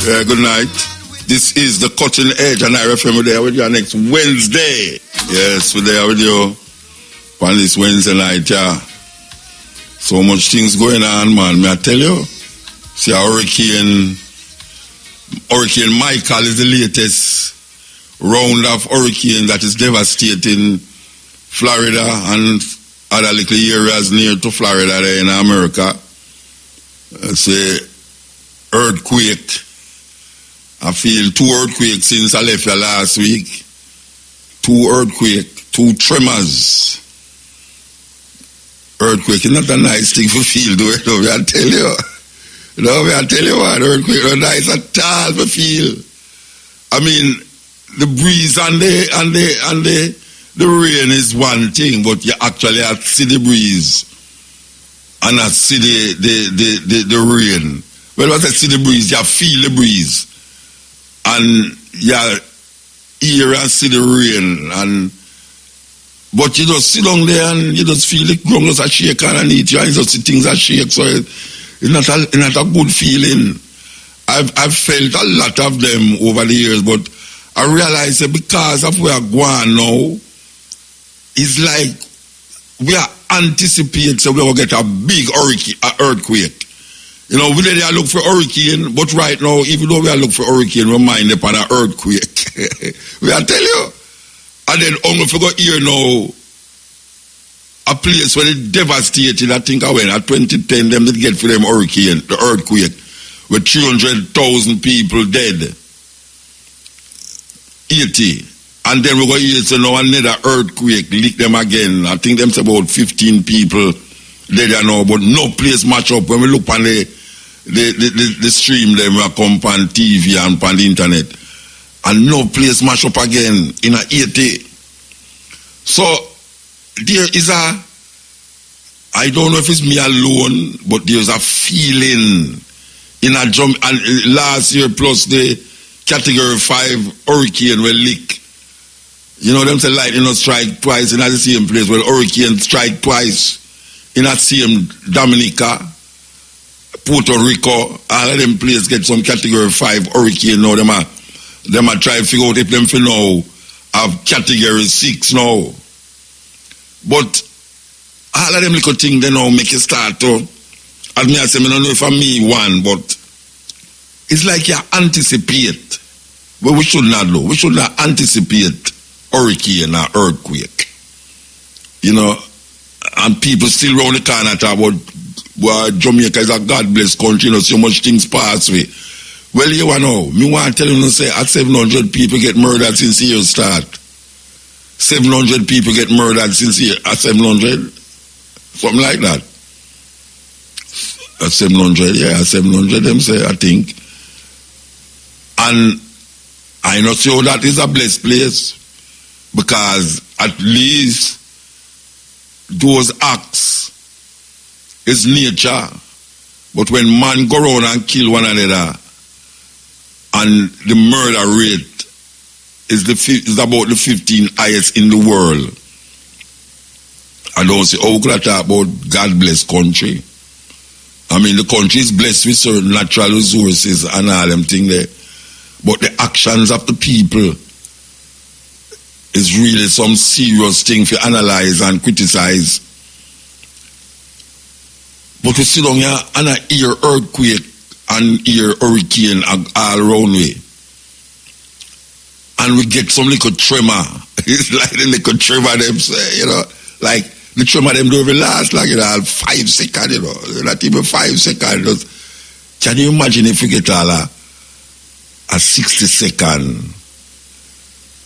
Yeah, good night. This is the Cutting Edge, and I refer there with you next Wednesday. Yes, we're there with you on this Wednesday night, yeah. So much things going on, man. May I tell you? See, Hurricane Michael is the latest round of hurricane that is devastating Florida and other little areas near to Florida there in America. Say earthquake. I feel 2 earthquakes since I left here last week. 2 earthquakes, 2 tremors. Earthquake is not a nice thing to feel, do it? No, I tell you. No, I tell you what, earthquake is not nice at all to feel. I mean, the breeze and the rain is one thing, but you actually have to see the breeze and not see the rain. Well, once I see the breeze, you feel the breeze. And you hear and see the rain, but you just sit down there and you just feel the ground just a shake underneath you, and you just see things that shake, so it's not a good feeling. I've felt a lot of them over the years, but I realize that because of where I'm going now, it's like we are anticipating so we're going to get a big earthquake. You know, we didn't look for hurricane, but right now, even though we are looking for hurricane, we're minding upon an earthquake. We are tell you. And then only if we go here now, a place where it devastated, I think I went at 2010, them did get for them hurricane, the earthquake, with 300,000 people dead. 80. And then we go here, so now another earthquake, lick them again. I think them about 15 people dead now, but no place match up. When we look on the stream, them will come on TV and on the internet, and no place match up again in a 80. So there is I don't know if it's me alone, but there's a feeling in a jump. And last year plus the Category 5 hurricane will lick. You know them say lightning not strike twice in the same place. Well, hurricane strike twice in that same Dominica, Puerto Rico, all of them places get some Category 5 hurricane now. Them are trying to figure out if them for now have Category 6 now. But all of them little things they now make you start to, as me I say, I don't know if I'm me one, but it's like you anticipate. But we should not do. We should not anticipate hurricane or earthquake. You know, and people still round the corner talk about Jamaica is a God-blessed country, you know, so much things pass away. Well, you know, me want to tell you, say, at 700 people get murdered since the year start. 700 people get murdered since the year, at 700? Something like that. At 700, yeah, at 700, them say, I think. And I not sure that is a blessed place, because at least those acts is nature. But when man go around and kill one another, and the murder rate is about the 15th highest in the world, I don't see how could I talk about God-blessed country. I mean, the country is blessed with certain natural resources and all them things there. But the actions of the people is really some serious thing to analyze and criticize. But we sit down here and I hear earthquake and hear hurricane all around me. And we get some little tremor. It's like the little tremor them say, you know, like the tremor them don't even last like, you know, 5 seconds, you know, not even 5 seconds. Can you imagine if we get all a 60-second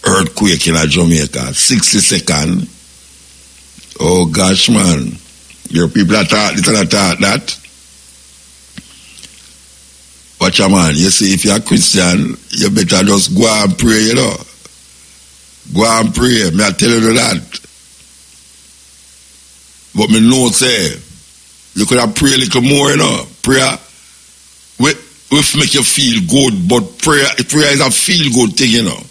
earthquake in Jamaica? 60 seconds. Oh gosh, man. Your people are taught that. Watch a man, you see, if you're a Christian, you better just go and pray, you know. Go and pray. Me I tell you that. But me know say, you could have prayed a little more, you know. Prayer will make you feel good, but prayer is a feel good thing, you know.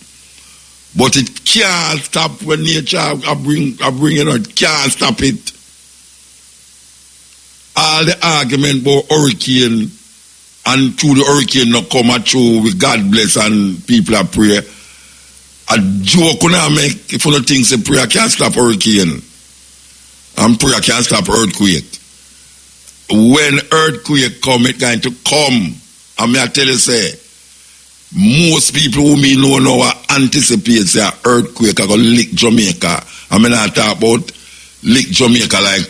But it can't stop when nature I bring, you know, it can't stop it. All the argument about hurricane and through the hurricane not come at through with God bless and people are pray. A joke I make if you don't think say prayer can't stop hurricane and prayer can't stop earthquake. When earthquake come, it going to come. And me I tell you say, most people who me know now anticipate say earthquake are going to lick Jamaica. I mean I talk about lick Jamaica like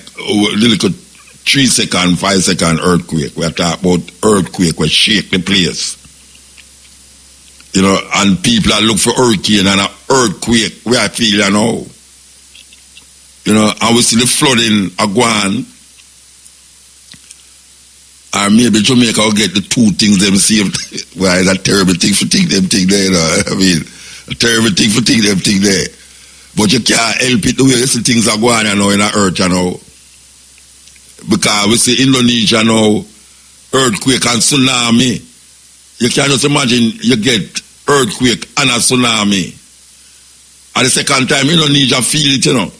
little 3 second, 5 second earthquake. We are talking about earthquake will shake the place. You know, and people are look for hurricane and an earthquake where I feel you know. You know, and we see the flooding again. Or maybe Jamaica will get the 2 things them saved. Well, it's a terrible thing for think them thing there, you know. I mean, a terrible thing for think them thing there. But you can't help it the way the things are going, you know, in the earth, you know. Because we see Indonesia now, earthquake and tsunami. You can just imagine you get earthquake and a tsunami. And the second time Indonesia feel it, you know.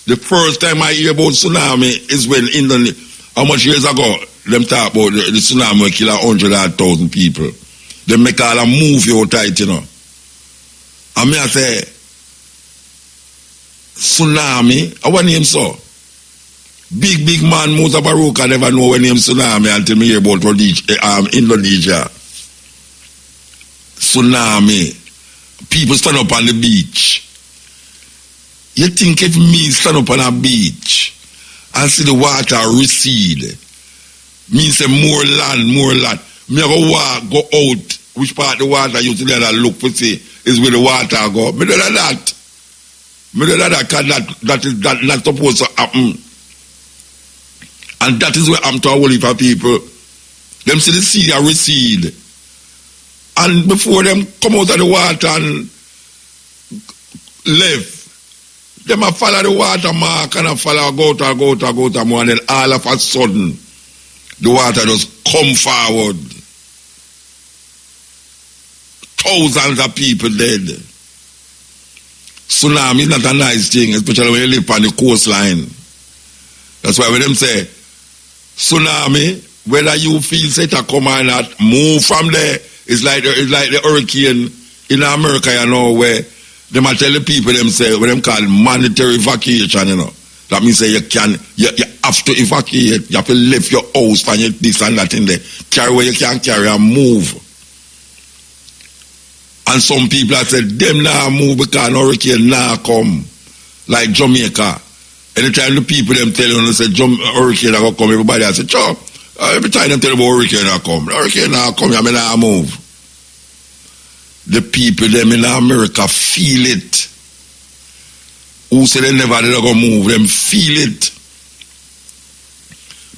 The first time I hear about tsunami is when Indonesia, how much years ago, them talk about the tsunami will kill 100,000 people. They make all a movie out tight, you know. And me I say, tsunami, what name so? Big man Mutabaruka never know when name tsunami until me hear about Indonesia. Tsunami. People stand up on the beach. You think if me stand up on a beach and see the water recede, means say more land. Me go out, which part of the water you see that look for see is where the water go. Me do that. That is not supposed to happen. And that is where I'm talking for people. Them see the sea are recede. And before them come out of the water and live, them a follow the water mark and a follow go to more, and then all of a sudden the water just come forward. Thousands of people dead. Tsunami is not a nice thing, especially when you live on the coastline. That's why when them say tsunami, whether you feel say to come or not, move from there. It's like the hurricane in America, you know, where they might tell the people them say what them call mandatory evacuation, you know. That means say you have to evacuate, you have to leave your house and this and that in there. Carry where you can carry and move. And some people have said them now move because hurricane now come. Like Jamaica. Anytime the people them tell you they say hurricane will come, everybody has said, sure. Every time them tell about hurricane will come. Hurricane now come, I mean now move. The people them in America feel it. Who say they never did go move, them feel it.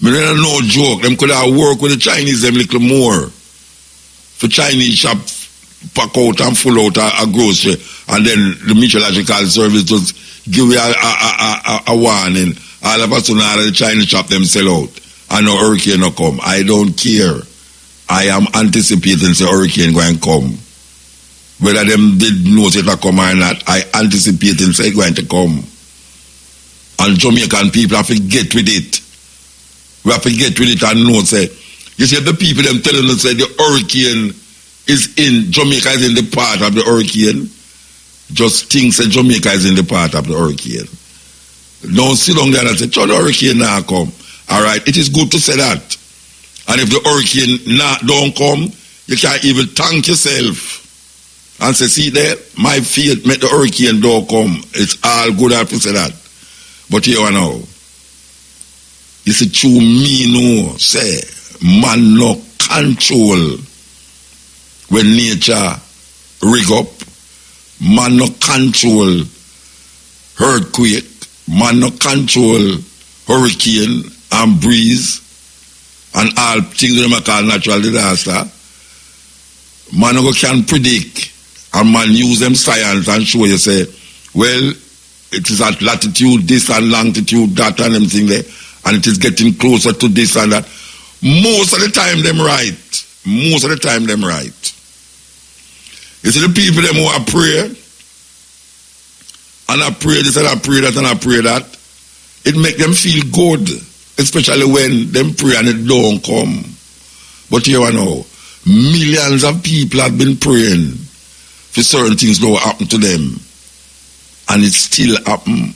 Me no joke, them could have worked with the Chinese them little more. For Chinese shop pack out and full out a grocery, and then the meteorological service just give you a warning. All of a sudden all the Chinese shop them sell out. And no hurricane no come. I don't care. I am anticipating the hurricane going to come. Whether them did know it will come or not, I anticipating say it's going to come. And Jamaican people have to get with it. We have to get with it and know say. You see the people them telling us say the hurricane is in Jamaica is in the part of the hurricane. Just think say Jamaica is in the part of the hurricane. Don't sit down there and say, the hurricane now come. Alright, it is good to say that. And if the hurricane don't come, you can't even thank yourself. And say, see there, my faith make the hurricane don't come. It's all good to say that. But here now, you see, true me no say, man no control when nature rig up. Man no control earthquake. Man no control hurricane and breeze and all things that we call natural disaster. Man can predict and man use them science and show you say, well, it is at latitude this and longitude that and everything there, and it is getting closer to this and that. Most of the time them right. Most of the time them right. You see the people them who are pray and I pray this and I pray that and I pray that, it make them feel good. Especially when them pray and it don't come. But here I know, millions of people have been praying for certain things to happen to them. And it still happen.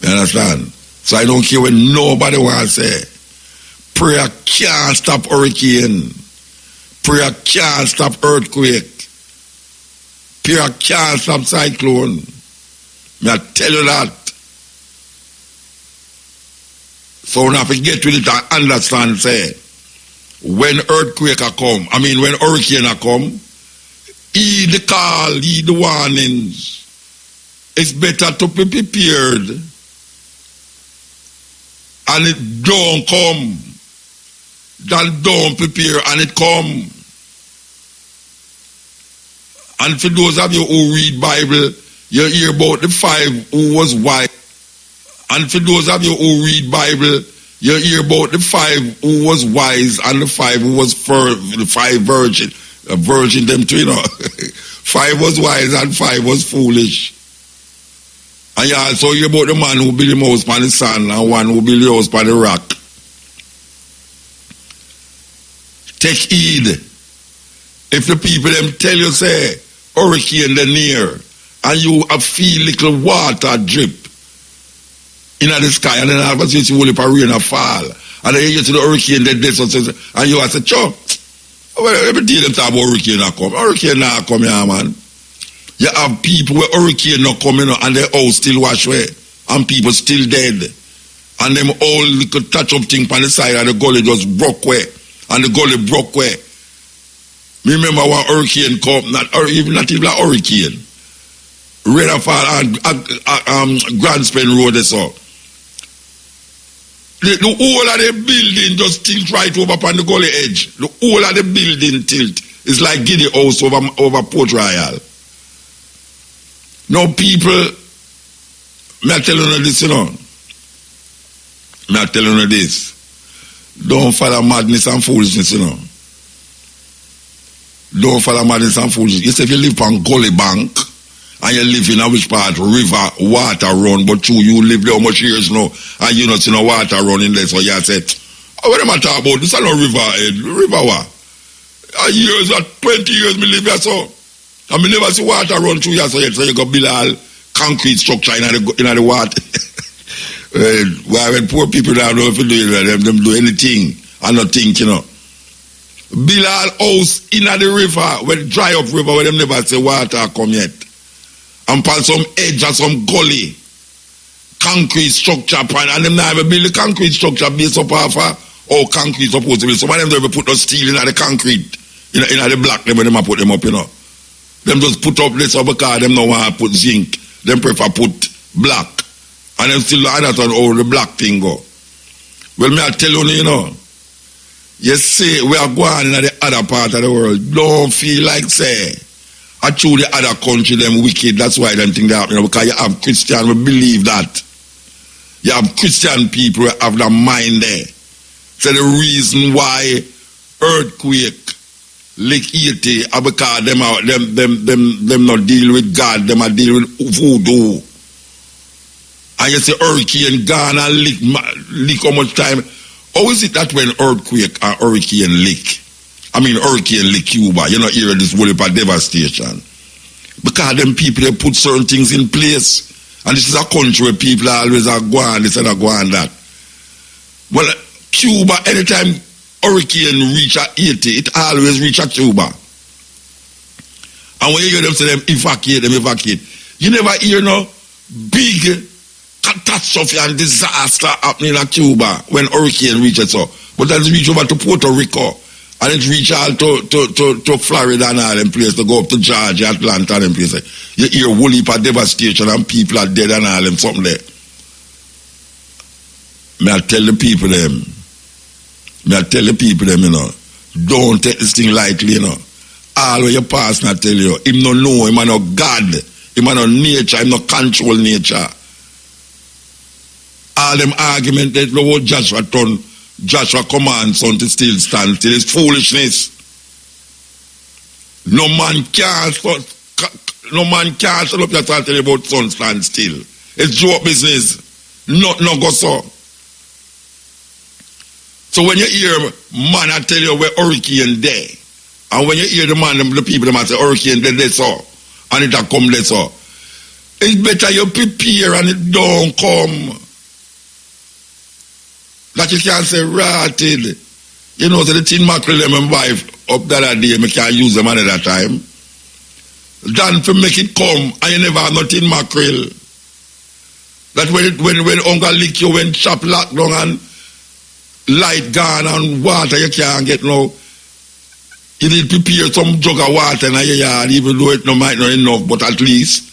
You understand? So I don't care what nobody wants to say. Prayer can't stop hurricane. Prayer can't stop earthquake. Prayer can't stop cyclone. I tell you that. So now if you get with it and understand, say, when earthquake come, when hurricane come, heed the call, heed the warnings. It's better to be prepared and it don't come than don't prepare and it come. And for those of you who read Bible, you hear about the 5 who was wise. And for those of you who read Bible, you hear about the 5 who was wise and the 5 who was the 5 virgin. A virgin them too, 5 was wise and 5 was foolish. And you also hear about the man who built the house on the sand and one who built the house on the rock. Take heed. If the people them tell you, say, hurricane the near, and you feel little water drip in the sky, and then all of a sudden you see only a rain fall, and then you get to the hurricane that desert, and you say, "Chop, every day them talk about hurricane not come. Hurricane not come here, man." You have people where hurricane not coming, and their house still wash away, and people still dead, and them all little touch up thing on the side of the gully just broke away, and the gully broke away. Remember when hurricane come, not even a hurricane. Rainfall and Grand Spain Road they saw. The whole of the building just tilt right over upon the gully edge. The whole of the building tilt. It's like Guinea House over Port Royal. Now people, me tell you this, Me tell you this. Don't follow madness and foolishness, Don't follow madness and foolishness. You say if you live on Gully Bank, and you live in a which part, river, water run, but you live there how much years now, and you not see no water running there, so you said, what am I talking about? This is no river, river what? Years, 20 years me live here, so, and me never see water run through here, so you go build all concrete structure in the water. Well, when poor people don't know if you do it, them do anything, and not think, Build all house in the river, when dry up river, where them never say water come yet. And upon some edge or some gully, concrete structure upon, and them never build the concrete structure based up off how concrete supposed to be. Some of them don't even put no steel in the concrete, in the block, them when them put them up, Them just put up this up because them don't want to put zinc. Them prefer put black. And them still understand how the black thing go. Well, me I tell you, you say we are going in the other part of the world. Don't feel like say, I choose the other country, them wicked. That's why them think that, because you have Christian who believe that. You have Christian people who have the mind there. So the reason why earthquake, like Haiti, because them not deal with God, them are deal with voodoo. And you say hurricane gone and leak how much time? How is it that when earthquake and hurricane leak? Hurricane leak Cuba, you know, hear this whole heap of devastation. Because them people, they put certain things in place. And this is a country where people always are going this and are going that. Well, Cuba, anytime hurricane reach at Haiti, it always reach at Cuba. And when you hear them say them evacuate, you never hear no big catastrophe and disaster happening in Cuba when hurricane reaches so. But then it reach over to Puerto Rico and it reach all to Florida and all them places, to go up to Georgia, Atlanta and them places. You hear a whole heap of devastation and people are dead and all them something there. May I tell the people them, don't take this thing lightly, All what your pastor not tell you, him no know, him no God, him no nature, him no control nature. All them argument that the whole Joshua commands son to still stand still is foolishness. No man can stand up your tell about son stand still. It's joke business. No go so. So when you hear man, I tell you where hurricane there. And when you hear the man, the people, they say hurricane there, so. And it a come there, so. It's better you prepare and it don't come. That you can't say rotted. You know, so the tin mackerel them and buy up that day, I can't use them another time. Than to make it come and you never have no tin mackerel. That when Uncle lick you, when chop lock down and light gone and water you can't get no. You need to prepare some jug of water in your yard, even though it might not enough, but at least.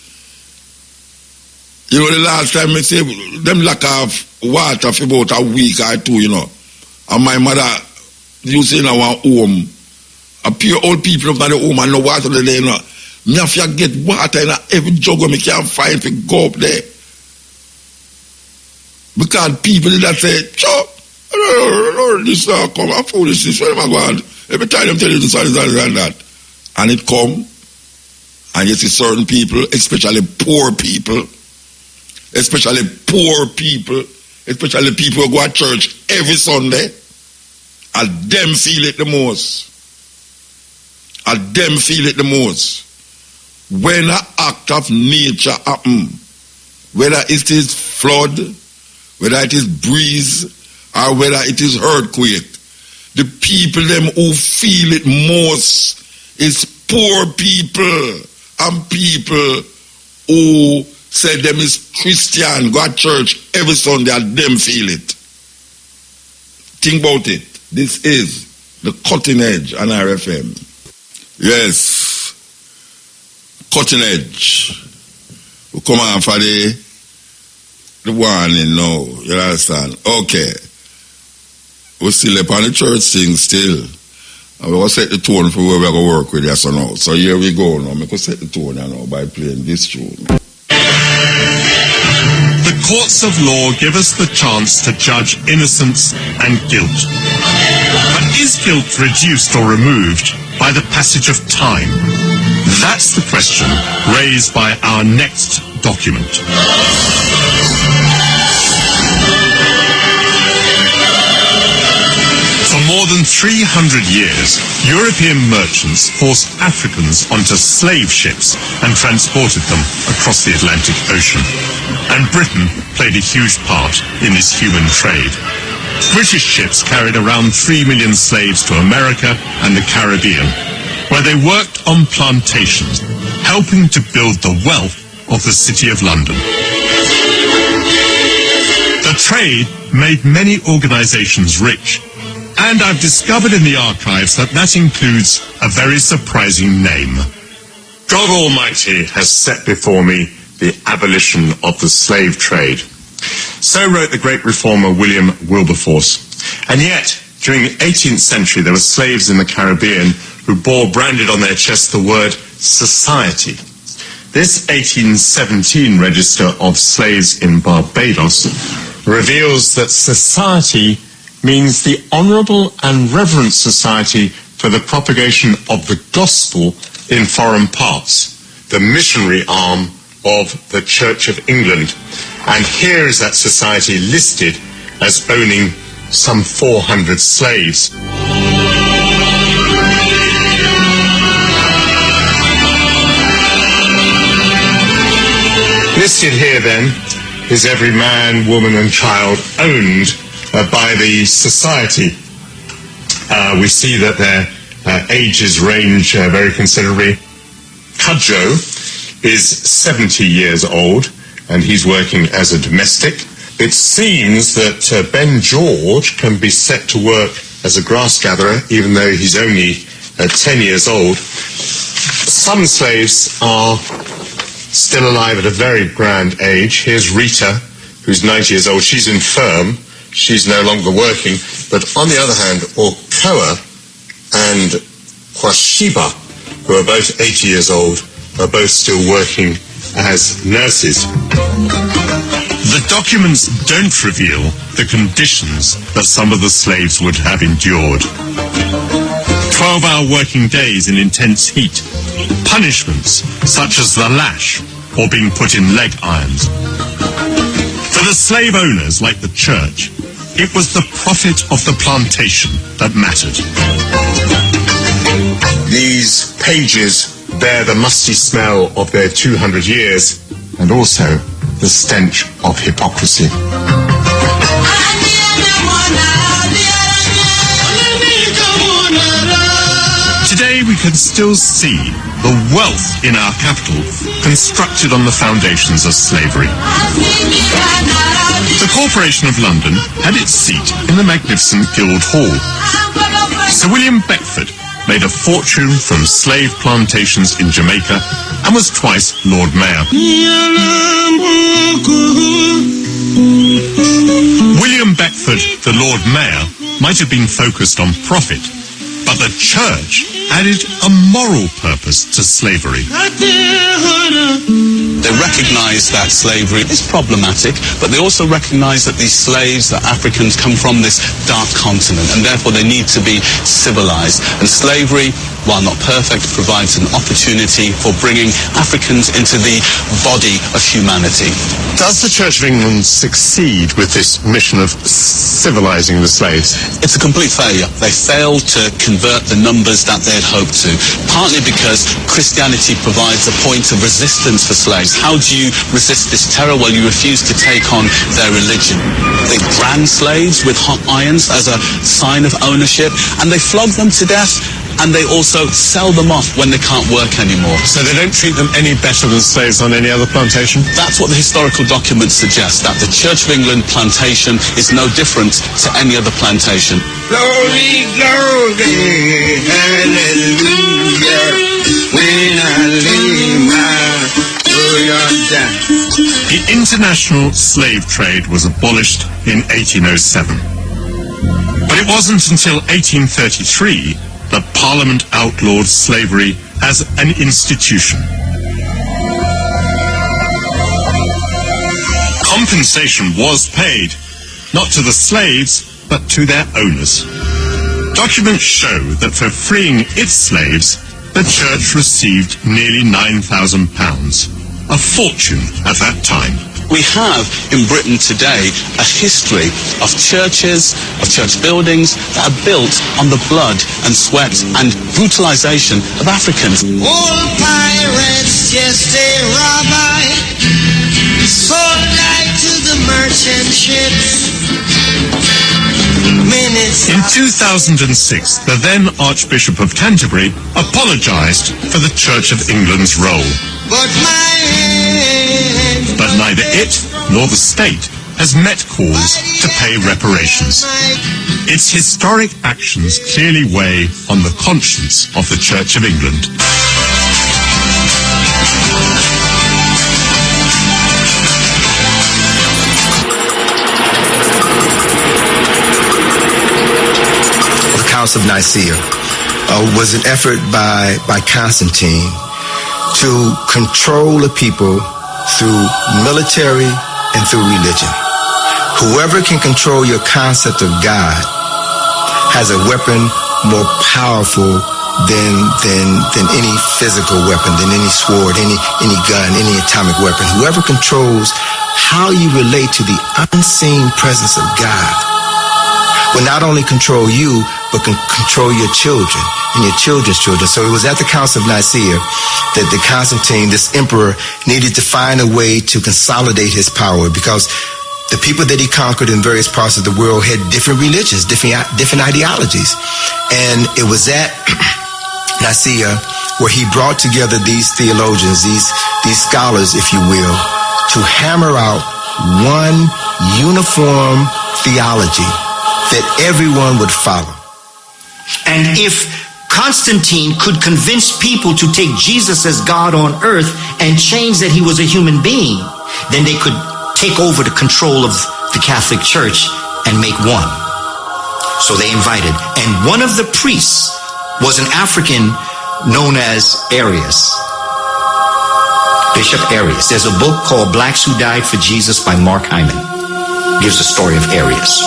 You know, the last time I say, them lack of water for about a week or two, you know. And my mother used in our home, a pure old people of the home and no water there, you know. Me have to get water in every jug when I can't find to go up there. Because people that say, chop, this come, I foolishness, where am I going? Every time them tell you this and that. And it come, and you see certain people, especially poor people, especially people who go to church every Sunday, and them feel it the most. When an act of nature happen, whether it is flood, whether it is breeze, or whether it is earthquake, the people them who feel it most is poor people and people who say them is Christian, go to church every Sunday and them feel it. Think about it. This is the cutting edge on RFM. Yes, cutting edge. We come on for the warning now. You understand? Okay. We still up on the church thing still. And we're going to set the tone for where we're going to work with us now. So here we go now. We're going to set the tone now by playing this tune. The courts of law give us the chance to judge innocence and guilt. But is guilt reduced or removed by the passage of time? That's the question raised by our next document. For more than 300 years, European merchants forced Africans onto slave ships and transported them across the Atlantic Ocean. And Britain played a huge part in this human trade. British ships carried around 3 million slaves to America and the Caribbean, where they worked on plantations, helping to build the wealth of the City of London. The trade made many organizations rich, and I've discovered in the archives that includes a very surprising name. God Almighty has set before me the abolition of the slave trade. So wrote the great reformer William Wilberforce. And yet, during the 18th century, there were slaves in the Caribbean who bore branded on their chests the word society. This 1817 register of slaves in Barbados reveals that society means the honourable and reverent society for the propagation of the gospel in foreign parts, the missionary arm of the Church of England. And here is that society listed as owning some 400 slaves. Listed here then is every man, woman and child owned by the society. We see that their ages range very considerably. Cudjoe is 70 years old and he's working as a domestic. It seems that Ben George can be set to work as a grass gatherer even though he's only 10 years old. Some slaves are still alive at a very grand age. Here's Rita, who's 90 years old. She's infirm. She's no longer working. But on the other hand, Okoa and Kwashiba, who are both 80 years old, are both still working as nurses. The documents don't reveal the conditions that some of the slaves would have endured. 12-hour working days in intense heat, punishments such as the lash or being put in leg irons. For the slave owners, like the church, It was the profit of the plantation that mattered. These pages bear the musty smell of their 200 years and also the stench of hypocrisy. Today we can still see the wealth in our capital constructed on the foundations of slavery. The Corporation of London had its seat in the magnificent Guildhall. Sir William Beckford made a fortune from slave plantations in Jamaica and was twice Lord Mayor. William Beckford, the Lord Mayor, might have been focused on profit, but the church added a moral purpose to slavery. They recognize that slavery is problematic, but they also recognize that these slaves, the Africans, come from this dark continent, and therefore they need to be civilized. And slavery, while not perfect, provides an opportunity for bringing Africans into the body of humanity. Does the Church of England succeed with this mission of civilizing the slaves? It's a complete failure. They failed to convert the numbers that they had hoped to, partly because Christianity provides a point of resistance for slaves. How do you resist this terror? Well, you refuse to take on their religion. They brand slaves with hot irons as a sign of ownership, and they flog them to death, and they also sell them off when they can't work anymore. So they don't treat them any better than slaves on any other plantation? That's what the historical documents suggest, that the Church of England plantation is no different to any other plantation. Glory, glory, hallelujah, when I lay my glory down. The international slave trade was abolished in 1807. But it wasn't until 1833 that Parliament outlawed slavery as an institution. Compensation was paid, not to the slaves, but to their owners. Documents show that for freeing its slaves, the church received nearly £9,000, a fortune at that time. We have in Britain today a history of churches, of church buildings that are built on the blood and sweat and brutalization of Africans. Old pirates, just a rabbi, sold light to the merchant ships. In 2006, the then Archbishop of Canterbury apologized for the Church of England's role. But neither it nor the state has met calls to pay reparations. Its historic actions clearly weigh on the conscience of the Church of England. The Council of Nicaea was an effort by Constantine to control the people through military and through religion. Whoever can control your concept of God has a weapon more powerful than any physical weapon, than any sword, any gun, any atomic weapon. Whoever controls how you relate to the unseen presence of God will not only control you, but can control your children and your children's children. So it was at the Council of Nicaea that the Constantine, this emperor, needed to find a way to consolidate his power, because the people that he conquered in various parts of the world had different religions, different ideologies. And it was at Nicaea where he brought together these theologians, these scholars, if you will, to hammer out one uniform theology that everyone would follow. And if Constantine could convince people to take Jesus as God on earth and change that he was a human being, then they could take over the control of the Catholic Church and make one. So they invited. And one of the priests was an African known as Arius. Bishop Arius. There's a book called Blacks Who Died for Jesus by Mark Hyman. Gives the story of Arius.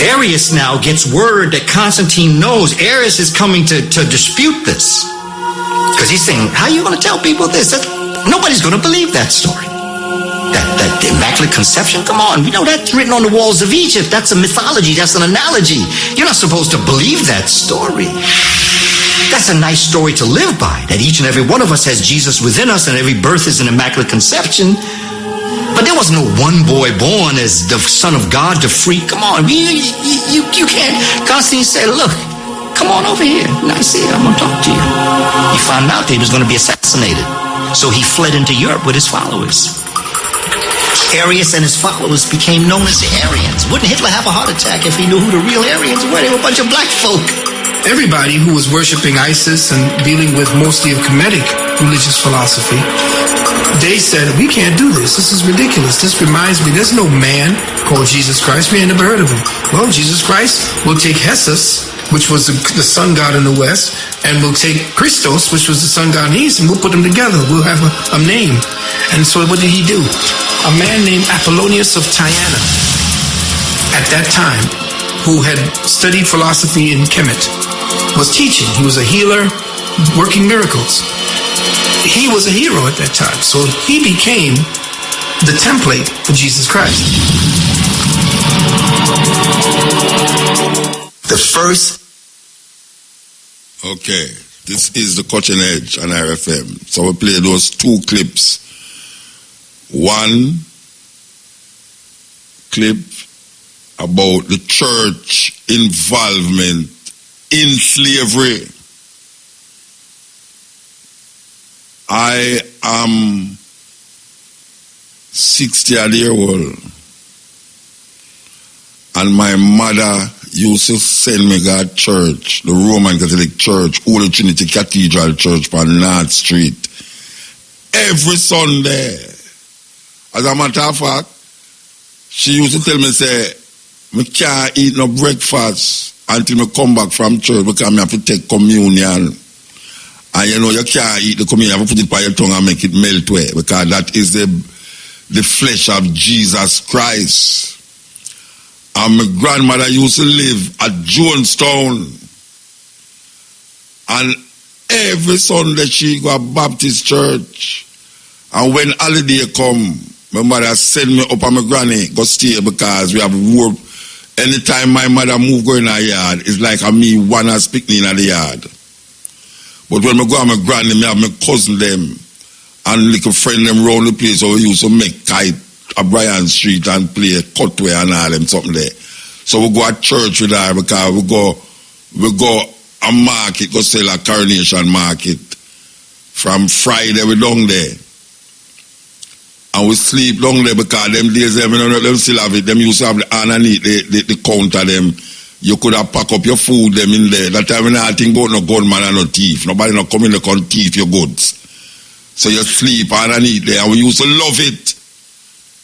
Arius now gets word that Constantine knows Arius is coming to dispute this. Because he's saying, how are you going to tell people this? Nobody's going to believe that story. That Immaculate Conception? Come on, you know that's written on the walls of Egypt. That's a mythology, that's an analogy. You're not supposed to believe that story. That's a nice story to live by, that each and every one of us has Jesus within us and every birth is an Immaculate Conception. But there was no one boy born as the Son of God, the freak. Come on, you can't constantly say, look, come on over here, Nicaea, I'm going to talk to you. He found out that he was going to be assassinated. So he fled into Europe with his followers. Arius and his followers became known as the Arians. Wouldn't Hitler have a heart attack if he knew who the real Aryans were? They were a bunch of black folk. Everybody who was worshiping ISIS and dealing with mostly a Kemetic religious philosophy, they said, we can't do this. This is ridiculous. This reminds me, there's no man called Jesus Christ. We ain't never heard of him. Well, Jesus Christ will take Jesus, which was the sun god in the West, and we'll take Christos, which was the sun god in the East, and we'll put them together. We'll have a name. And so what did he do? A man named Apollonius of Tyana, at that time, who had studied philosophy in Kemet, was teaching. He was a healer, working miracles. He was a hero at that time. So he became the template for Jesus Christ. The first. Okay, this is the Cutting Edge on RFM. So we play those two clips. One clip about the church involvement in slavery. I am 60-year-old, and my mother used to send me to church, the Roman Catholic Church, Holy Trinity Cathedral Church on North Street, every Sunday. As a matter of fact, she used to tell me, say, I can't eat no breakfast until I come back from church because I have to take communion. And you know, you can't eat the communion, you have to put it by your tongue and make it melt away, because that is the flesh of Jesus Christ. And my grandmother used to live at Jonestown. And every Sunday she go to Baptist church. And when holiday come, my mother send me up on my granny, go stay, because we have work. Anytime my mother move go in her yard, it's like a me one as picnic in the yard. But when I go to my granny, I have my cousin them and little friend them round the place, so we used to make kite at Bryan Street and play cutway and all them something there. So we go at church with her, because we go a market, go sell a Coronation Market. From Friday we down there. And we sleep down there, because them days them still have it. Them used to have the underneath the counter them. You could have pack up your food them in there. That time when I think about no gunman and no thief. Nobody not come in there and thief your goods. So you sleep underneath there, and we used to love it.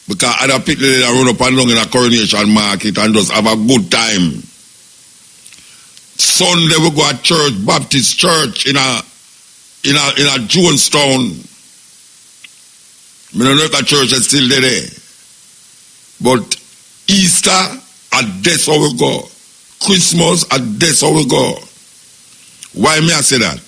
Because other people they run up and down in a Coronation Market and just have a good time. Sunday we go to church, Baptist church in a Jonestown. I don't know if that church is still there. But Easter, that's how we go. Christmas, that's how we go. Why may I say that?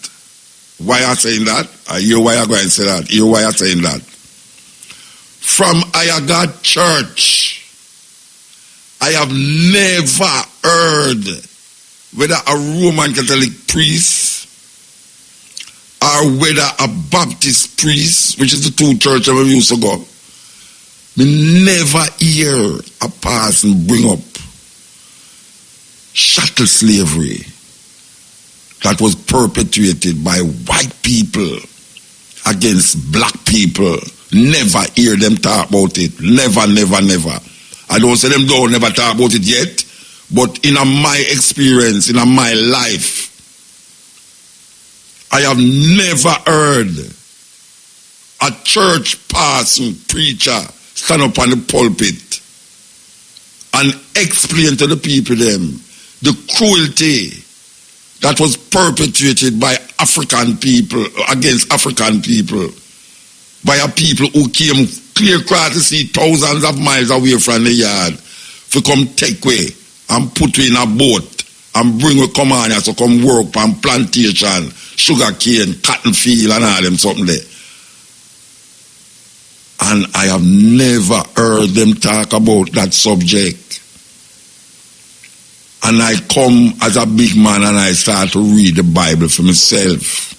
Why I saying that? I hear why I go and say that. Hear why I saying that. From Ayagat Church, I have never heard whether a Roman Catholic priest or whether a Baptist priest, which is the two churches we used to go, we never hear a person bring up chattel slavery that was perpetuated by white people against black people. Never hear them talk about it. Never, never, never. I don't say them don't never talk about it yet, but in my experience, in my life, I have never heard a church person, preacher, stand up on the pulpit and explain to the people them the cruelty that was perpetuated by African people, against African people, by a people who came clear across the sea thousands of miles away from the yard to come take way and put we in a boat and bring we come on here to come work on plantation, sugar cane, cotton field and all them something there. And I have never heard them talk about that subject. And I come as a big man and I start to read the Bible for myself.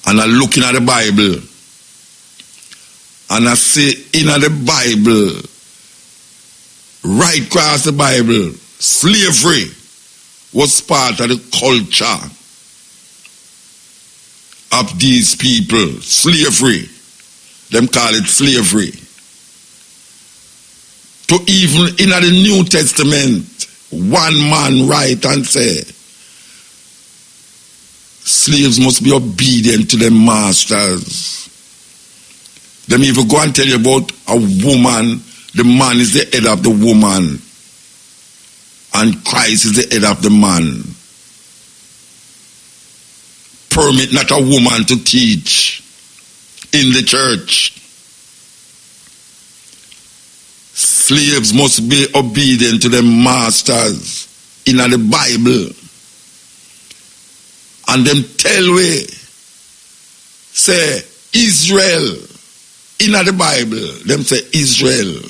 And I'm looking at the Bible. And I see in the Bible, right across the Bible, slavery was part of the culture of these people. Slavery. Them call it slavery. To even in the New Testament, one man write and say, slaves must be obedient to their masters. Them even go and tell you about a woman, the man is the head of the woman, and Christ is the head of the man. Permit not a woman to teach in the church. Slaves must be obedient to their masters in the Bible. And them tell we, say Israel, in the Bible, them say Israel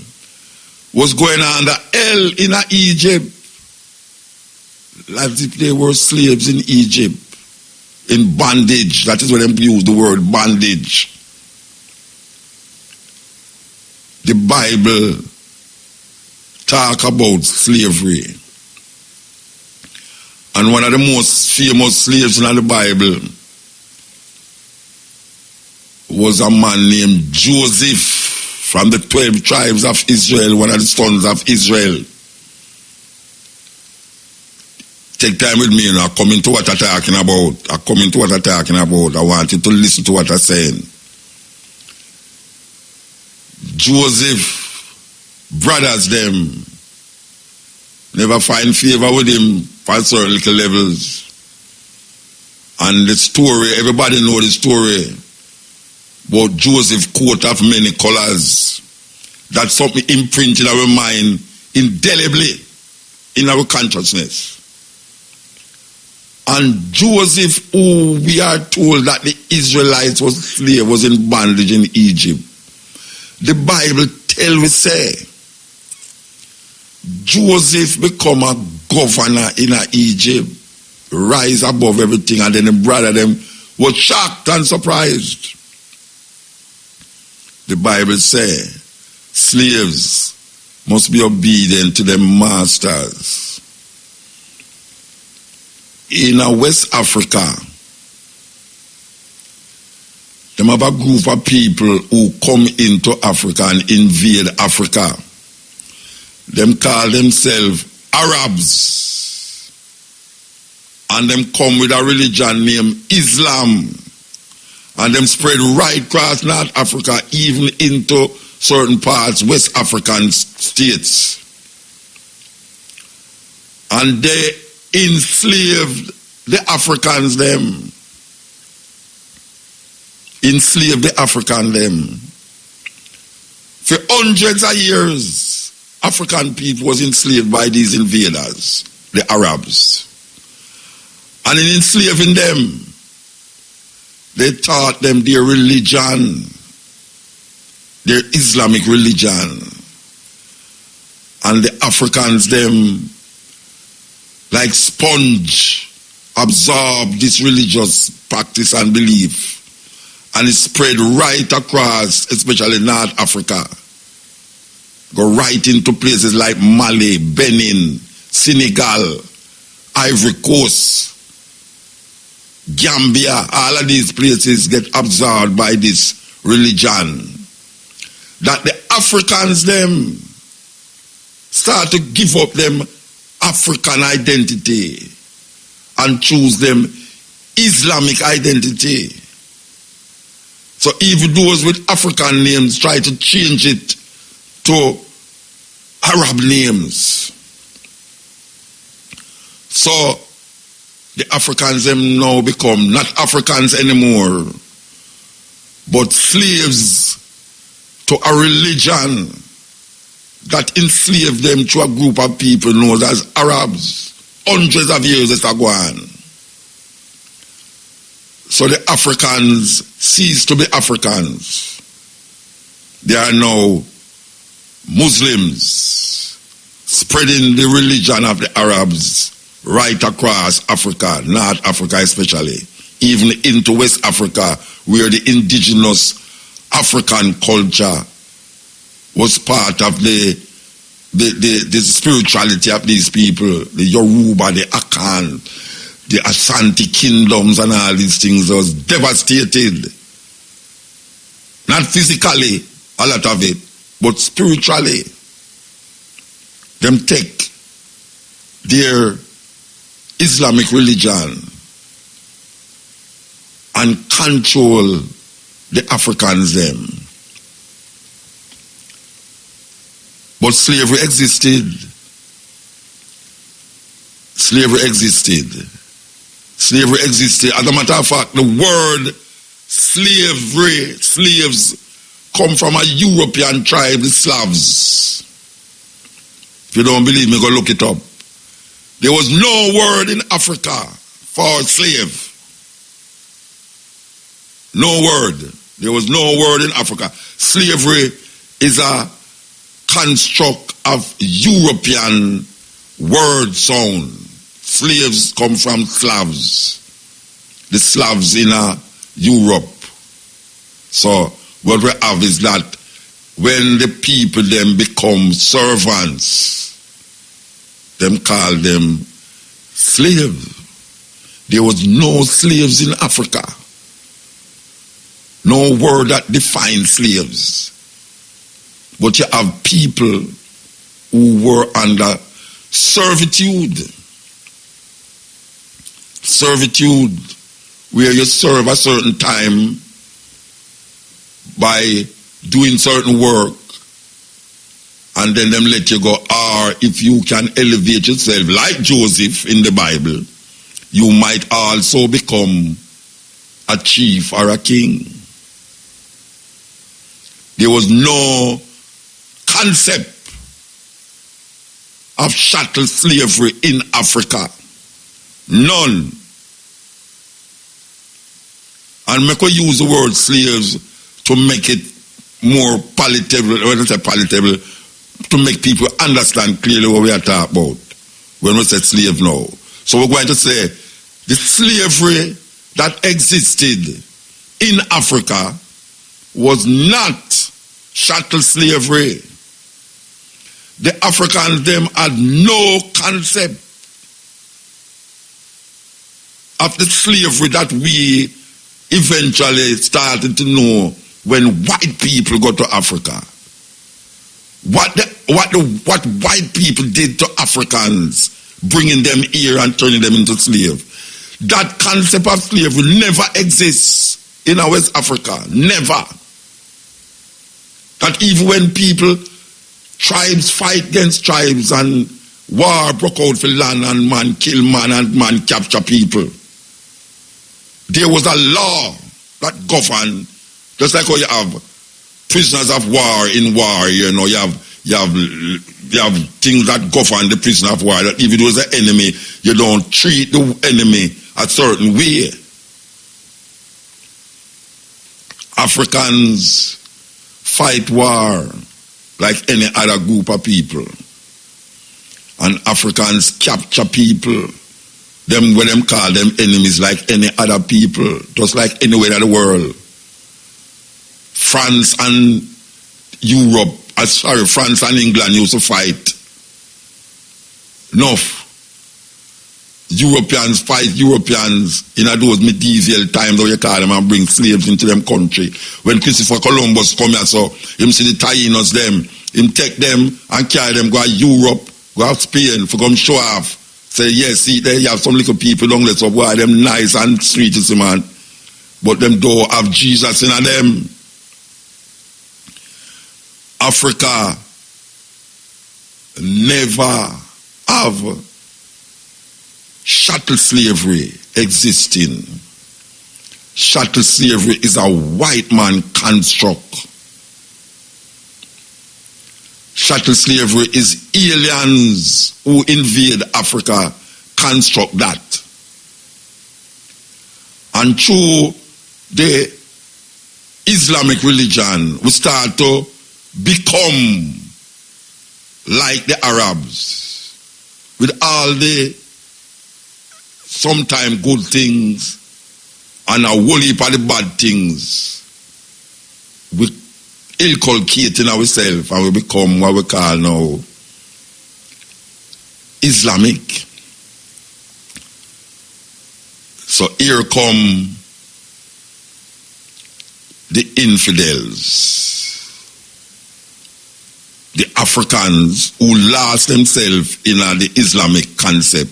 was going under hell in Egypt. As if they were slaves in Egypt, in bondage. That is where they use the word bondage. The Bible talk about slavery. And one of the most famous slaves in the Bible was a man named Joseph from the 12 tribes of Israel, one of the sons of Israel. Take time with me, I come into what I'm talking about. I want you to listen to what I'm saying. Joseph, brothers them, never find favor with him for certain little levels. And the story, everybody know the story about Joseph coat of many colors. That's something imprinted in our mind indelibly in our consciousness. And Joseph, who we are told that the Israelites was in bondage in Egypt. The Bible tell we say Joseph become a governor in Egypt, rise above everything, and then the brother them was shocked and surprised. The Bible say slaves must be obedient to their masters. In West Africa, them have a group of people who come into Africa and invade Africa. Them call themselves Arabs. And them come with a religion named Islam. And them spread right across North Africa, even into certain parts, West African states. And they enslaved the Africans them. Enslaved the African them. For hundreds of years, African people was enslaved by these invaders, the Arabs. And in enslaving them, they taught them their religion, their Islamic religion. And the Africans them, like sponge, absorb this religious practice and belief. And it spread right across, especially North Africa. Go right into places like Mali, Benin, Senegal, Ivory Coast, Gambia. All of these places get absorbed by this religion. That the Africans them start to give up them African identity and choose them Islamic identity. So even those with African names try to change it to Arab names. So the Africans them now become not Africans anymore, but slaves to a religion that enslaved them to a group of people known as Arabs. Hundreds of years it's a go on. So the Africans cease to be Africans. There are now Muslims spreading the religion of the Arabs right across Africa, North Africa especially, even into West Africa, where the indigenous African culture was part of the spirituality of these people, the Yoruba, the Akan, the Ashanti kingdoms and all these things was devastated. Not physically, a lot of it, but spiritually. Them take their Islamic religion and control the Africans them. But slavery existed. Slavery existed. Slavery existed. As a matter of fact, the word slavery, slaves, come from a European tribe, the Slavs. If you don't believe me, go look it up. There was no word in Africa for slave. No word. There was no word in Africa. Slavery is a construct of European word sound. Slaves come from Slavs. The Slavs in Europe. So what we have is that when the people then become servants, them call them slave. There was no slaves in Africa. No word that defines slaves. But you have people who were under servitude. Servitude, where you serve a certain time by doing certain work, and then them let you go. Or if you can elevate yourself like Joseph in the Bible, you might also become a chief or a king. There was no concept of chattel slavery in Africa. None. And make we use the word slaves to make it more palatable, when I say palatable, to make people understand clearly what we are talking about when we say slave now. So we're going to say the slavery that existed in Africa was not chattel slavery. The Africans them had no concept of the slavery that we eventually started to know when white people go to Africa. What white people did to Africans, bringing them here and turning them into slaves. That concept of slavery never exists in West Africa. Never. That even when people, tribes fight against tribes and war broke out for land and man kill man and man capture people, there was a law that governed, just like how you have prisoners of war in war, you know, you have things that govern the prisoner of war, that if it was an enemy, you don't treat the enemy a certain way. Africans fight war like any other group of people. And Africans capture people. Them when them call them enemies like any other people, just like anywhere in the world. France and Europe, France and England used to fight. Enough. Europeans fight Europeans in those medieval times, how you call them, and bring slaves into them country. When Christopher Columbus come here, so him see the Taínos them, him take them and carry them go to Europe, go to Spain for come show off. Say, yes, see, there you have some little people down there, so why them nice and sweet, you see, man. But them don't have Jesus in them. Africa never have chattel slavery existing. Chattel slavery is a white man construct. Chattel slavery is aliens who invade Africa construct that. And through the Islamic religion, we start to become like the Arabs, with all the sometimes good things and a whole heap of the bad things. We inculcating ourselves and we become what we call now Islamic. So here come the infidels, the Africans who lost themselves in the Islamic concept,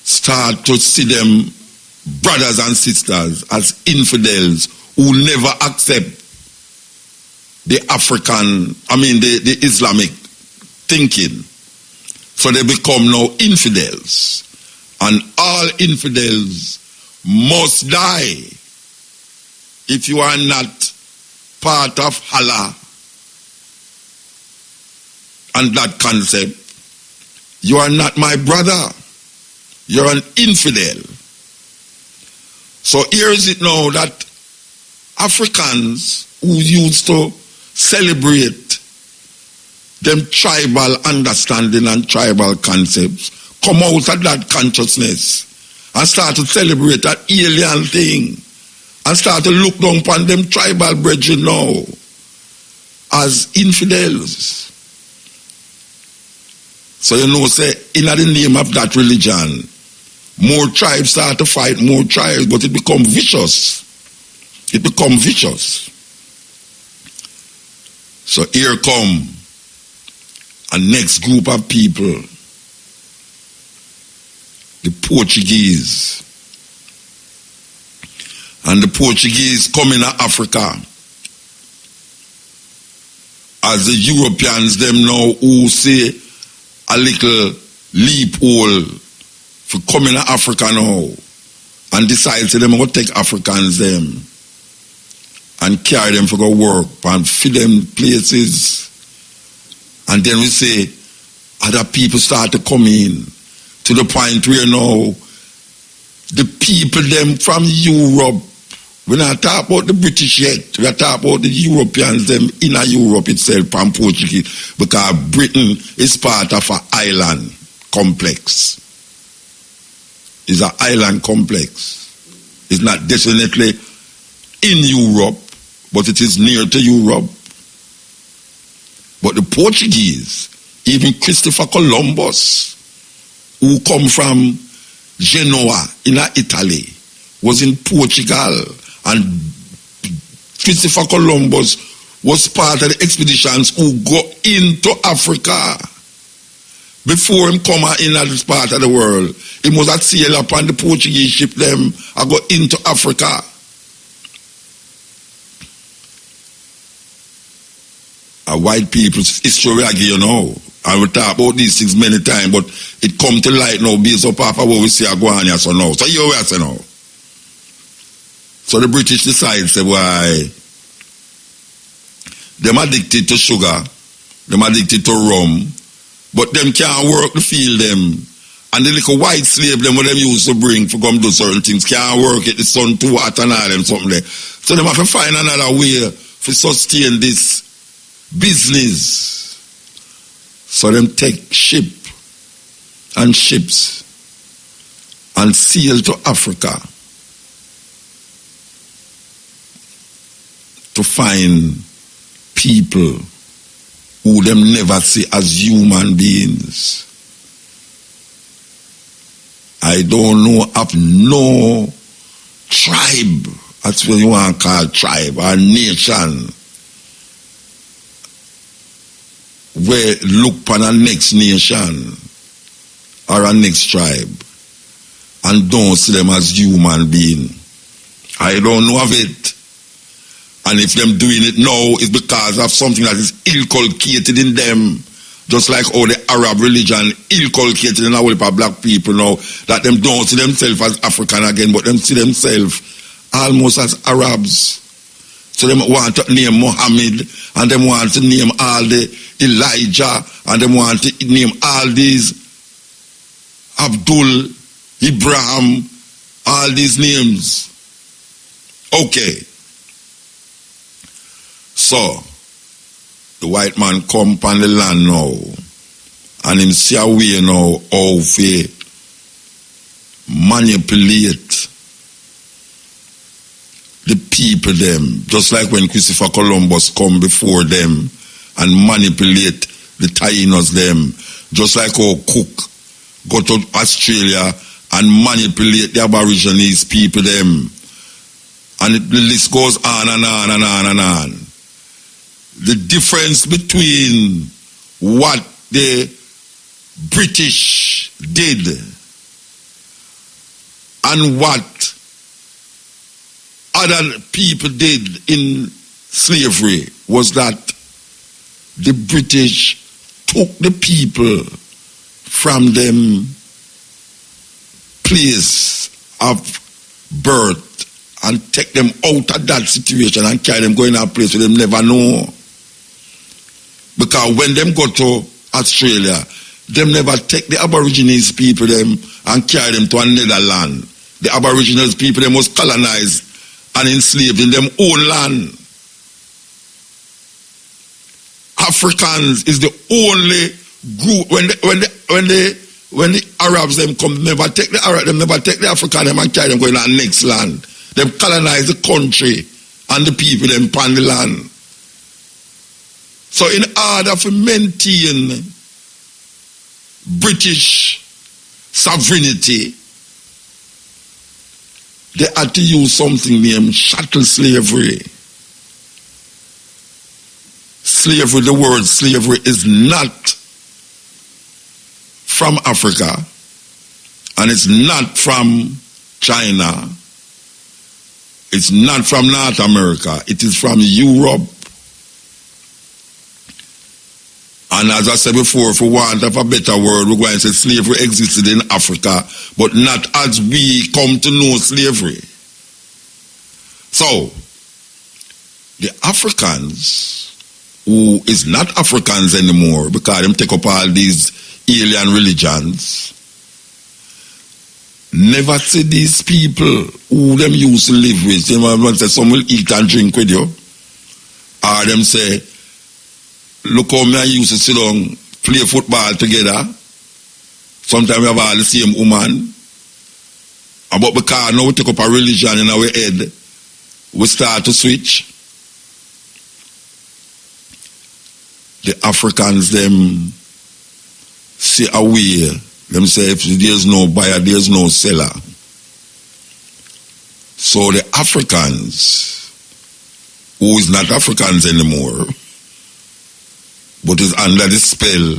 start to see them brothers and sisters as infidels who never accept the the Islamic thinking. So they become now infidels. And all infidels must die if you are not part of Allah and that concept. You are not my brother. You're an infidel. So here is it now that Africans who used to celebrate them tribal understanding and tribal concepts come out of that consciousness and start to celebrate that alien thing and start to look down upon them tribal brethren now as infidels. So you know, say, in the name of that religion, more tribes start to fight more tribes, but it becomes vicious. It becomes vicious. So here come a next group of people, the Portuguese. And the Portuguese come in Africa as the Europeans them now who say a little loophole for coming to Africa now and decide to them go take Africans them and carry them for go work and feed them places. And then we say other people start to come in to the point where now the people them from Europe, we're not talking about the British yet, we are talking about the Europeans them in Europe itself and Portuguese, because Britain is part of an island complex. It's an island complex. It's not definitely in Europe, but it is near to Europe. But the Portuguese, even Christopher Columbus, who come from Genoa in Italy, was in Portugal, and Christopher Columbus was part of the expeditions who go into Africa. Before him come in at this part of the world, he must have sailed upon the Portuguese ship them and go into Africa. A white people's history, you know. And we talk about these things many times, but it come to light now based up of what we see a go on here so now. So here we are say now. So the British decide, say, why, them addicted to sugar, them addicted to rum, but them can't work the field them. And the little white slave them what them used to bring for come do certain things, can't work it, the sun too hot and all them something there. So them have to find another way to sustain this business. So them take ship and ships and sail to Africa to find people who them never see as human beings. I don't know of no tribe, that's what you want to call tribe, or nation, where look upon a next nation or a next tribe and don't see them as human being. I don't know of it. And if them doing it now, it's because of something that is inculcated in them. Just like how the Arab religion inculcated in our black people now, that them don't see themselves as African again, but them see themselves almost as Arabs. So them want to name Muhammad, and them want to name all the Elijah, and them want to name all these Abdul, Ibrahim, all these names. Okay. So, the white man come upon the land now, and him see a way now how to manipulate the people them, just like when Christopher Columbus come before them and manipulate the Tainos them, just like how Cook go to Australia and manipulate the Aborigines people them. And the list goes on and on and on and on. The difference between what the British did and what other people did in slavery was that the British took the people from them place of birth and take them out of that situation and carry them going to a place where they never know. Because when them go to Australia, them never take the Aborigines people them and carry them to another land. The Aboriginals people them was colonized and enslaved in them own land. Africans is the only group when the Arabs them come, never take the Arab, them never take the African them and carry them going to the next land. Them colonize the country and the people them upon the land. So in order to maintain British sovereignty, they had to use something named chattel slavery. Slavery, the word slavery is not from Africa, and it's not from China. It's not from North America. It is from Europe. And as I said before, if we want to have a better word, we're going to say slavery existed in Africa, but not as we come to know slavery. So, the Africans, who is not Africans anymore, because them take up all these alien religions, never see these people who them used to live with. Them say some will eat and drink with you. Or them say, look how me and you used to sit down, play football together. Sometimes we have all the same woman. But because now we take up a religion in our head, we start to switch. The Africans, them see a way. Them say if there's no buyer, there's no seller. So the Africans, who is not Africans anymore, but is under the spell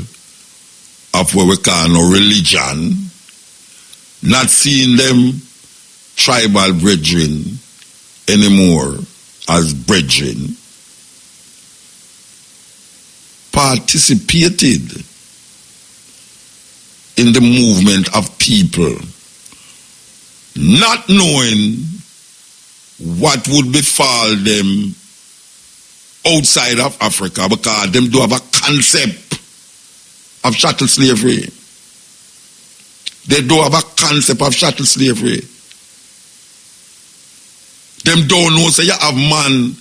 of what we call no religion, not seeing them tribal brethren anymore as brethren, participated in the movement of people, not knowing what would befall them outside of Africa, because them do have a concept of chattel slavery. They do have a concept of chattel slavery. Them don't know, say you have man,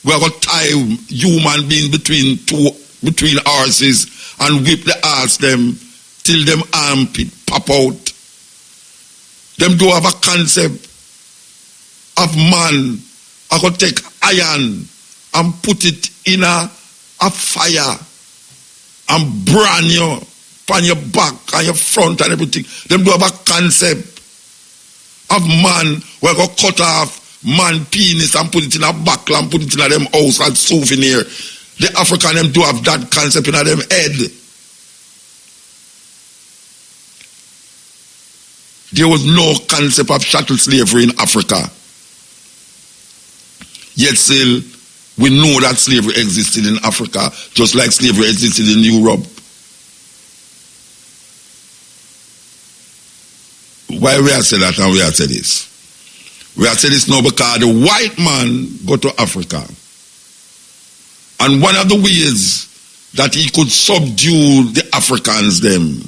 we are going to tie human being between horses and whip the ass them till them armpit pop out. Them do have a concept of man. I could take iron and put it in a fire and burn you on your back and your front and everything. Them do have a concept of man where I go cut off man penis and put it in a buckle and put it in a them house as souvenir. The African them do have that concept in a them head. There was no concept of chattel slavery in Africa. Yet still, we know that slavery existed in Africa, just like slavery existed in Europe. Why we have said that and we have said this? We have said this now because the white man go to Africa. And one of the ways that he could subdue the Africans them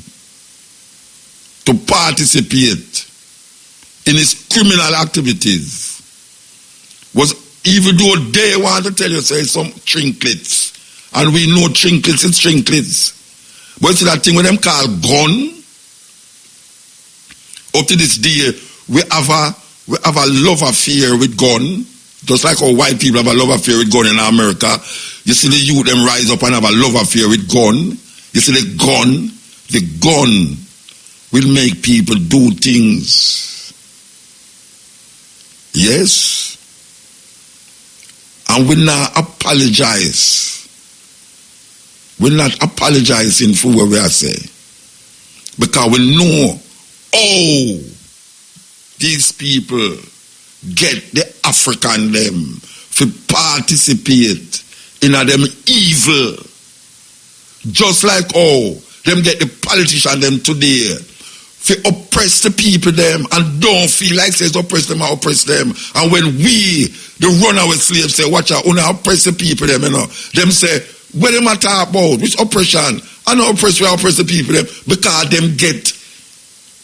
to participate in his criminal activities was Even though they want to tell you, say, some trinkets. And we know trinkets is trinkets. But you see that thing when them call gun? Up to this day, we have a love affair with gun. Just like how white people have a love affair with gun in America. You see the youth them rise up and have a love affair with gun. You see the gun will make people do things. Yes. And we not apologize. We're not apologizing for what we are saying. Because we know, these people get the African them to participate in them evil. Just like them get the politician them today to oppress the people them and don't feel like says oppress them or oppress them. And when we, the runaway slaves, say, watch out, only oppress the people them, you know. Them say, what them a talk about? Which oppression? I know oppress the people them because them get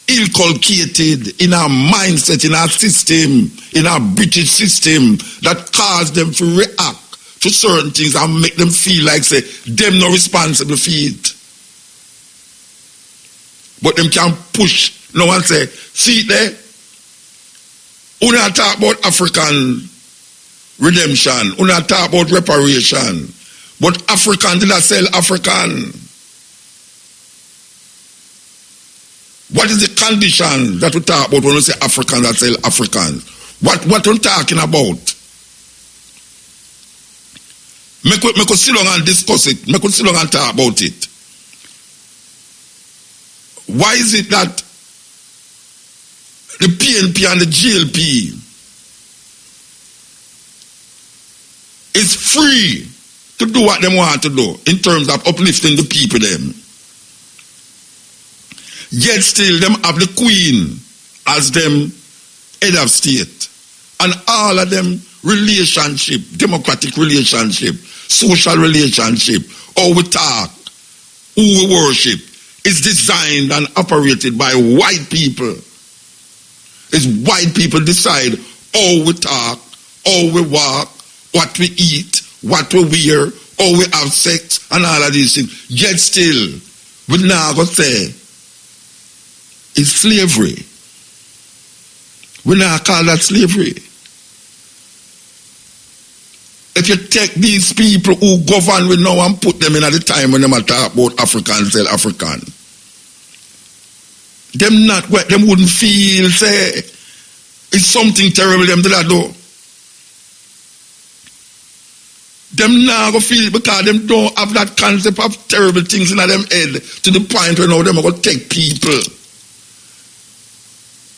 inculcated in our mindset, in our system, in our British system that cause them to react to certain things and make them feel like say them not responsible for it. But them can push no one say, see there, we not talk about African redemption, we not talk about reparation, but African did not sell African. What is the condition that we talk about when we say Africans that sell Africans? What we're talking about? Make us sit down and discuss it. Make us sit down and talk about it. Why is it that the PNP and the GLP is free to do what they want to do in terms of uplifting the people them? Yet still them have the Queen as them head of state. And all of them relationship, democratic relationship, social relationship, how we talk, who we worship, is designed and operated by white people. It's white people decide how we talk, how we walk, what we eat, what we wear, how we have sex, and all of these things. Yet still, we now go say, it's slavery. We now call that slavery. If you take these people who govern we now and put them in at the time when they talk about African, sell African, them wouldn't feel, say, it's something terrible them did that do. Them now go feel because them don't have that concept of terrible things in them head to the point where now them are going to take people.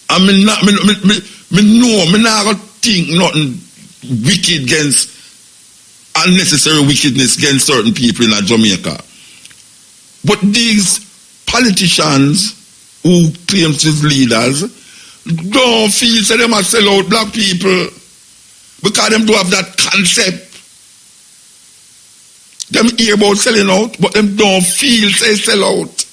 And me not going to think nothing wicked against unnecessary wickedness against certain people in Jamaica. But these politicians who claim to be leaders don't feel say they must sell out black people because them do have that concept. Them hear about selling out, but them don't feel say sell out.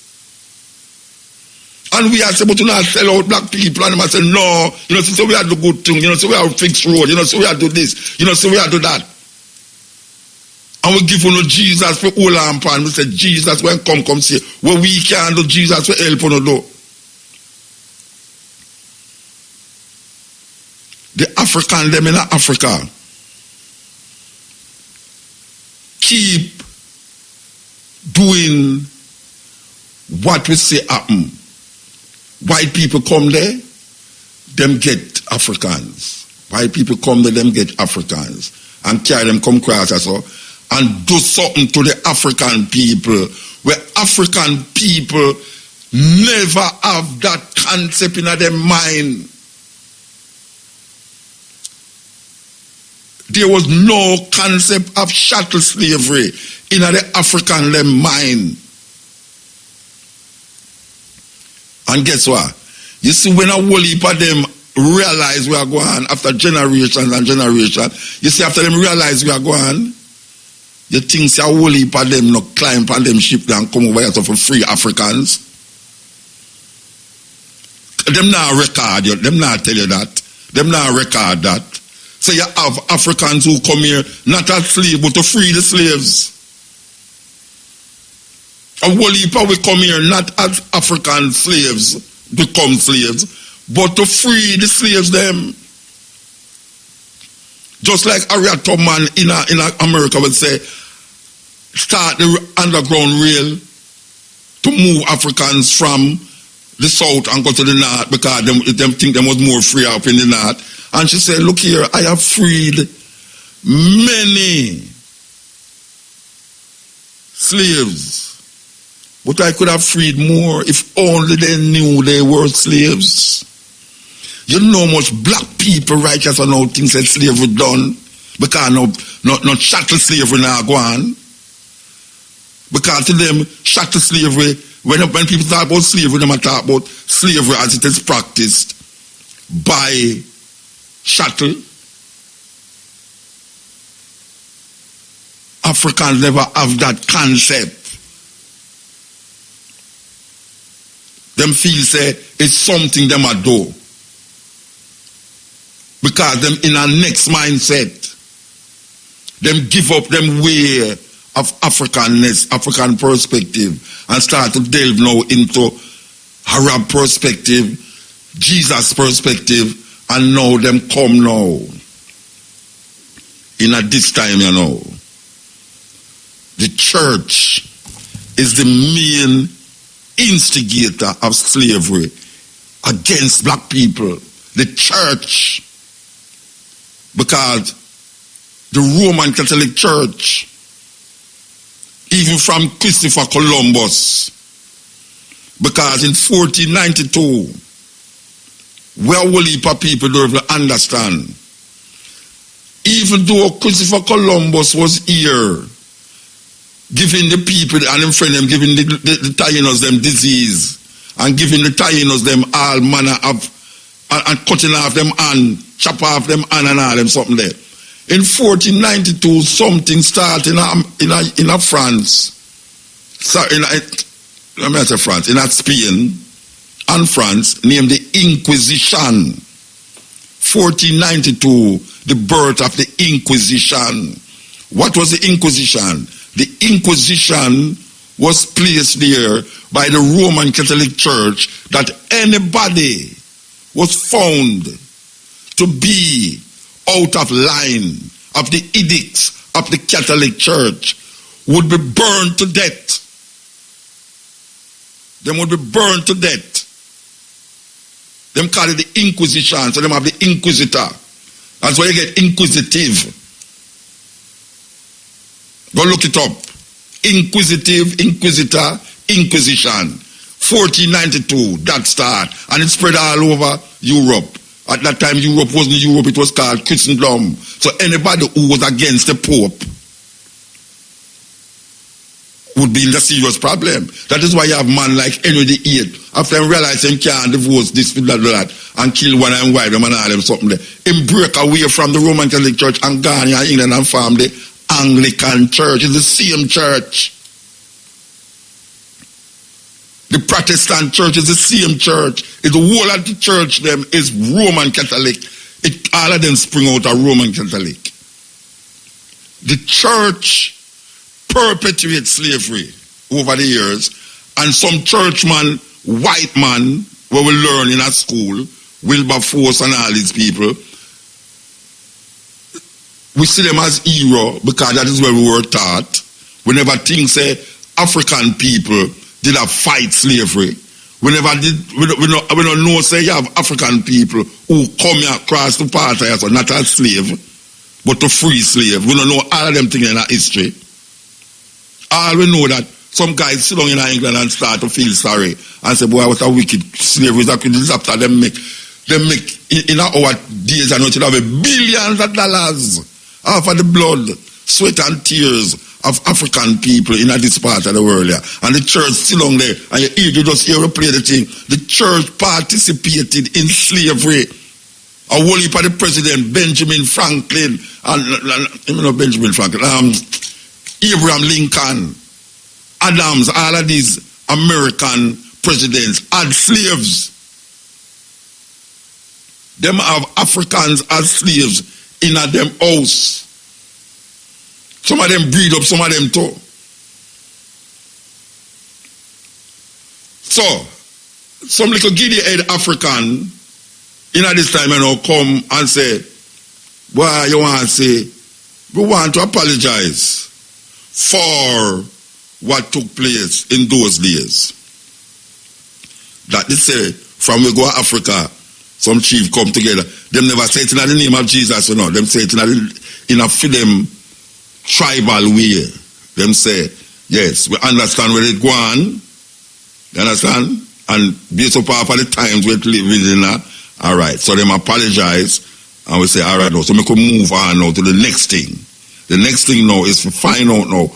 And we are supposed to not sell out black people, and they must say, no, so we have to do good thing, so we have to fix road, so we have to do this, so we have to do that. And we give you Jesus for all our pan. We say, Jesus, when come see, what we can do, Jesus will help you do. The African, them in Africa, keep doing what we say happen. White people come there, them get Africans. White people come there, them get Africans. And carry them come across us and do something to the African people where African people never have that concept in their mind. There was no concept of chattel slavery in the African mind. And guess what? You see, when a whole heap of them realize we are going after generations and generations, you see, after them realize we are going, you think a whole heap of them not climb on them ship and come over here for free Africans. Them not record you, them not tell you that. Them not record that. So you have Africans who come here not as slaves, but to free the slaves. A whole heap will come here not as African slaves, become slaves, but to free the slaves them. Just like Harriet Tubman in America would say, start the underground rail to move Africans from the south and go to the north because them think them was more free up in the north. And she said, look here, I have freed many slaves, but I could have freed more if only they knew they were slaves. You know much black people righteous and how things that slavery done because no chattel slavery now go on. Because to them, chattel slavery, when people talk about slavery, they talk about slavery as it is practiced by chattel. Africans never have that concept. Them feel say it's something them a do. Because them in a next mindset, them give up them way of Africanness, African perspective, and start to delve now into Arab perspective, Jesus perspective, and now them come now. In at this time, you know, the church is the main instigator of slavery against black people. The church. Because the Roman Catholic Church, even from Christopher Columbus, because in 1492, where will heap of people don't even understand, even though Christopher Columbus was here, giving the people and them friend them, giving the Taínos them disease, and giving the Taínos them all manner of, and cutting off them hand, chop off them hand and all them something there. In 1492, something started in France. So let me say France, in Spain and France, named the Inquisition. 1492, the birth of the Inquisition. What was the Inquisition? The Inquisition was placed there by the Roman Catholic Church that anybody was found to be out of line of the edicts of the Catholic Church would be burned to death. Them would be burned to death. Them call it the Inquisition, so them have the Inquisitor. That's why you get inquisitive. Go look it up. Inquisitive, Inquisitor, Inquisition. 1492, that start. And it spread all over Europe. At that time, Europe wasn't Europe, it was called Christendom. So anybody who was against the Pope would be in a serious problem. That is why you have man like Henry VIII. After him realize he can't divorce this, that, and kill one and wife them and all them something there. Him break away from the Roman Catholic Church and gone in England and form the Anglican Church. It's the same church. The Protestant church is the same church. It's the whole of the church them is Roman Catholic. All of them spring out of Roman Catholic. The church perpetuates slavery over the years, and some churchman, white man, where we learn in a school, Wilberforce and all these people, we see them as hero because that is where we were taught. We never think say African people did a fight slavery. We never did. We don't know say you have African people who come across the path here, so not as slave, but to free slave. We don't know all of them things in our history. All we know that some guys sit down in England and start to feel sorry and say, boy, what a wicked slavery that could after them make in our days and should have billions of dollars off of the blood, sweat and tears of African people in this part of the world. Yeah. And the church still on there, and you just hear play the thing. The church participated in slavery. A whole heap of the president, Benjamin Franklin, Benjamin Franklin, Abraham Lincoln, Adams, all of these American presidents had slaves. Them have Africans as slaves in a them house. Some of them breed up, some of them too. So, some little giddy head African in at this time, come and say, well, you want to say, we want to apologize for what took place in those days. That they say, from we go to Africa, some chief come together. Them never say it in the name of Jesus, Them say it in a them tribal way. Them say, yes, we understand where it go on. You understand? And based upon the times we're living in, all right. So them apologize, and we say, all right, now, so we can move on now to the next thing. The next thing now is to find out now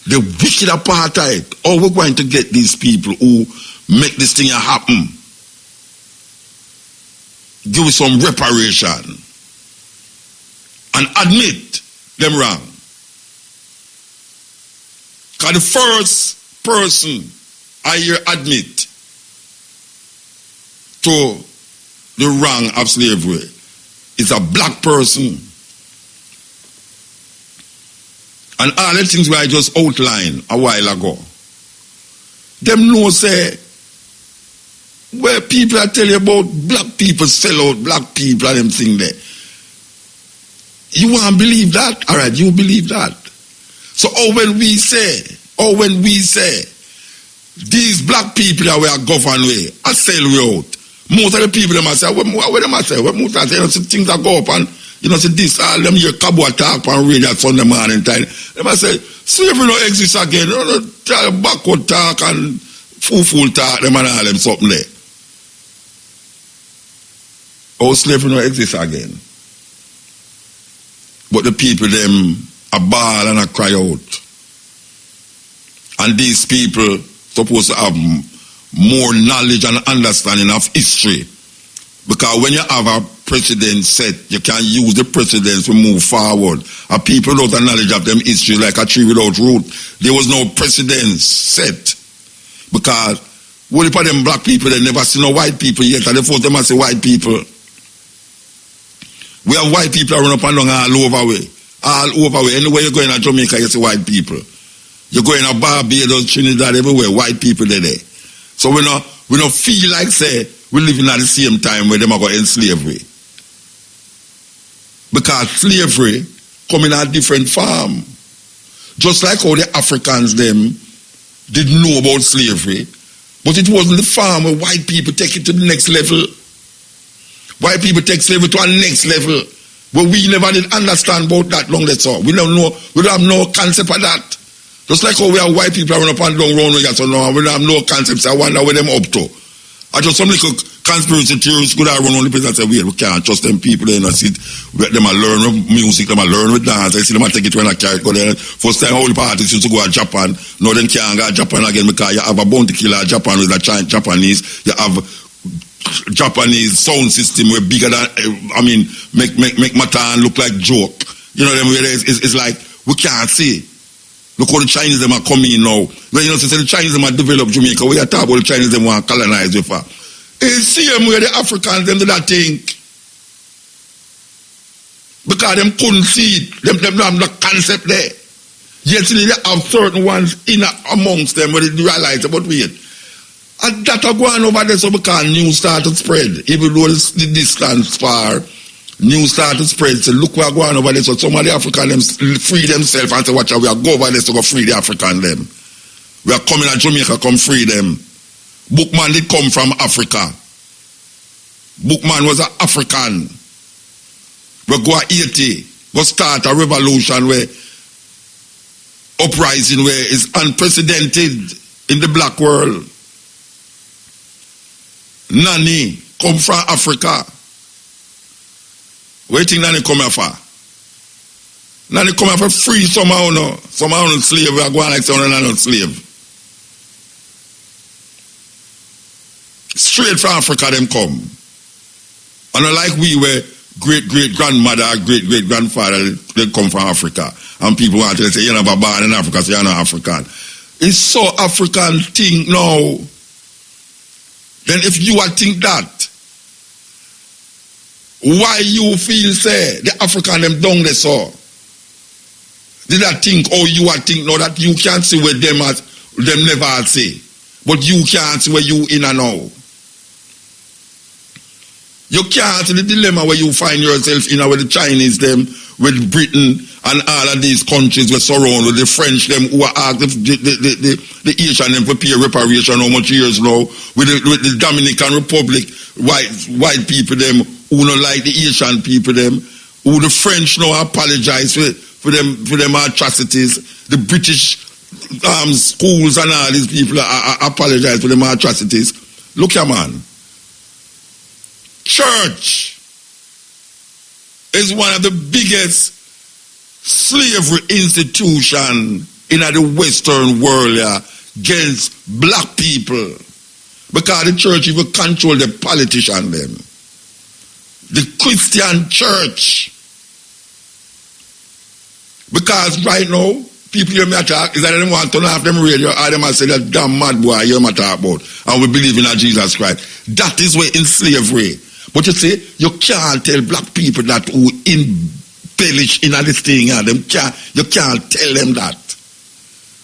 the wicked apartheid. How we're going to get these people who make this thing happen. Give us some reparation and admit them wrong. Because the first person I hear admit to the wrong of slavery is a black person. And all the things I just outlined a while ago, them know say, where people are telling you about black people sell out black people and them thing there. You want to believe that? All right, you believe that. So when we say, these black people that we are governed with, I sell we out. Most of the people them say, what them say? What most of them say, things that go up and see this, all them hear cabo talk on radio at Sunday morning time. Them say, slavery no exist again. Tell backward talk and fool talk, them and all them something there. Oh, slavery no exist again. But the people them a bawl and a cry out. And these people supposed to have more knowledge and understanding of history. Because when you have a precedent set, you can use the precedents to move forward. And people without a knowledge of them history like a tree without root. There was no precedence set. Because what if them black people, they never see no white people yet, and they force them to say white people. We have white people run up and down all over way. All over way. Anywhere you go in Jamaica, you see white people. You go in Barbados, Trinidad, everywhere, white people are there. So we don't feel like say we living at the same time where them are going in slavery. Because slavery come in a different form. Just like how the Africans them didn't know about slavery, but it wasn't the form where white people take it to the next level. White people take slavery to a next level. But we never did understand about that long that's all. We don't have no concept of that. Just like how we have white people run up and down round here, so now we don't have no concepts. I wonder where them up to. I just some little conspiracy theories could have run on the place and say, we can't trust them people, they don't sit, them a learn with music, them a learn with dance. I see them a take it when I carry go there. First time all the parties used to go to Japan, now them can't go to Japan again because you have a bounty killer Japan with a Japanese, you have Japanese sound system where bigger than, make Matan look like joke. You know them, it's like, we can't see. Look how the Chinese them are coming now. When the Chinese them are developed Jamaica, we are talking about the Chinese them want to colonize with her. It's the same way the Africans them do that thing. Because them couldn't see it. Them have the concept there. Yet they have certain ones in amongst them where they realize about it. And that are going over there so because news started to spread. Even though the distance far, news started to spread. So look where going over there. So some of the Africans them free themselves and say, watch out, we are go over there to go free the African them. We are coming to Jamaica, come free them. Bookman did come from Africa. Bookman was an African. We go to Haiti, go start a revolution where uprising where is unprecedented in the black world. Nani come from Africa. Where do you think Nani come here for? Nani come here for free somehow, no? Somehow no slave, we are going like someone no slave. Straight from Africa them come. And like we were great-great-grandmother, great-great-grandfather, they come from Africa. And people want to say, you're not born in Africa, so you're not African. It's so African thing now. Then if you think that, Why you feel say the African them down there so? Did I think you are think now that you can't see where them never say. But you can't see where you in and out. You can't see the dilemma where you find yourself in with the Chinese them, with Britain and all of these countries we surround with the French them who are asked the Asian them for pay reparation how much years now, with the Dominican Republic, white people them who don't like the Asian people them, who the French now apologize for them atrocities, the British schools and all these people apologize for them atrocities. Look here, man. Church is one of the biggest slavery institution in the Western world against black people, because the church even control the politician them. The Christian church. Because right now, people hear me talk, is that they want to turn off them radio, or them say that damn mad boy you hear me talk about, and we believe in Jesus Christ. That is where in slavery. But you see, you can't tell black people that who embellish in this thing, you can't tell them that.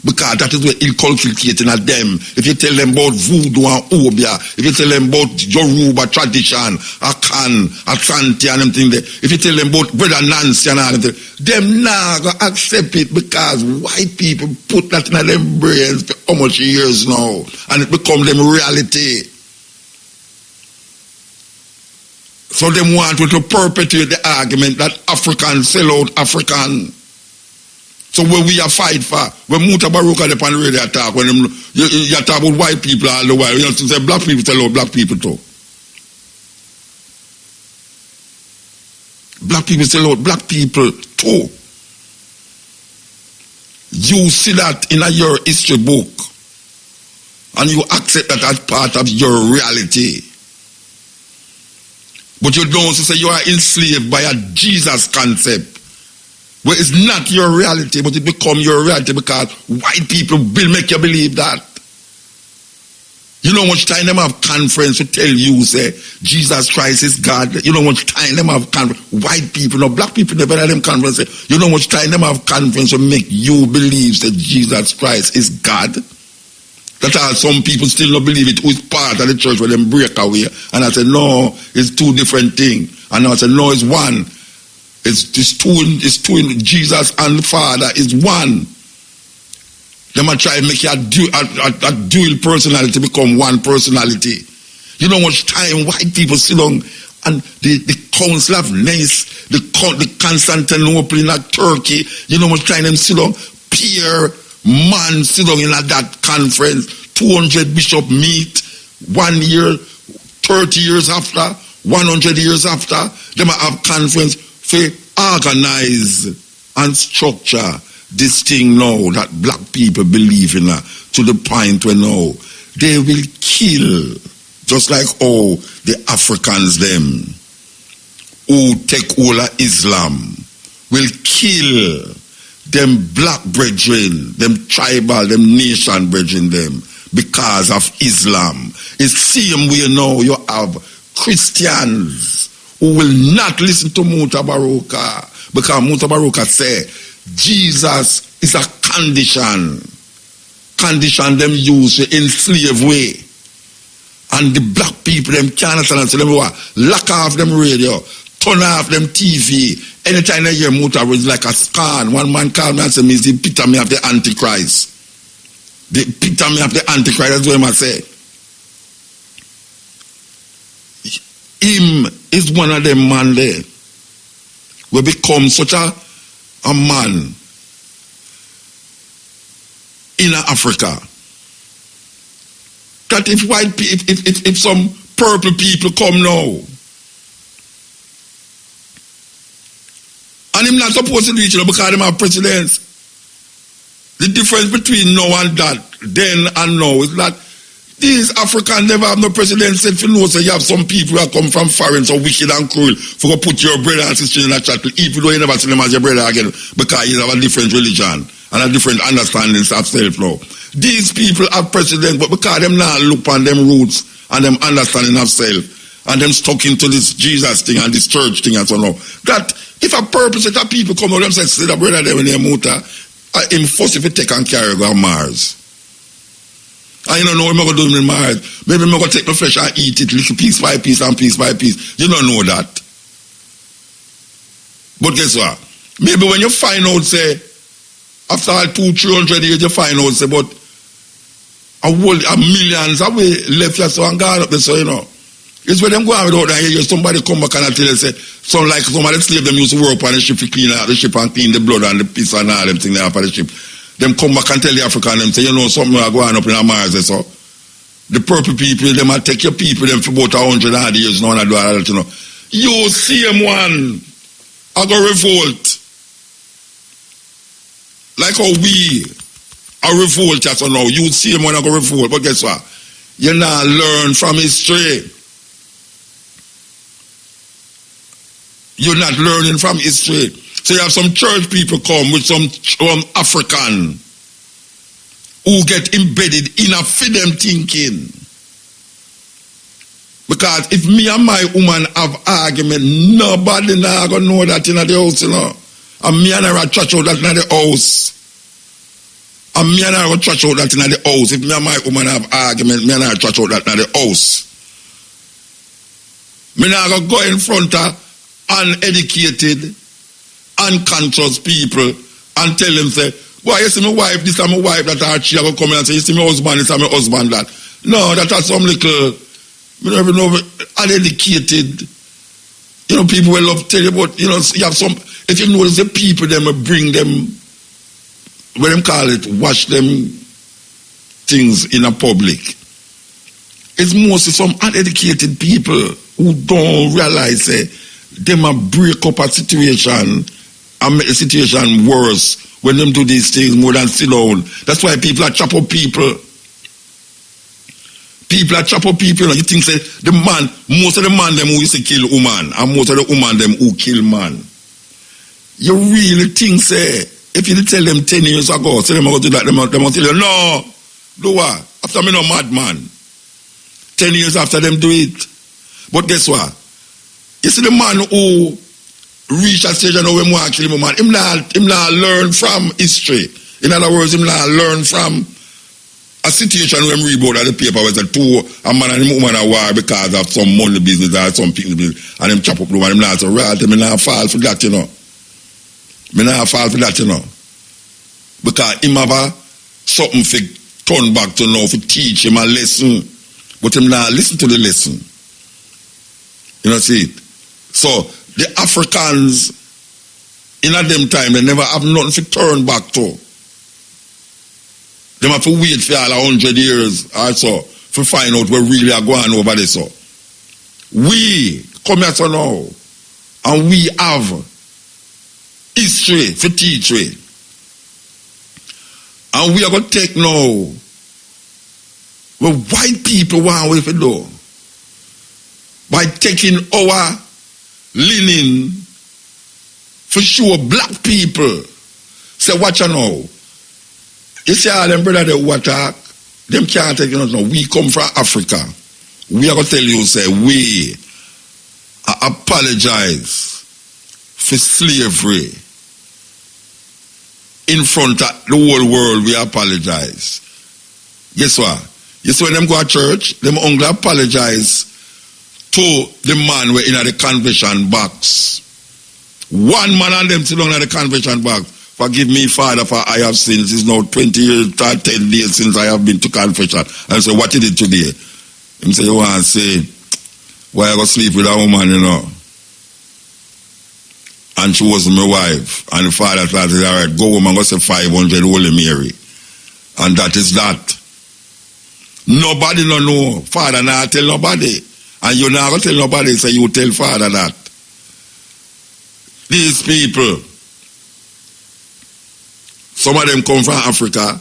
Because that is where inculcating at them. If you tell them about voodoo and obia, if you tell them about Yoruba tradition, Akan, Asante and them thing there, if you tell them about Brother Nancy and all them, them now go accept it because white people put that in them brains for how much years now, and it become them reality. So them want to perpetuate the argument that Africans sell out African. So when we are fight for, when Mutabaruka the pan radio attack, when you talk about white people all the while, you know, say black people sell out black people too. Black people sell out black people too. You see that in your history book, and you accept that as part of your reality. But you don't say you are enslaved by a Jesus concept. Well, it's not your reality, but it become your reality because white people will make you believe that. You know how much time them have conference to tell you, say, Jesus Christ is God. You know how much time them have conference. White people, no, black people never have them conference. You know how much time them have conference to make you believe that Jesus Christ is God. That are some people still not believe it, who is part of the church where them break away. And I said, no, it's two different things. And I said, no, it's one. It's two in Jesus and the Father is one. They might try to make a dual personality become one personality. You know how much time white people sit down and the Council of Nice, the Constantinople in Turkey, you know how much time them sit down, Pierre man sit down in that conference, 200 bishop meet, 1 year, 30 years after, 100 years after, they might have conference for organize and structure this thing now that black people believe in to the point where now they will kill, just like all the Africans them who take all of Islam will kill them black brethren, them tribal, them nation brethren them because of Islam. It's same way now you have Christians who will not listen to Mutabaruka because Mutabaruka say Jesus is a condition them use to enslave way. And the black people them can't understand, so them lock off them radio, turn off them TV. Anytime they hear Mutabaruka, it's like a scan. One man called me and said, "It's the epitome of the Antichrist." The epitome of the Antichrist, that's what I say. Him is one of them man there. We become such a man in Africa that if white people, if some purple people come now, and him not supposed to reach because them have presidents. The difference between now and that, then and now, is that these Africans never have no president. Said for no, so you have some people that come from foreign, so wicked and cruel, for to put your brother and sister in a chattel, even though you never see them as your brother again, because you have a different religion and a different understanding of self now. These people have president, but because them now look on them roots and them understanding of self, and them stuck into this Jesus thing and this church thing and so on. That if a purpose that people come out them say, the brother there when they muta, him first if you take and carry go on Mars. I don't know what I'm going to do in Mars. Maybe I'm going to take my flesh and eat it little piece by piece and piece by piece. You don't know that. But guess what? Maybe when you find out, say, after 200-300 years, you find out, say, but a millions away left here, so and gone up there, so you know. It's when them go out without that, you hear somebody come back and tell you, say, some like somebody slave them used to work on the ship to clean out the ship and clean the blood and the piss and all them things off of the ship. Them come back and tell the African, them say, you know, something are going up in a Mars, so. The purple people, them will take your people, them for about 100 years now and do all that, you know. You see them one, I go revolt. Like how we are revolt, so now. You see them when I go revolt, but guess what? You not learn from history. You're not learning from history. So you have some church people come with some African who get embedded in a freedom thinking. Because if me and my woman have argument, nobody now gonna know that in the house, you know. And me and her trash out that in the house. And me and her will trash out that in the house. If me and my woman have argument, me and her trash out that in the house. Me now go in front of uneducated, unconscious people and tell them, say, why you see my wife, this is my wife, that she will come in and say, you see my husband, this is my husband, that. No, that has some little, you never know, uneducated, you know, people will love tell you about, you know, you have some, if you notice the people, them will bring them, what them call it, wash them things in a public. It's mostly some uneducated people who don't realize, them a break up a situation and make the situation worse when them do these things more than sit down. That's why people are chop up people. People are chop up people. You think say the man, most of the man them who used to kill woman and most of the woman them who kill man. You really think say if you tell them 10 years ago, say them going to do that, them will tell you, no, do what? After me no madman. 10 years after them do it. But guess what? You see the man who reach a stage and when we kill him, man, him not learn from history. In other words, him not learn from a situation when we read about the paper was a a man and a woman are war because of some money business or some people business and him chop up the woman, him not say, right, him not fall for that, you know. Me not fall for that, you know. Because him have something for turn back to know, for teach him a lesson. But him not listen to the lesson. You know, see it? So, the Africans, in a them time, they never have nothing to turn back to. They have to wait for all 100 years or so to find out where really are going over this. So. We come here so now, and we have history to teach we. And we are going to take now what white people want we to do by taking our linen for sure black people. Say, watch you now. You see all them brother they attack, them can't take it no. We come from Africa. We are going to tell you, say, we apologize for slavery. In front of the whole world, we apologize. Guess what? You see when them go to church, them only apologize to the man who in the convention box. One man and them sit down in the convention box. Forgive me, Father, for I have sinned. It's now 20 years, 10 days since I have been to confession. And say, what did it today? Him say, you want to say, why I go sleep with a woman, you know? And she was my wife. And the father said, all right, go home and go say 500 Holy Mary. And that is that. Nobody no know. Father now tell nobody. And you now go tell nobody, say you tell Father that. These people, some of them come from Africa.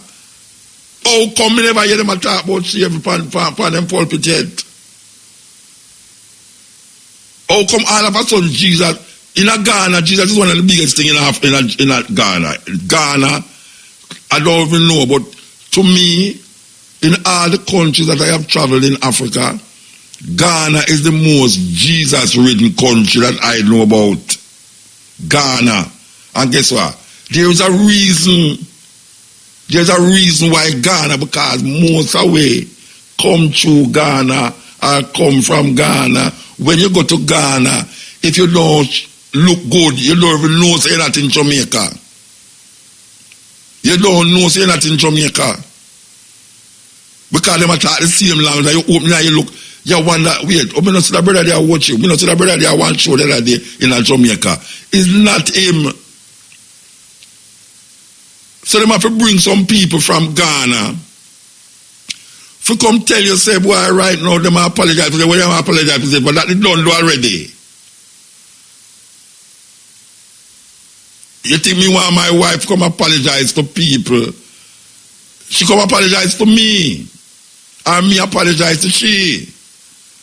How come me never hear them talk about slavery upon them pulpit yet? How come all of a sudden Jesus, in Ghana, Jesus is one of the biggest things in Ghana. Ghana, I don't even know, but to me, in all the countries that I have traveled in Africa, Ghana is the most Jesus-ridden country that I know about. Ghana. And guess what? There is a reason. There's a reason why Ghana, because most away come through Ghana or come from Ghana. When you go to Ghana, if you don't look good, you don't even know say that in Jamaica. You don't know say that in Jamaica. Because they talk the same language. You open and you look, you wonder, wait, I don't see the brother there watch you. I don't see the brother there one show the other day in Jamaica. It's not him. So they have to bring some people from Ghana to come tell you, say, boy, right now, they might apologize for it. Well, they might apologize for it, but that they don't do already. You think me want my wife come apologize to people? She come apologize to me. And me apologize to she.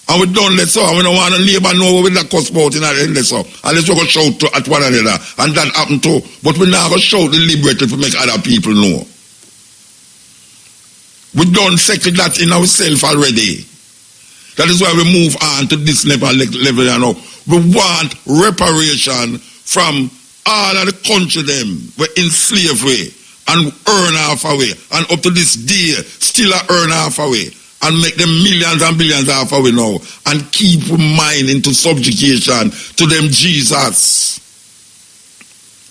And we don't let so. And we don't want a neighbor know what we that cuss about in our so. Unless we go shout at one another. And that happen too. But we now go shout deliberately to make other people know. We don't settle that in ourselves already. That is why we move on to this level now. We want reparation from all of the country them were in slavery and earn half away. And up to this day, still earn half away. And make them millions and billions half away now. And keep mind into subjugation to them Jesus.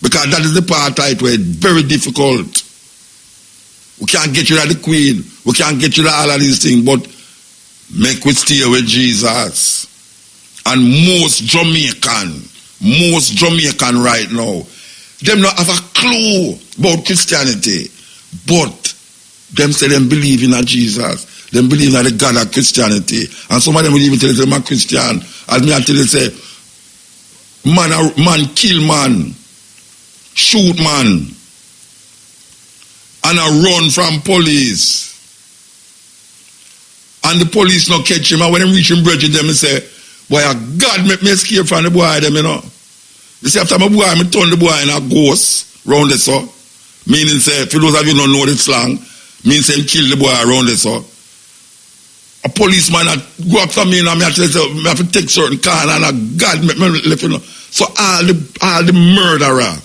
Because that is the part right where it's very difficult. We can't get rid of the Queen. We can't get rid of all of these things. But make we stay with Jesus. And most Jamaican right now, them not have a clue about Christianity. But them say them believe in a Jesus. Them believe in the God of Christianity. And some of them will even tell you I'm a Christian. As me I tell you say, man kill man, shoot man, and I run from police. And the police not catch him. And when they reach him, bridge them and say, boy, God make me escape from the boy them, you know. You see, after my boy, I turn the boy in a ghost round the so. Meaning say, for those of you don't know the slang, means say kill the boy around the so. A policeman go after me and I have to take certain car and God make me left, you know. So all the murderer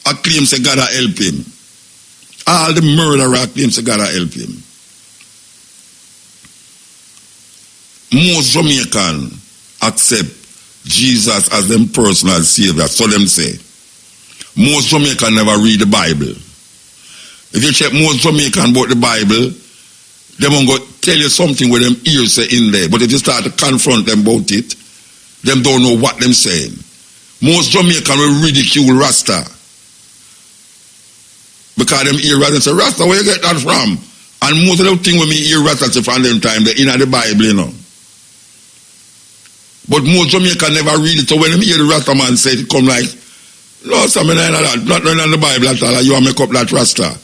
I claim say God help him. All the murderer claim say God help him. Most Jamaican accept Jesus as them personal savior. So them say. Most Jamaican never read the Bible. If you check most Jamaican about the Bible, they won't go tell you something where them ears say in there. But if you start to confront them about it, them don't know what them saying. Most Jamaican will ridicule Rasta. Because them hear Rasta and say, Rasta, where you get that from? And most of them thing when me hear Rasta say from them time, they're in the Bible, you know. But most Jamaican never read it. So when them hear the Rasta man say it, come like, no, something like that, not in the Bible at all, you want to make up that Rasta.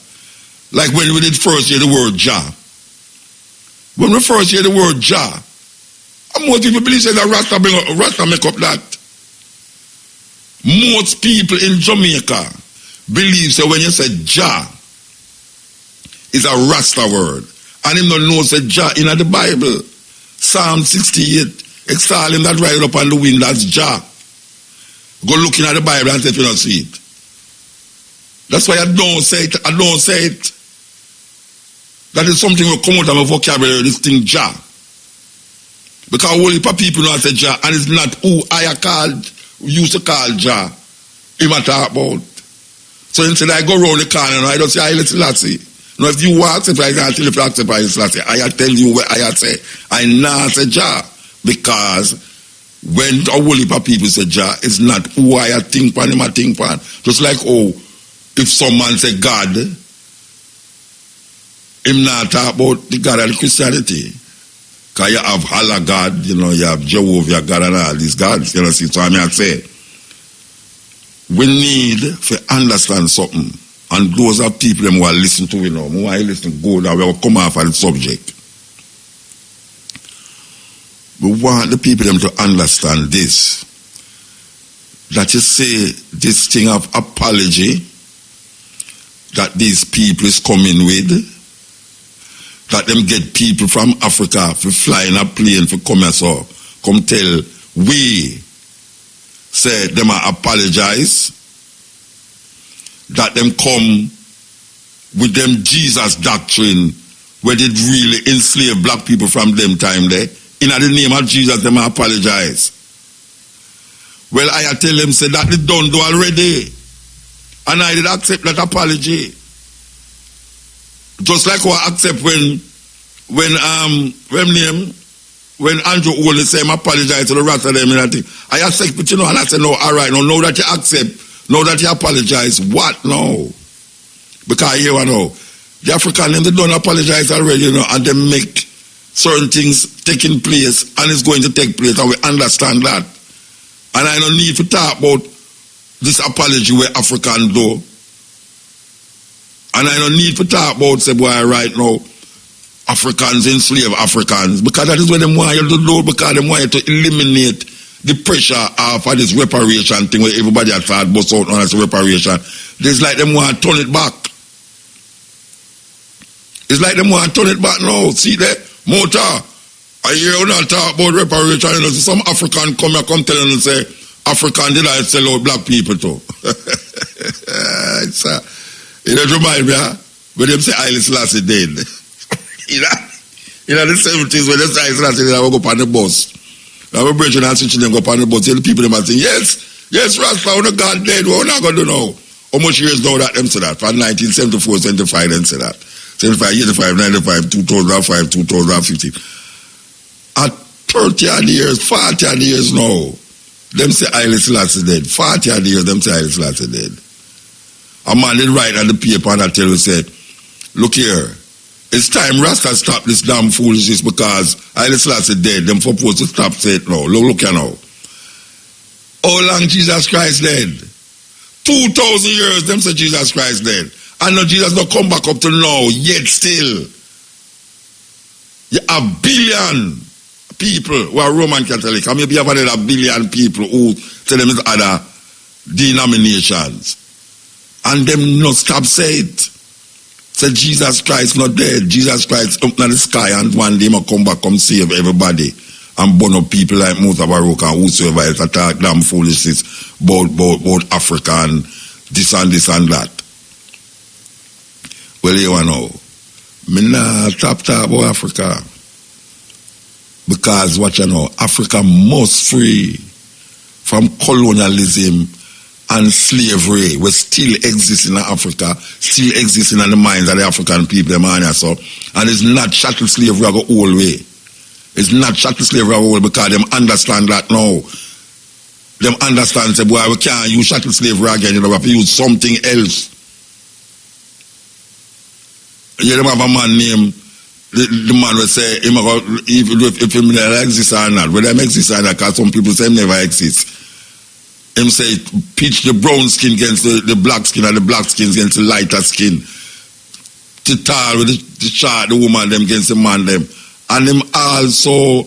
Like when we did first hear the word Jah. When we first hear the word Jah, most people believe that Rasta make up that. Most people in Jamaica believe that when you say Jah, it's a Rasta word. And him don't know say Jah in the Bible. Psalm 68, exile him that ride up on the wind, that's Jah. Go looking at the Bible and say if you don't see it. That's why I don't say it. That is something will come out of my vocabulary, this thing Jah. Because only people know I say Jah, and it's not who I used to call Jah. Him I talk about. So instead I go around the corner and I don't say Haile Selassie. Now if you want to say I can't tell you if you accept Haile Selassie, I tell you what I say. I not say Jah. Because when a whole heap of people say Jah, it's not who I think pan, him I think pan. Just like if some man say God, him not talk about the God of the Christianity. Because you have Allah God, you know, you have Jehovah God and all these gods, you know, see. So I mean I say, we need to understand something. And those are people who are listening to, you know, who are listening go down, we will come off of the subject. We want the people them to understand this. That you say this thing of apology that these people is coming with, that them get people from Africa for fly in a plane for come here, so come tell we say them a apologize, that them come with them Jesus doctrine where they really enslave black people from them time there. In the name of Jesus, them a apologize. Well, I tell them say that they don't do already. And I did accept that apology. Just like I accept when Andrew Oley say I apologize to the rest of them and I think I accept it, you know, and I say no, all right, now that you accept, now that you apologize, what now? Because you know, the African them, they don't apologize already, you know, and they make certain things taking place and it's going to take place, and we understand that. And I don't need to talk about this apology where African do. And I don't need to talk about, say, boy, right now, Africans enslave Africans, because that is what they want you to do, because they want you to eliminate the pressure of this reparation thing where everybody had thought bust out on as reparation. It's like them want to turn it back. It's like them want to turn it back now. See there? Motor, I hear you not talk about reparation. You know, some African come tell them and say, African did I sell out black people too. It don't remind me, when them say Haile Selassie dead. In the 70s, when they say Haile Selassie dead, I will go on the bus. I will bring and switching them go on the bus. Tell the people them and say, yes, Rasta, when God dead, what are not going to know? How much years now that them say that? From 1974, 75, them say that. 75, 85, 95, 2005, 2015. At 30 odd years, 40 odd years now, them say Haile Selassie dead. 40 odd years, them say Haile Selassie dead. A man did write on the paper and I tell you, said, look here, it's time Rasta stop this damn foolishness, because Haile Selassie dead, them supposed to stop saying it now. Look here now. How long Jesus Christ dead? 2,000 years, them say Jesus Christ dead. And now Jesus don't come back up to now, yet still. You have billion people who are Roman Catholic, and maybe you have another billion people who tell them it's other denominations. And them not stop say it. Say Jesus Christ not dead. Jesus Christ up in the sky, and one day must come back, come save everybody. And burn up people like Mutabaruka and whosoever else attack damn foolishness about Africa and this and that. Well, you know, me nah stop talk about Africa. Because what you know, Africa must free from colonialism and slavery, which still exists in Africa, still exists in the minds of the African people, so. And it's not chattel slavery go all way. It's not chattel slavery all way, because them understand that now. Them understand, say, boy, we can't use chattel slavery again, you know, we have to use something else. You don't have a man named, the man will say, if him never exists or not, whether him exists or not, because some people say him never exists. Him say, pitch the brown skin against the black skin, and the black skin against the lighter skin. To tall with the child, the woman them against the man them. And him also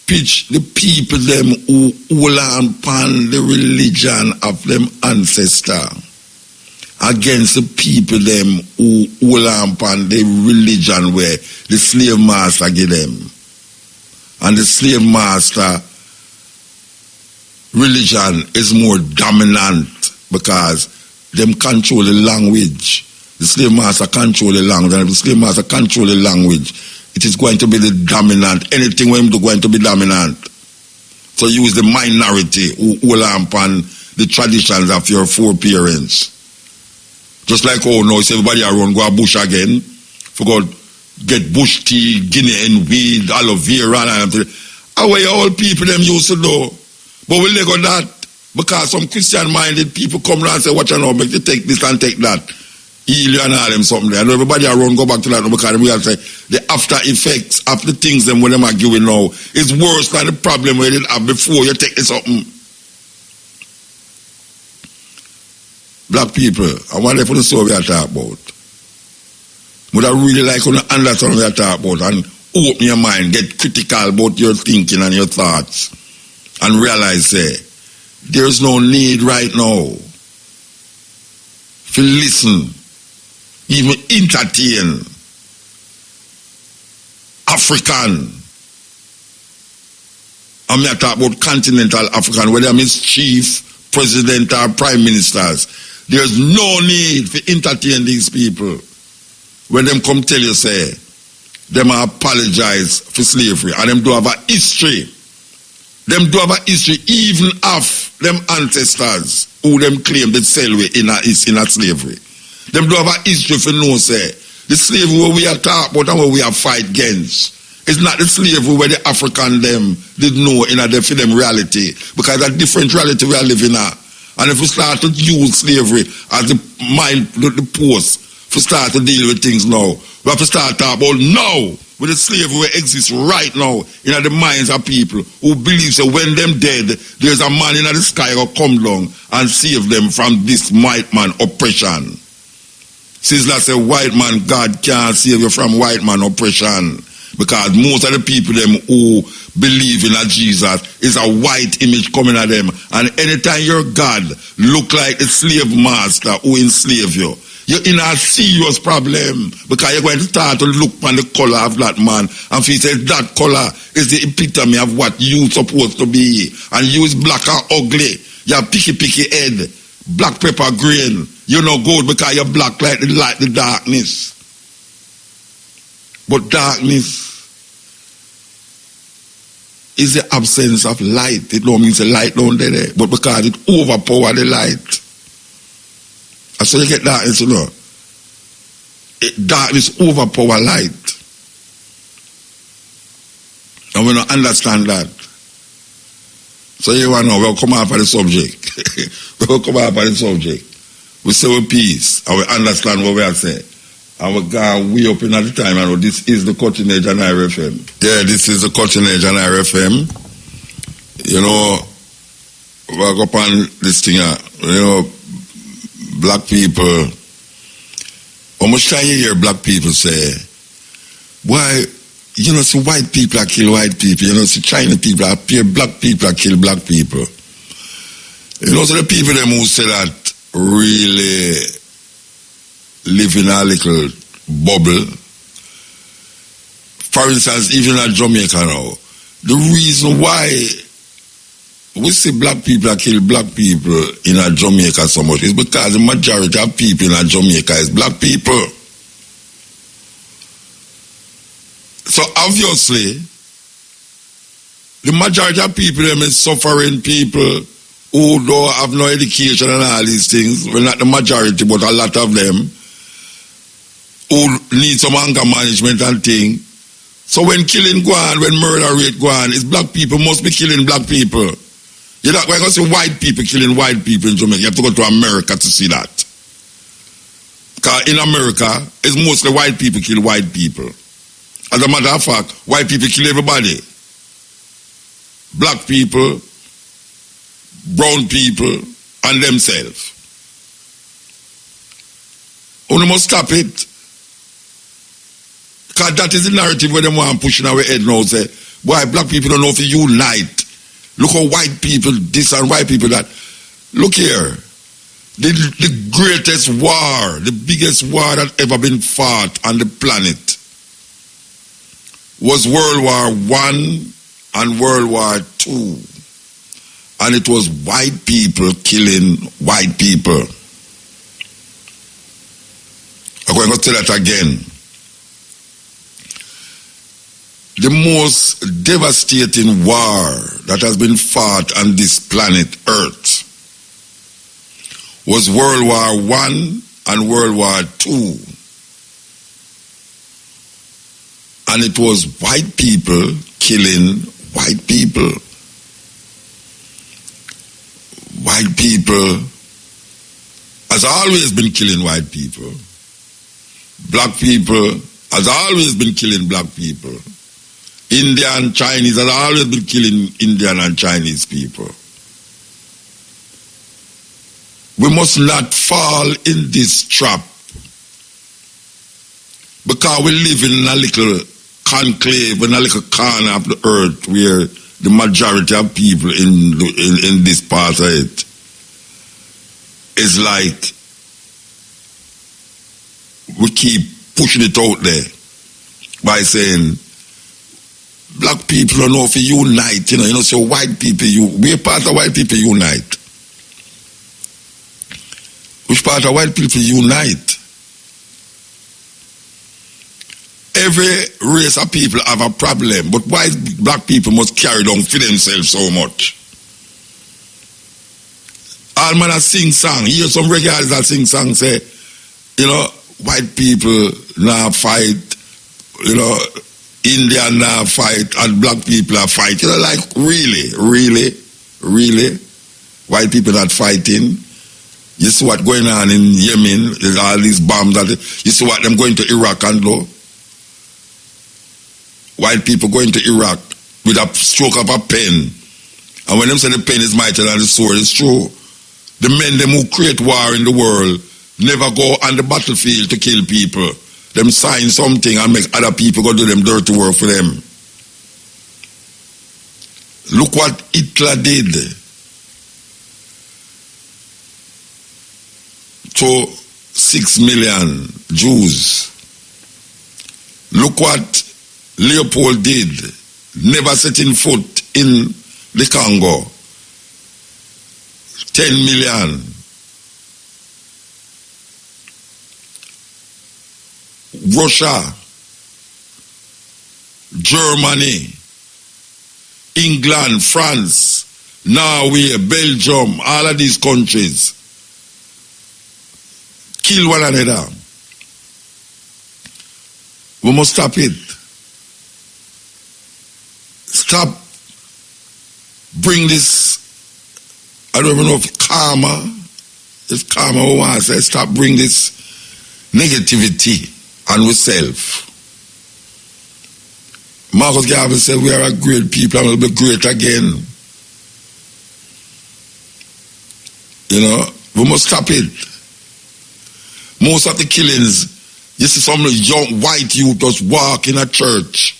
pitch the people them who hold on upon the religion of them ancestor against the people them who hold on upon the religion where the slave master give them. And the slave master religion is more dominant because them control the language. The slave master control the language, and if the slave master control the language, it is going to be the dominant. Anything when do going to be dominant. So use the minority who hold on upon the traditions of your foreparents. Just like now, if everybody around go a bush again, for God get bush tea, Guinean weed, aloe vera, and how all people them used to do. But we let go that, because some Christian-minded people come around and say, watch you know, make you take this and take that. Heal you and all them something there. And everybody around go back to that, because we have to say, the after effects of the things them when them are giving now is worse than the problem we did have before you take something. Black people, I wonder if you know what we are talking about. Would I really like to understand what we are talking about and open your mind, get critical about your thinking and your thoughts. And realize there's no need right now to listen, even entertain African. I'm here talk about continental African, whether I'm his chief, president, or prime ministers. There's no need to entertain these people. When them come tell you, say, them apologize for slavery, and them do have a history. Them do have a history even of them ancestors who them claim they sell we in a slavery. Them do have a history for no say. The slavery where we are talking about and where we are fight against. It's not the slavery where the African them did know in a for them reality. Because a different reality we are living at. And if we start to use slavery as the post, if we start to deal with things now, we have to start talking about now with the slavery that exists right now in the minds of people who believe that when them dead, there's a man in the sky who come down and save them from this white man oppression. Sizzla say white man, God can't save you from white man oppression. Because most of the people them who believe in a Jesus is a white image coming at them. And anytime your God look like a slave master who enslave you, you're in a serious problem. Because you're going to start to look on the color of that man. And if he says that color is the epitome of what you supposed to be. And you is black and ugly. You have picky head. Black pepper green. You're no good because you're black like the darkness. But darkness is the absence of light. It don't mean the light down there. But because it overpower the light. And so you get darkness, you know. Darkness overpower light. And we don't understand that. So you want to know, we'll come out of the subject. We'll come out of the subject. We say with peace, and we understand what we are saying. And we go way up in at the time, and this is the Cutting Edge and IRFM. Yeah, this is the Cutting Edge and IRFM. You know, we go up on this thing, you know, black people. How much time you hear black people say, why, you know, see white people are kill white people, you know, see China people are appear black people are kill black people. You know, so the people them who say that really live in a little bubble. For instance, even at Jamaica now, the reason why we see black people kill black people in a Jamaica so much is because the majority of people in a Jamaica is black people. So obviously, the majority of people them is suffering people who don't have no education and all these things. Well, not the majority, but a lot of them who need some anger management and thing. So when killing go on, when murder rate go on, it's black people must be killing black people. You're not going to see white people killing white people in Jamaica. You have to go to America to see that. Because in America, it's mostly white people kill white people. As a matter of fact, white people kill everybody. Black people, brown people, and themselves. We must stop it. Because that is the narrative where they want to push in our head now. Say, why black people don't know if you unite. Look how white people this and white people that. Look here. The greatest war, the biggest war that ever been fought on the planet was World War I and World War II. And it was white people killing white people. I'm going to say that again. The most devastating war that has been fought on this planet Earth was World War I and World War II. And it was white people killing white people. White people has always been killing white people. Black people has always been killing black people. Indian, Chinese has always been killing Indian and Chinese people. We must not fall in this trap because we live in a little conclave, in a little corner of the earth where the majority of people in this part of it is like we keep pushing it out there by saying black people don't know if you unite, you know, so white people, we're part of white people unite. Which part of white people unite? Every race of people have a problem, but why black people must carry down for themselves so much? All man sing song. Hear some reggae that sing song say, you know, white people now fight, you know, Indian now fight, and black people are fight. You know, like really, white people not fighting. You see what going on in Yemen, there's all these bombs that you see what them going to Iraq and do. White people going to Iraq with a stroke of a pen. And when them say the pen is mightier than the sword, it's true. The men them who create war in the world never go on the battlefield to kill people. Them sign something and make other people go do them dirty work for them. Look what Hitler did to 6 million Jews. Look what Leopold did, never setting foot in the Congo. 10 million. Russia, Germany, England, France, Norway, Belgium, all of these countries kill one another. We must stop it. Stop. Bring this, I don't even know if karma wants to say, stop bring this negativity on ourselves. Marcus Garvey said we are a great people and we'll be great again. You know, we must stop it. Most of the killings, you see some young white youth just walk in a church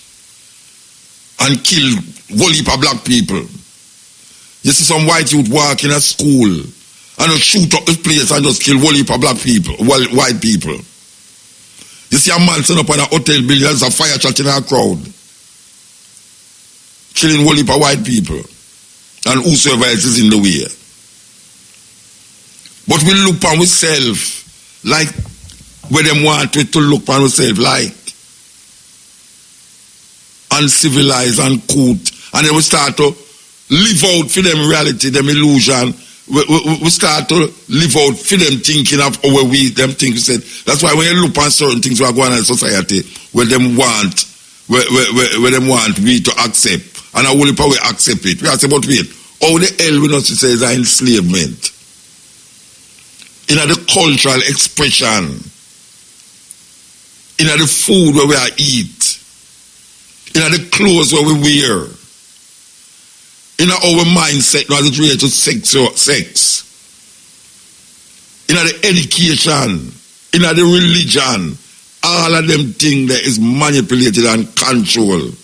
and kill whole heap of black people. You see some white youth walk in a school and just shoot up the place and just kill whole heap of black people, white people. You see a man sitting up in a hotel building, there's a fire shot in a crowd, killing whole heap of white people and whosoever else is in the way. But we look on ourselves like where them want to look on ourselves like uncivilized and coot, and then we start to live out for them reality, them illusion. We start to live out for them thinking of how we them think. We said that's why when you look on certain things we are going on in society where them want where them want we to accept, and I will probably accept it. We have to say, but wait, how the hell we not to say is enslavement? In the cultural expression, in the food where we are eat, in the clothes where we wear, in our mindset as it relates to sex, in the education, in the religion, all of them things that is manipulated and controlled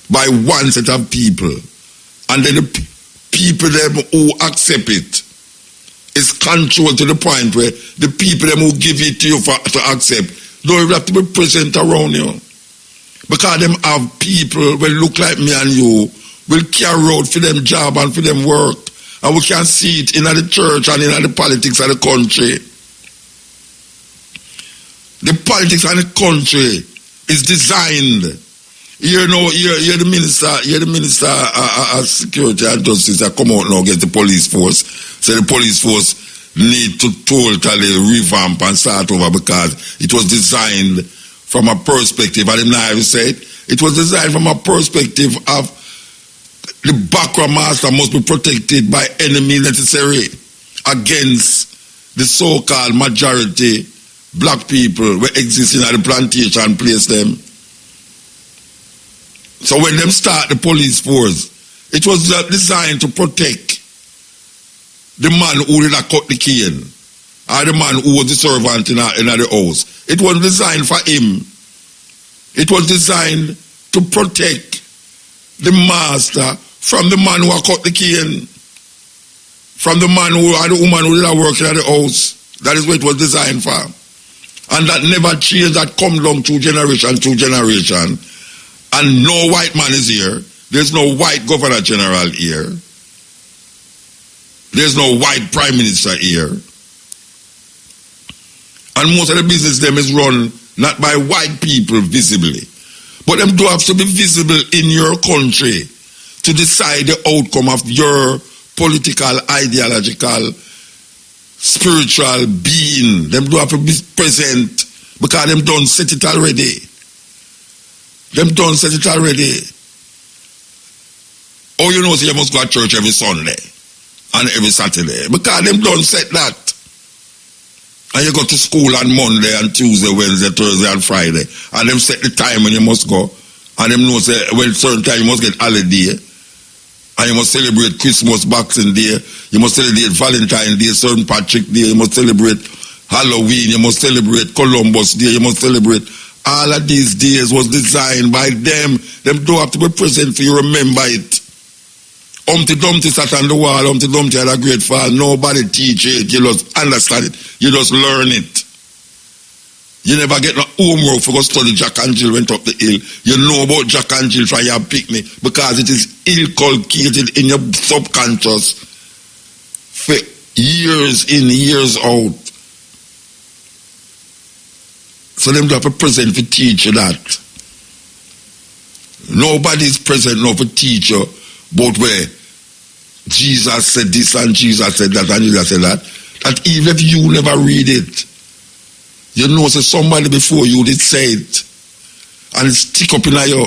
by one set of people. And then the people them who accept it is controlled to the point where the people them who give it to you to accept don't even have to be present around you. Because them have people will look like me and you, will carry out for them job and for them work. And we can see it in the church and in the politics of the country. The politics of the country is designed. You know, you're the minister of security and justice that come out now against the police force. So the police force need to totally revamp and start over because it was designed from a perspective, and now I said it was designed from a perspective of the background master must be protected by any means necessary against the so-called majority black people who exist in the plantation and place them. So when them start the police force, it was designed to protect the man who did not cut the cane, or the man who was the servant in the house. It was designed for him. It was designed to protect the master from the man who had cut the cane, from the man who or the woman who did not work in the house. That is what it was designed for. And that never changed, that come down through generation to generation. And no white man is here. There's no white governor general here. There's no white prime minister here. And most of the business them is run not by white people visibly, but them do have to be visible in your country to decide the outcome of your political, ideological, spiritual being. Them do have to be present because them done set it already. Them done set it already. Oh, you know, so you must go to church every Sunday and every Saturday because them done set that. And you go to school on Monday and Tuesday, Wednesday, Thursday and Friday. And them set the time when you must go. And them know say when certain time you must get holiday. And you must celebrate Christmas, Boxing Day. You must celebrate Valentine's Day, St. Patrick's Day. You must celebrate Halloween. You must celebrate Columbus Day. You must celebrate. All of these days was designed by them. Them don't have to be present for you remember it. Humpty Dumpty sat on the wall, Humpty Dumpty had a great fall. Nobody teach it. You just understand it. You just learn it. You never get no homework for go study Jack and Jill went up the hill. You know about Jack and Jill try your picnic because it is inculcated in your subconscious for years in, years out. So them have to present for teach you that. Nobody's present now for teach you about where Jesus said this and Jesus said that and Jesus said that. That even if you never read it, you know say somebody before you did say it. And it stick up in you.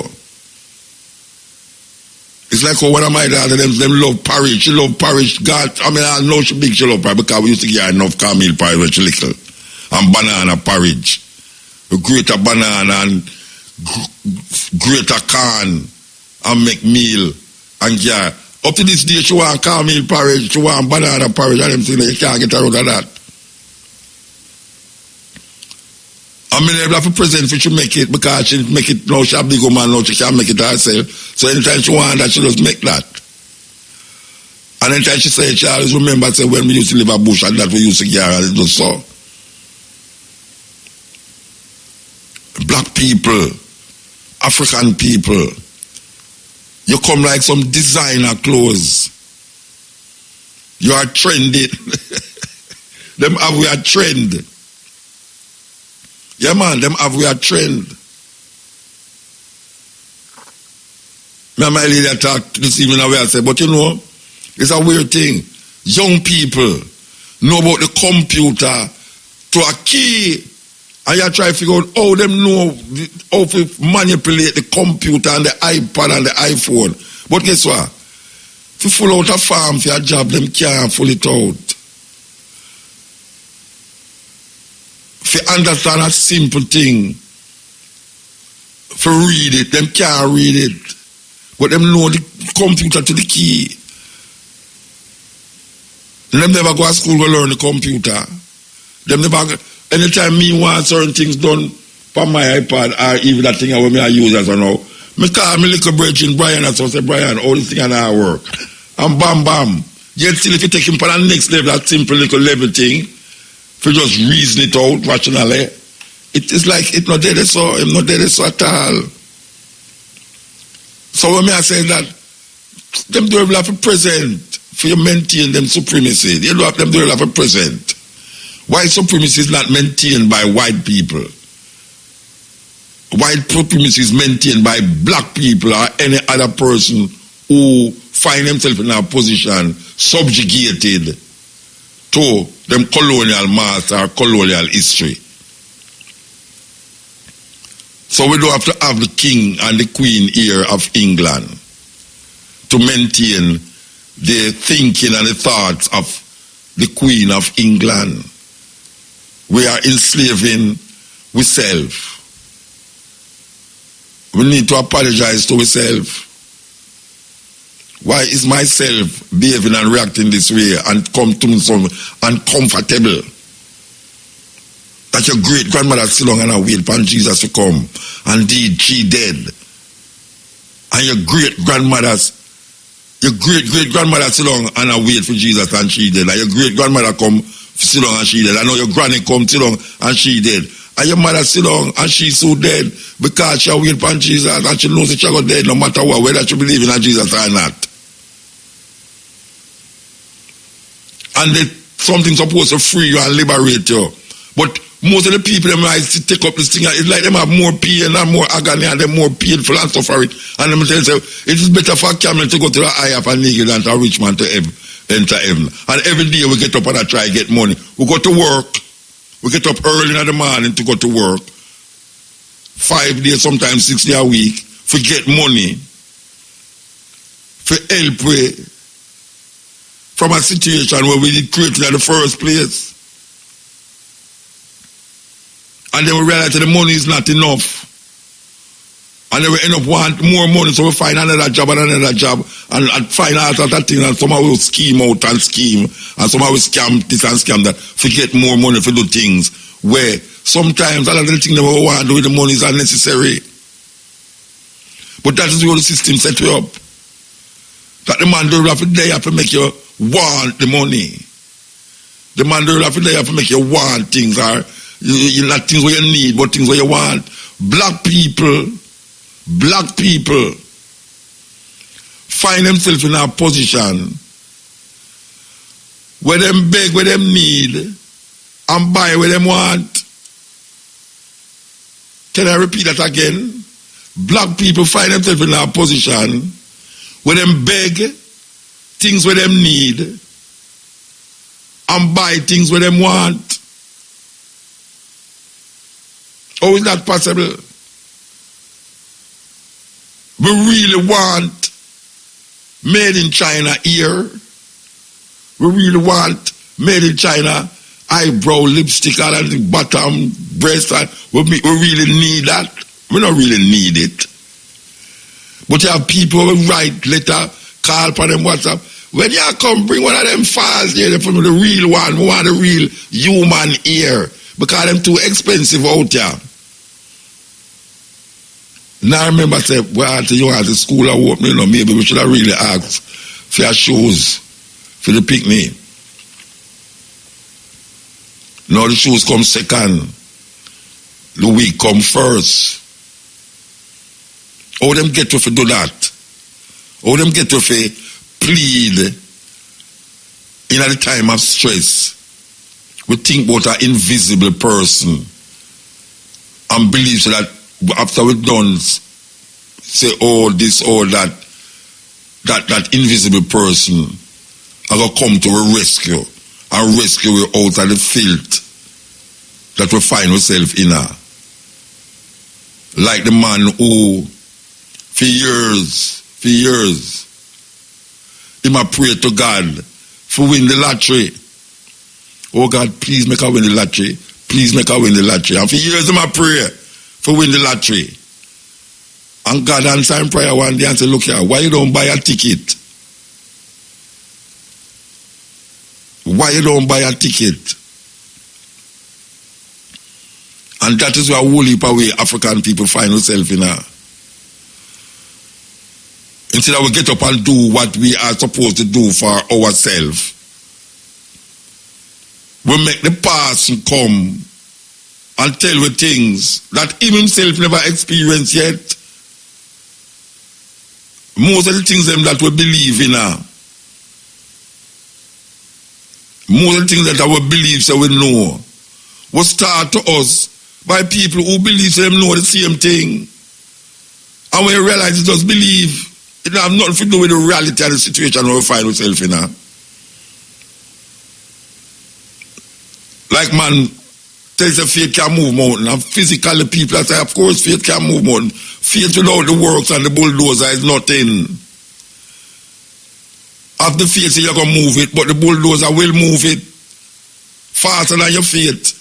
It's like one of my daughter, them love porridge. She love porridge. God, I mean, I know she big, she love porridge because we used to get enough cornmeal porridge when she little. And banana porridge. Greater banana and greater corn and make meal. And yeah, up to this day, she want cornmeal porridge, she want banana porridge, and them saying you can't get her out of that. I mean, they have to present for she make it because she make it now. She a big woman now, she can't make it herself. So anytime she want that, she just make that. And anytime she say, she always remember say when we used to live a bush and that we used to get her, and it was so. Black people, African people. You come like some designer clothes. You are trendy. Them have we a trend. Yeah man, them have we a trend. My lady talked this evening away I said, but you know, it's a weird thing. Young people know about the computer to a key. And you try to figure out how them know how to manipulate the computer and the iPad and the iPhone. But guess what? If you full out a farm for your job, them can't full it out. If you understand a simple thing, for read it, them can't read it. But them know the computer to the key. And them never go to school to learn the computer. Them never... Anytime me want certain things done for my iPad or even that thing I use as I know, me call me little brethren Brian and so say, Brian, all this thing and I work. And bam bam. Yet still if you take him for the next level, that simple little level thing, if you just reason it out rationally, it is like it's not there so, I'm not there so at all. So when I say that, them do have to present for you maintain them supremacy. You do have them do have to present. White supremacy is not maintained by white people. White supremacy is maintained by black people or any other person who find themselves in a position subjugated to them colonial master or colonial history. So we don't have to have the king and the queen here of England to maintain the thinking and the thoughts of the queen of England. We are enslaving ourselves. We need to apologize to ourselves. Why is myself behaving and reacting this way and come to me so uncomfortable? That your great grandmother sit long and wait for Jesus to come. And indeed, she dead. And your great grandmother sit long and wait for Jesus and she dead. And your great grandmother come sit down and she dead. I know your granny come sit down and she dead. And your mother sit down and she's so dead because she wait upon Jesus and she knows that she got dead no matter what, whether she believe in Jesus or not. And something supposed to free you and liberate you. But most of the people them like to take up this thing, it's like them have more pain and more agony and them more painful and suffering. And them tell you, it is better for a camel to go to the eye of a nigger than to a rich man to enter heaven. And every day we get up and I try to get money. We go to work. We get up early in the morning to go to work. 5 days, sometimes 6 days a week. For get money. For help with. From a situation where we did create in the first place. And then we realize that the money is not enough. And then we end up wanting more money, so we find another job and find out that thing, and somehow we'll scheme out and scheme, and somehow we scam this and scam that, to get more money for do things, where sometimes a lot of the things that we want to do with the money is unnecessary. But that is where the system set you up. That the man don't have to day have to make you want the money. The man don't have to day have to make you want things, or you not things where you need, but things where you want. Black people find themselves in a position where them beg, where them need, and buy where them want. Can I repeat that again? Black people find themselves in a position where them beg things where them need and buy things where them want. How is that possible? We really want made in China ear. We really want made in China eyebrow, lipstick, all the bottom, breast. We really need that. We don't really need it. But you have people who write letter, call for them WhatsApp. When you come, bring one of them files here, for me, the real one. We want the real human ear. Because them too expensive out there. Now I remember I said, well, you at the school are opening, maybe we should have really asked for your shoes for the picnic. Now the shoes come second. The week come first. How them get to do that? How them get to plead in a time of stress? We think about an invisible person and believe so that after we're done, say, oh, this, oh, that invisible person are going to come to a rescue and rescue you out of the filth that we find ourselves in. Like the man who, for years, he might pray to God for win the lottery. Oh, God, please make her win the lottery. Please make her win the lottery. And for years, he might pray for win the lottery. And God answered in prayer one day and said, look here, why you don't buy a ticket? Why you don't buy a ticket? And that is where a whole heap of way African people find themselves in. Instead of we get up and do what we are supposed to do for ourselves, we make the person come and tell you things that he himself never experienced yet. Most of the things that we believe in most of the things that our beliefs that we know was start to us by people who believe them know the same thing. And when you realize you just believe, it have nothing to do with the reality of the situation we find ourselves in. Like man tells you faith can move mountain, and physically people say, of course faith can move mountain. Faith without the works and the bulldozer is nothing. Of the faith you're going to move it, but the bulldozer will move it faster than your faith.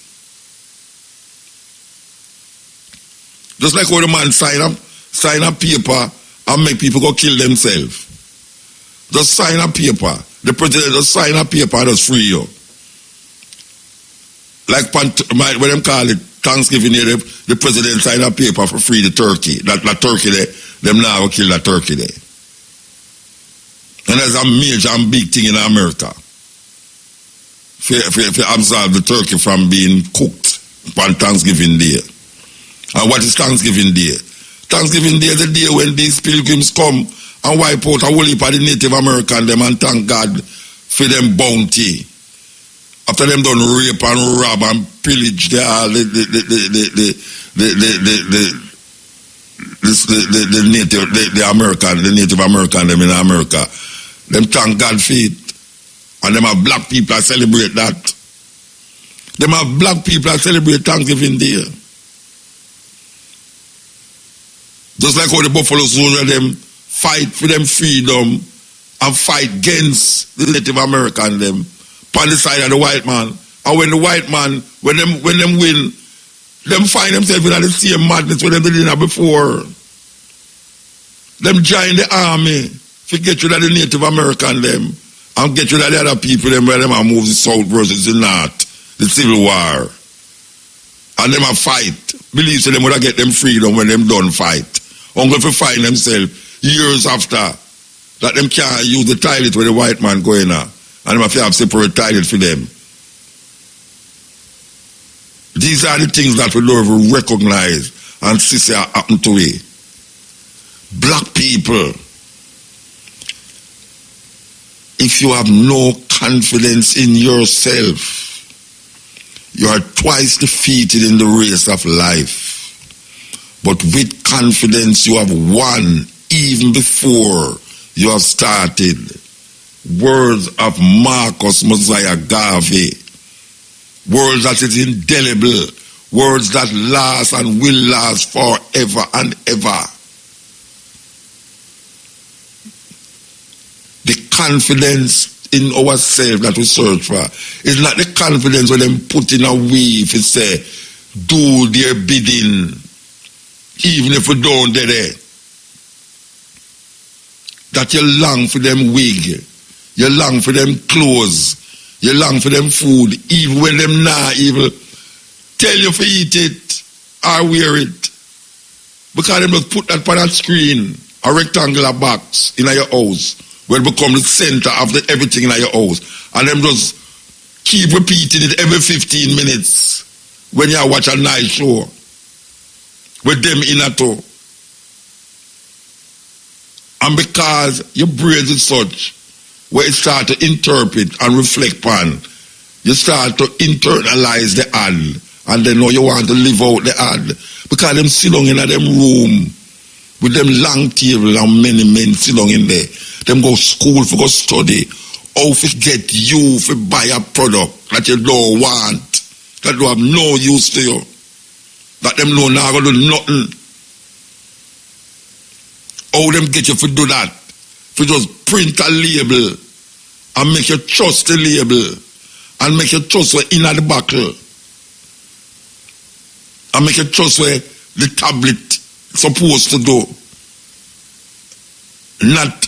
Just like how the man sign a paper and make people go kill themselves. Just sign a paper. The president just sign a paper and just free you. Like when them call it Thanksgiving Day, the president sign a paper for free the turkey. That turkey there, them now will kill that turkey there. And that's a major and big thing in America. For absolve the turkey from being cooked. on Thanksgiving Day. And what is Thanksgiving Day? Thanksgiving Day is the day when these pilgrims come and wipe out a whole heap of the Native American them and thank God for them bounty. After them done rape and rob and pillage the Native American them in America. Them thank God for it. And them have black people that celebrate that. Them have black people that celebrate Thanksgiving Day. Just like how the Buffalo Soldier them fight for them freedom and fight against the Native American them on the side of the white man. And when the white man, when them win, them find themselves in the same madness when them did it before. Them join the army to get rid of the Native American them and get rid of the other people them where them are move the south versus the north, the Civil War. And them a fight. Believe so them would get them freedom when them done fight. Only if they find themselves years after that them can't use the toilet where the white man going on. And them have to have separate toilet for them. These are the things that we don't recognize and see happen to we. Black people, if you have no confidence in yourself, you are twice defeated in the race of life. But with confidence, you have won even before you have started. Words of Marcus Mosiah Garvey. Words that is indelible. Words that last and will last forever and ever. The confidence in ourselves that we search for is not the confidence when them put in a weave and say, do their bidding, even if we don't do it. That you long for them wig, you long for them clothes, you long for them food, even when them not even tell you to eat it or wear it. Because them just put that on a screen, a rectangular box in your house, will become the center of everything in your house. And them just keep repeating it every 15 minutes when you watch a night show with them in a tow. And because your brain is such, where it start to interpret and reflect on, you start to internalize the ad, and then now you want to live out the ad. Because them sit down in them room, with them long table and many men sit down in there. Them go school for go study. How to get you to buy a product that you don't want, that don't have no use to you. That them know now going to do nothing. How them get you to do that? To just print a label and make you trust the label and make you trust where in the buckle and make you trust where the tablet supposed to do. Not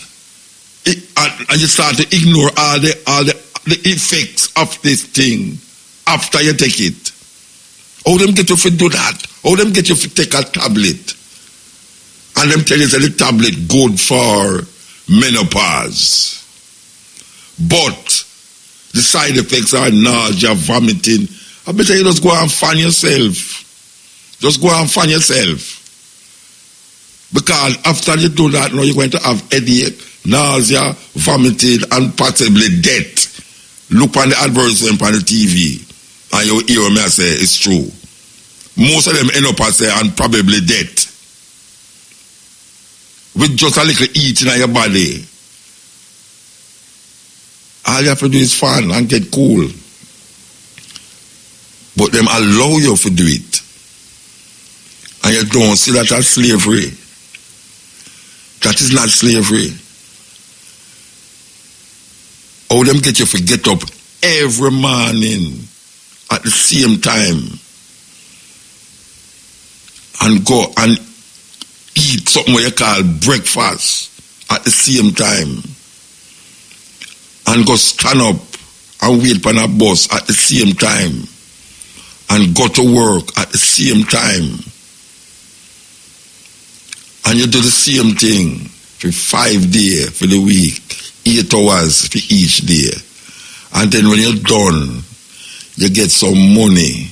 and you start to ignore all the effects of this thing after you take it. How them get you to do that? How them get you to take a tablet and them tell you that the tablet good for menopause, but the side effects are nausea, vomiting. I bet you just go and find yourself. Just go and find yourself. Because after you do that, now you're going to have headache, nausea, vomiting, and possibly death. Look on the advertisement on the TV, and you hear me say it's true. Most of them end up as say, and probably death. With just a little eating in your body. All you have to do is fun and get cool. But them allow you to do it. And you don't see that as slavery. That is not slavery. How them get you to get up every morning at the same time and go and eat something what you call breakfast at the same time and go stand up and wait for a bus at the same time and go to work at the same time. And you do the same thing for 5 days for the week, 8 hours for each day. And then when you're done, you get some money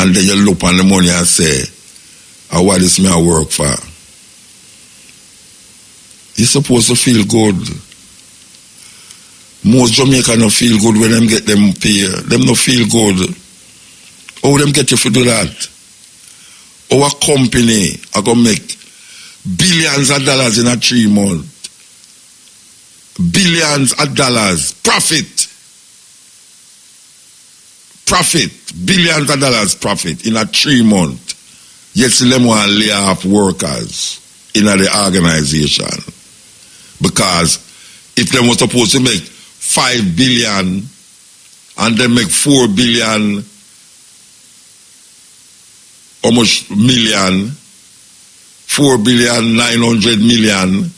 and then you look on the money and say, what is me I work for? You're supposed to feel good. Most Jamaicans don't feel good when them get them pay. Them don't feel good. How them get you to do that? Our company are going to make billions of dollars in a 3 months. Billions of dollars. Profit. Billions of dollars profit in a 3 months. Yet them want to lay off workers in the organization. Because if they were supposed to make 5 billion and they make 4 billion, almost million, 4,900,000,000,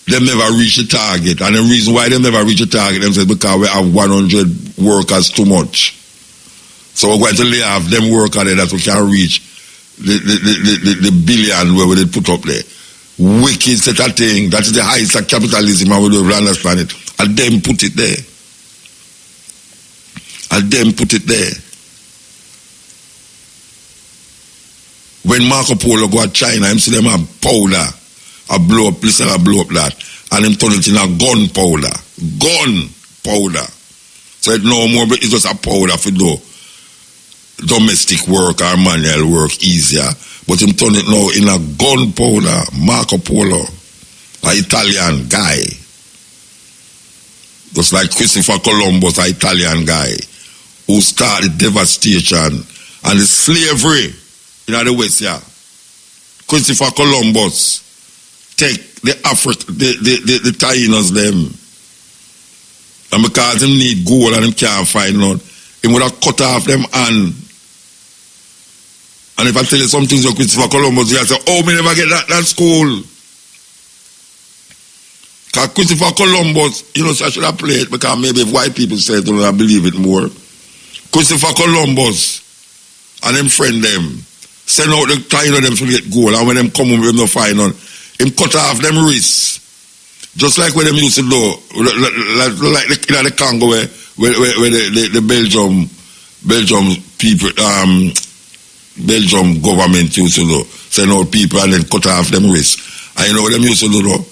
they never reach the target. And the reason why they never reach the target, them say because we have 100 workers too much. So we're going to lay off them workers there that we can reach the billion where they put up there. Wicked set of thing. That is the highest of capitalism, and we don't understand it. And them put it there. When Marco Polo go to China, him see them have powder, a blow up this and a blow up that, and him turn it in a gunpowder. So it no more, but it's just a powder for do domestic work or manual work easier. But him turn it now in a gunpowder. Marco Polo, an Italian guy, just like Christopher Columbus, an Italian guy, who started devastation and the slavery in the West, yeah. Christopher Columbus take the Taínos them. And because him need gold and him can't find none, he would have cut off them hand. And if I tell you some things of Christopher Columbus, you say, oh, me never get that school. Because Christopher Columbus, you know, so I should have played, because maybe if white people say it, I believe it more. Christopher Columbus and them friend them send out the Taino them to get gold, and when them come home, them no find none. Him cut off them wrists. Just like when them used to do, like the Congo where the Belgium people, Belgium government used to do, send out people and then cut off them wrists. And you know what them used to do though?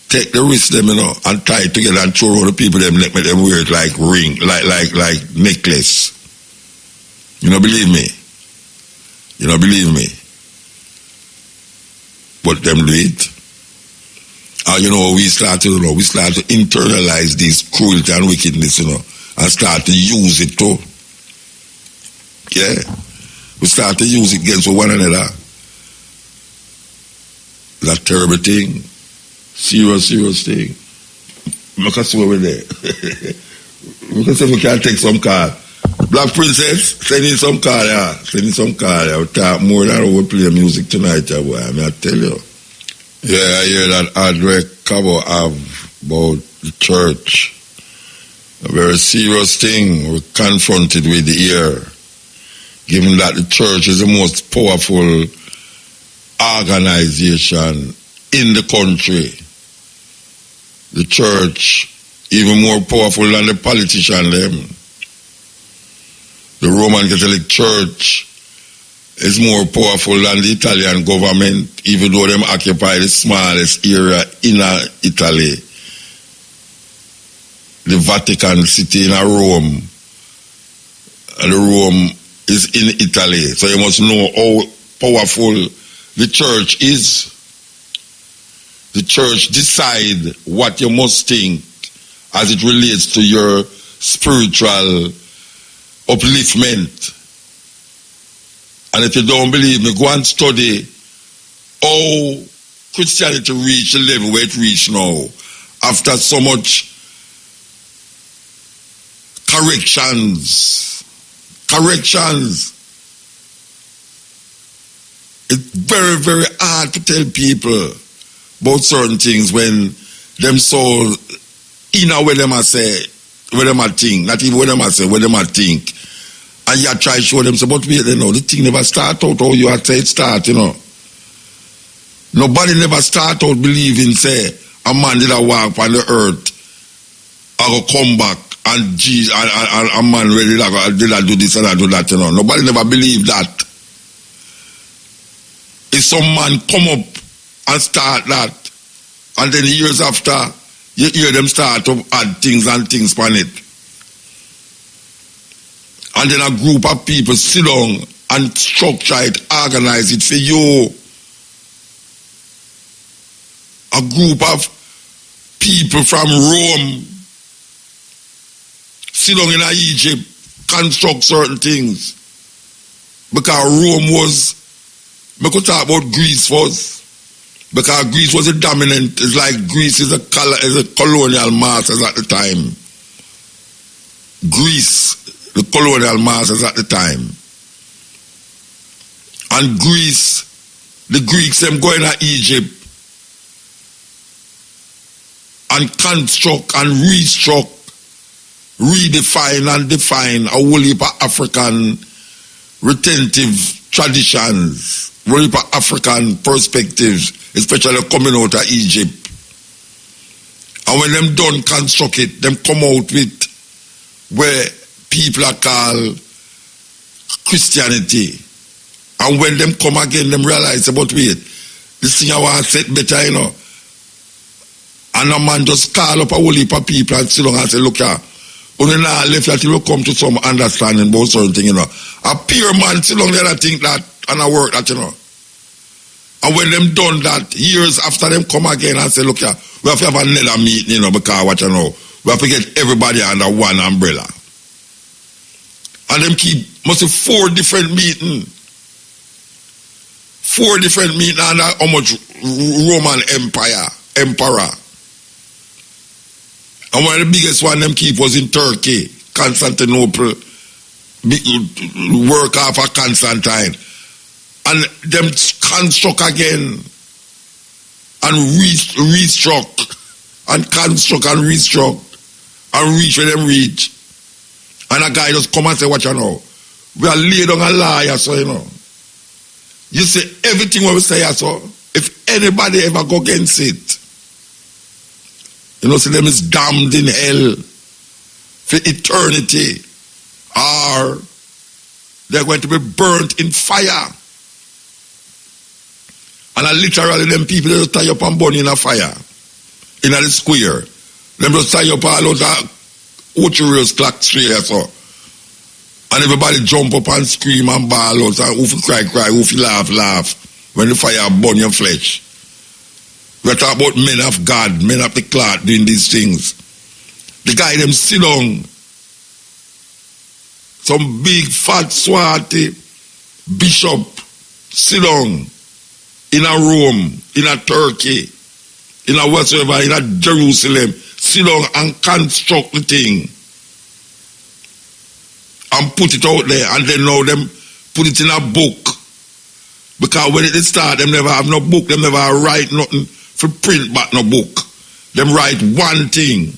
Take the wrists them, you know, and tie it together and throw all the people them neck, make them wear it like ring, like necklace. You don't believe me? But them do it. And you know, we start to internalize this cruelty and wickedness, you know, and start to use it too. Yeah. We start to use it against one another. That terrible thing. Serious thing. Look at where we're there. We can say we can take some card. Black Princess, send in some card, yeah. We'll talk more than we play music tonight, yeah, boy. I mean, I tell you. Yeah, I hear that Andre Cabo have about the church. A very serious thing we're confronted with here. Given that the church is the most powerful organization in the country. The church, even more powerful than the politician them. The Roman Catholic Church is more powerful than the Italian government, even though them occupy the smallest area in Italy. The Vatican City in Rome. And Rome is in Italy. So you must know how powerful the church is. The church decide what you must think as it relates to your spiritual upliftment. And if you don't believe me, go and study how Christianity reached the level where it reached now. After so much corrections. It's very, very hard to tell people about certain things when them so where them a say, where them a think, not even where them a say, where them a think. And you try to show them, so, but wait, you know, the thing never start out how you had say it start, you know. Nobody never start out believing, say, a man did a walk on the earth, I go come back and Jesus, and a man really did I do this and I do that, you know. Nobody never believed that. If some man come up and start that, and then years after, you hear them start to add things and things on it. And then a group of people sit down and structure it, organize it for you. A group of people from Rome sit down in Egypt, construct certain things. Because Rome was, we could talk about Greece first. Because Greece was a dominant, it's like Greece is a colonial masters at the time. Greece, the colonial masters at the time. And Greece, the Greeks, them going to Egypt and construct and restruct, redefine and define a whole heap of African retentive traditions, a whole heap of African perspectives, especially coming out of Egypt. And when them done construct it, them come out with where people are called Christianity. And when them come again, them realize about wait, this thing I want to set better, you know. And a man just call up a whole heap of people and sit down and say, look here, only now left that you will come to some understanding about certain thing, you know. A pure man sit down there and think that and I work that, you know. And when them done that, years after them come again and say, look here, we have to have another meeting, you know, because what you know, we have to get everybody under one umbrella. And them keep, must have 4 different meetings. 4 different meetings under how much Roman emperor. And one of the biggest one them keep was in Turkey, Constantinople, work off of Constantine. And them construct again and restruct and construct and restruct and reach where them reach. And a guy just come and say, what you know? We are laid on a liar, so you know. You say everything what we say, so if anybody ever go against it, you know, see them is damned in hell for eternity, or they're going to be burnt in fire. And literally them people just tie up and burn in a fire in a square. Them just tie up all out of Ochoreos clock straight so. And everybody jump up and scream and bawl out and who cry, who laugh when the fire burn your flesh. We're talking about men of God, men of the cloth doing these things. The guy them sit down. Some big fat swarthy bishop sit down in a Rome, in a Turkey, in a whatsoever, in a Jerusalem, sit down and construct the thing and put it out there, and then now them put it in a book. Because when it start, them never have no book, them never write nothing for print back no book. Them write one thing,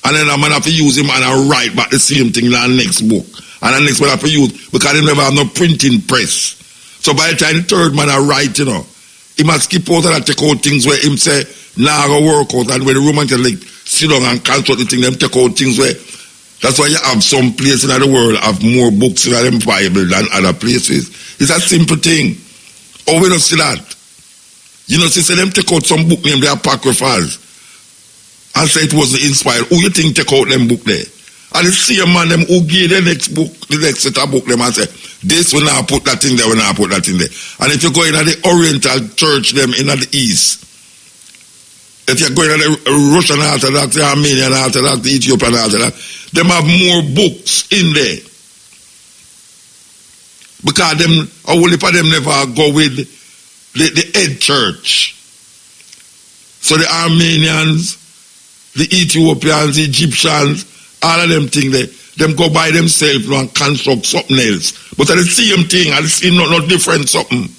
and then a man have to use him and I write back the same thing in the next book. And the next one have to use, because they never have no printing press. So by the time the third man I write, you know, he must skip out and take out things where him say, nah, go work out. And when the Roman can like sit down and construct the thing, them take out things where, that's why you have some places in the world have more books in the Bible than other places. It's a simple thing. Oh, we don't see that. You know, see, them take out some book named the Apocryphals and say it wasn't inspired. Who you think take out them book there? And the same man them who gave the next book, the next set of book, them and say, this will now put that in there, will now put that in there. And if you go in the Oriental church, them in the East, if you're going to the Russian Orthodox, the Armenian Orthodox, the Ethiopian Orthodox, them have more books in there. Because them, a whole heap of them never go with the head church. So the Armenians, the Ethiopians, the Egyptians, all of them things there, them go by themselves and construct something else. But it's the same thing, and it's not different something.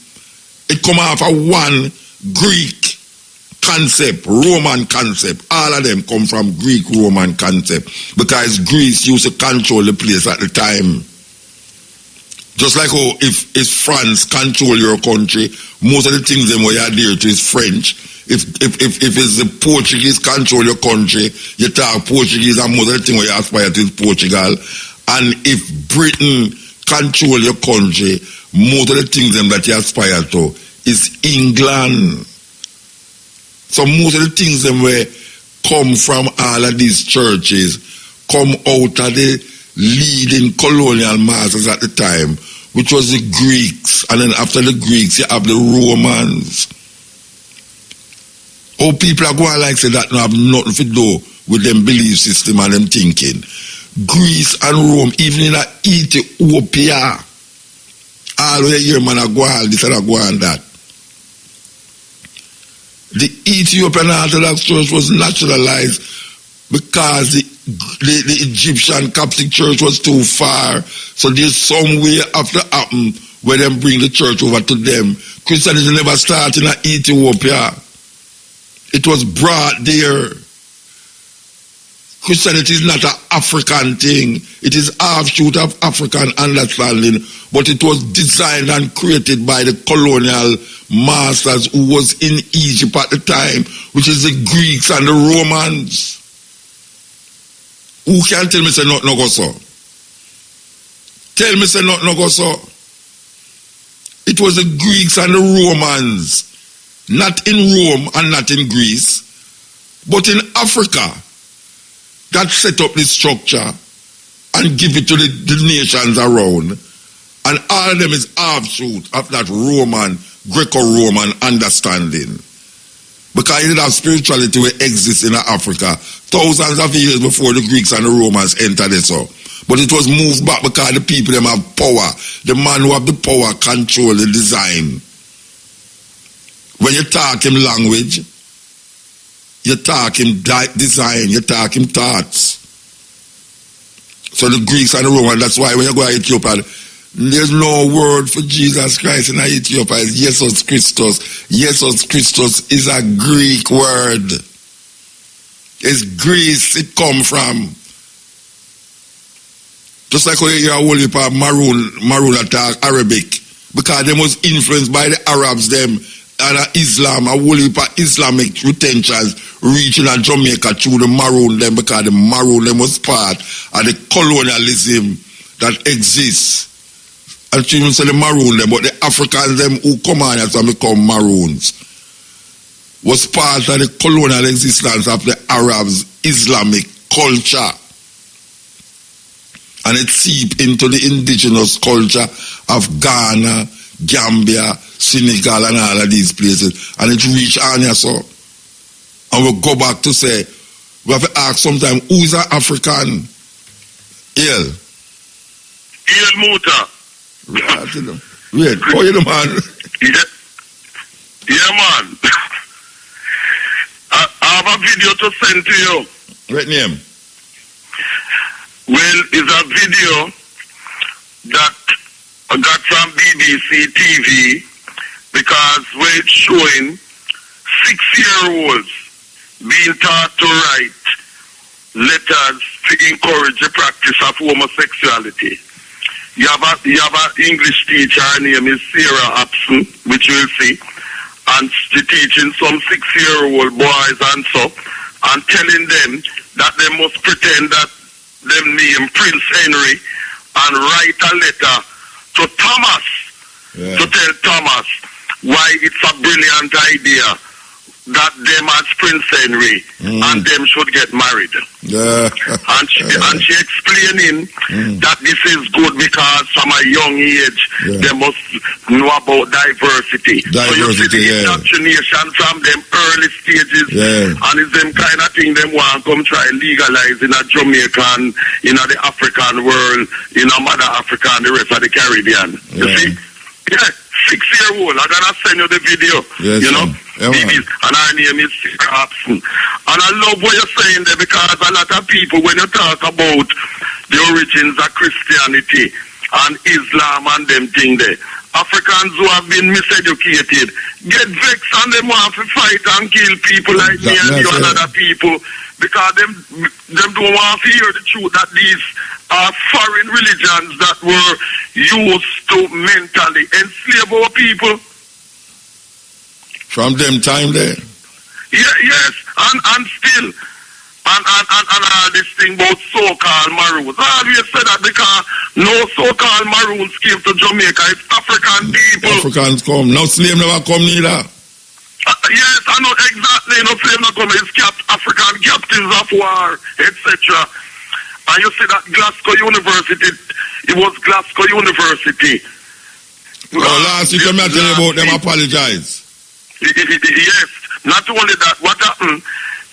It come off of one Greek concept, Roman concept. All of them come from Greek Roman concept. Because Greece used to control the place at the time. Just like how if France control your country, most of the things them where you adhere to is French. If it's the Portuguese control your country, you talk Portuguese, and most of the thing where you aspire to is Portugal. And if Britain control your country, most of the things them that you aspire to is England. So most of the things them where come from all of these churches come out of the leading colonial masters at the time, which was the Greeks, and then after the Greeks you have the Romans. Oh, people are going like say that no have nothing to do with them belief system and them thinking. Greece and Rome, even in Ethiopia, all the year man are going this and are going that. The Ethiopian Orthodox Church was naturalized because the Egyptian Coptic Church was too far. So there's some way after happen where them bring the church over to them. Christianity never started in Ethiopia. It was brought there. Christianity is not an African thing. It is offshoot of African understanding, but it was designed and created by the colonial masters who was in Egypt at the time, which is the Greeks and the Romans. Who can tell me say not no go so? Tell me say not no go so. It was the Greeks and the Romans, not in Rome and not in Greece, but in Africa, that set up this structure and give it to the nations around. And all of them is offshoot of that Roman, Greco-Roman understanding. Because it have spirituality will exist in Africa thousands of years before the Greeks and the Romans entered it. So. But it was moved back because the people them have power. The man who have the power control the design. When you talk him language, you talk him design, you talk him thoughts. So the Greeks and the Romans, that's why when you go to Ethiopia, there's no word for Jesus Christ in Ethiopia. It's Jesus Christos. Jesus Christos is a Greek word. It's Greece it come from. Just like how you hear a whole heap of Maroon attack Arabic. Because they was influenced by the Arabs, them, and Islam, a whole heap of Islamic retentions reaching at Jamaica through the Maroon them, because the Maroon them was part of the colonialism that exists. And she even say the Maroon them, but the Africans them who come on as and become Maroons was part of the colonial existence of the Arabs' Islamic culture. And it seeped into the indigenous culture of Ghana, Gambia, Senegal, and all of these places. And it reached Anya so. And we'll go back to say, we have to ask sometime, who is an African? El Muta. Wait, how you the man? Yeah, man. I have a video to send to you. What name? Well, it's a video that I got from BBC TV, because where it's showing 6-year-olds being taught to write letters to encourage the practice of homosexuality. You have an English teacher, her name is Sarah Upson, which you will see, and she's teaching some 6-year-old boys and so, and telling them that they must pretend that them name Prince Henry and write a letter to Thomas, to tell Thomas why it's a brilliant idea that them as Prince Henry and them should get married. And she explaining that this is good because from a young age they must know about diversity. So you see the indoctrination from them early stages, and it's them kind of thing them want to come try legalize in a Jamaican, in a the African world, in a Mother Africa and the rest of the Caribbean. You see? Yeah, 6-year-old. I'm gonna send you the video. You know? And her name is Sarah Upson. And I love what you're saying there, because a lot of people, when you talk about the origins of Christianity and Islam and them thing there, Africans who have been miseducated get vexed and they want to fight and kill people like me and you and other people, because them don't want to hear the truth that these are foreign religions that were used to mentally enslave our people. From them time there. Yes, and still, and all this thing about so-called Maroons. I always said that because no so-called Maroons came to Jamaica. It's African people. Africans come. No slave never come neither. Yes, I know exactly. No slave never come. It's African captives of war, etc. And you see that Glasgow University, it was Glasgow University. Last week, I'm not telling you about them apologize. Yes, not only that, what happened,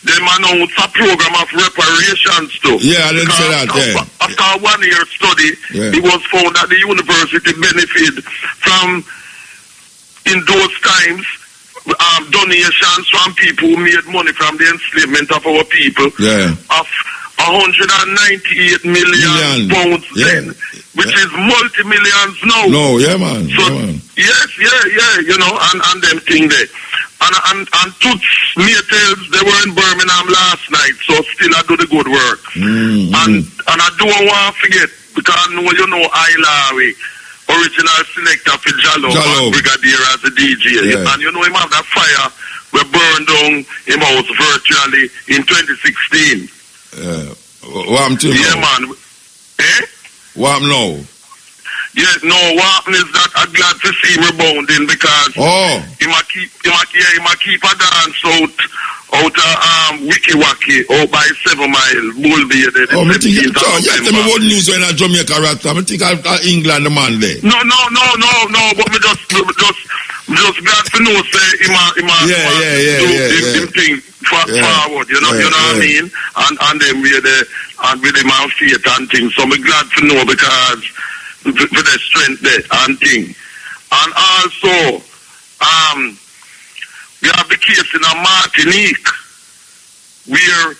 they announced a program of reparations too. Yeah, I didn't say that, yeah. After a 1 year study, it was found that the university benefited from, in those times, donations from people who made money from the enslavement of our people. Yeah. Of 198 million pounds then, which is multi-millions now. No, yeah, man. So, yeah, man. Yes, you know, and them thing there. And Toots Maytales, they were in Birmingham last night, so still I do the good work. And I don't want to forget, because I know you know Ilawi, original selector for Jallo, Brigadier as a DJ. Yeah. And you know him have that fire we burned down him house virtually in 2016. What happened to him? Yeah, man. Eh? What happened now? Yeah, no, what happened is that I'm glad to see him rebounding because he might keep a dance out Wiki Waki out by 7 Mile, Bull Bay. I think you tell me what news when I Jamaica rat. I think I'll England the man there. No, but me just glad to know say him thing forward, you know what I mean? And then with him and faith and things. So I'm glad to know because with the strength there and thing. And also, we have the case in Martinique where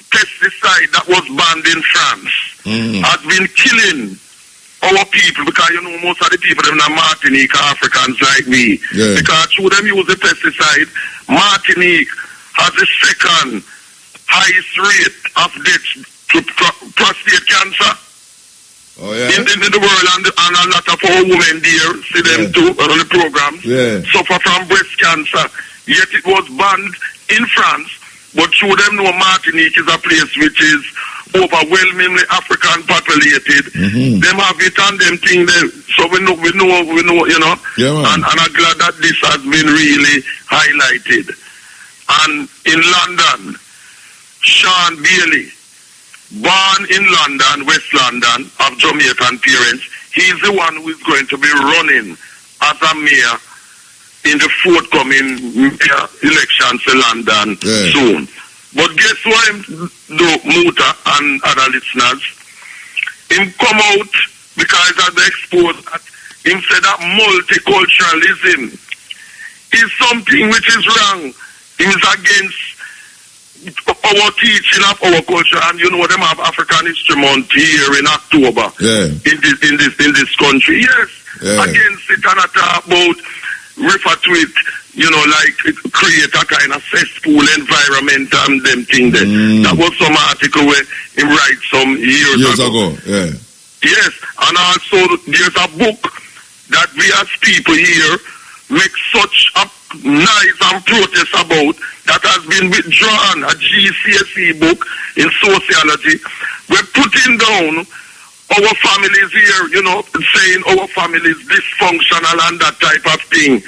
pesticide that was banned in France has been killing our people because you know most of the people in Martinique are Africans like me. Yeah. Because through them use the pesticide, Martinique has the second highest rate of death to prostate cancer. Oh, yeah. In the world, and a lot of our women there, see them too on the programs, suffer from breast cancer. Yet it was banned in France, but through them know Martinique is a place which is overwhelmingly African populated. Them have it and them thing there. So we know, you know. Yeah, and I'm glad that this has been really highlighted. And in London, Sean Bailey, born in London, West London, of Jamaican parents, he's the one who is going to be running as a mayor in the forthcoming elections in London soon. But guess what him do, Muta and other listeners? Him come out because of the expose that him said that multiculturalism is something which is wrong. He is against our teaching of our culture, and you know them have African History Month here in October in this country. Yes, against it, and I talk about refer to it, you know, like it create a kind of cesspool environment and them thing there. That was some article where he write some years ago. Yes, and also there's a book that we as people here make such a noise and protest about that has been withdrawn, a GCSE book in sociology. We're putting down our families here, you know, saying our families dysfunctional and that type of thing.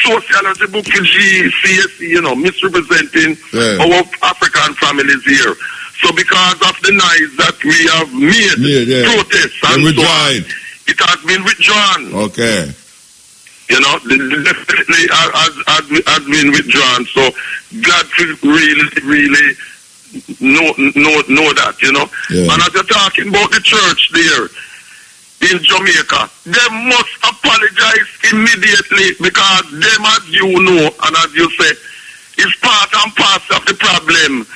Sociology book for GCSE, you know, misrepresenting our African families here. So because of the noise that we have made, protests and so on, it has been withdrawn. Okay. You know, definitely has been withdrawn. So glad to really know that, you know. And as you're talking about the church there in Jamaica, they must apologize immediately because them, as you know, and as you say, is part and parcel of the problem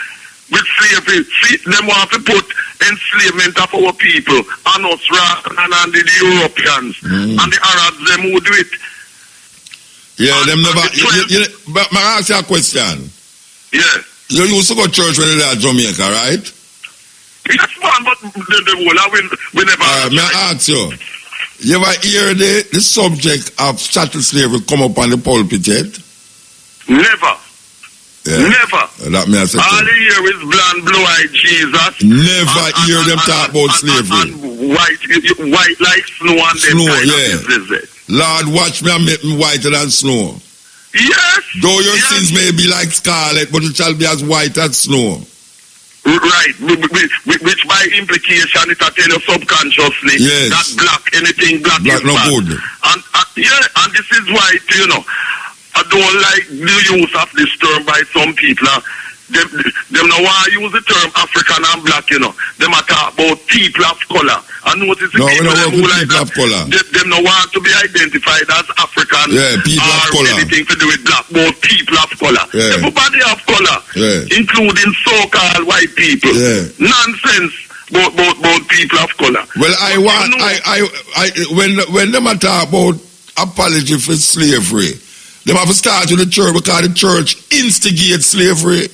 with slavery. See, them want to put enslavement of our people on us rather than the Europeans and the Arabs, them who do it. Yeah, them never. But may I ask you a question? Yeah. You used to go to church when you were at Jamaica, right? Yes, man, but the whole we never. May I ask you? You ever hear the subject of chattel slavery come up on the pulpit yet? Never. Yeah. Never. That me I say. All you hear is blonde, blue-eyed Jesus. Never hear them talk about slavery. And white like snow and Snow, them kind yeah. of business. Lord, watch me and make me whiter than snow. Yes. Though your yes. sins may be like scarlet, but it shall be as white as snow. Right, which by implication it will tell you subconsciously Yes. that black, anything black is no bad. good. And yeah, and this is why, you know, I don't like the use of this term by some people. Them no want to use the term African and black, you know. Them a talk about people of color. And notice the No, we people don't who work with like people that, of color. them no want to be identified as African Yeah, people of or color. anything to do with black, but people of color. Yeah. Everybody of color, Yeah. including so-called white people. Yeah. Nonsense about people of color. Well, I But want, you know, when them a talk about apology for slavery, them have to start with the church because the church instigates slavery.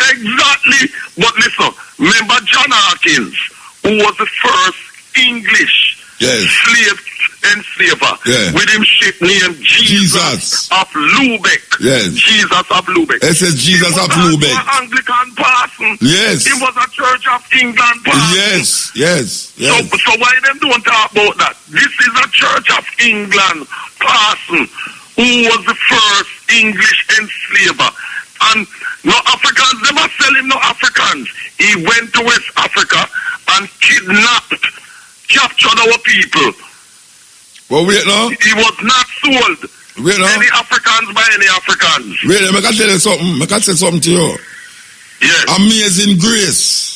Exactly. But listen, remember John Hawkins, who was the first English Yes. slave enslaver, Yeah. with him ship named Jesus of Lubeck. Yes. Jesus of Lubeck. It says Jesus of Lubeck. He was an Anglican person. Yes. He was a Church of England person. Yes. So why them don't talk about that? This is a Church of England person who was the first English enslaver. And no Africans never sell him no Africans. He went to West Africa and kidnapped, captured our people. Well, wait now. He was not sold. Wait now. Any Africans by any Africans. Wait, I can tell you something. I can say something to you. Yes. Amazing Grace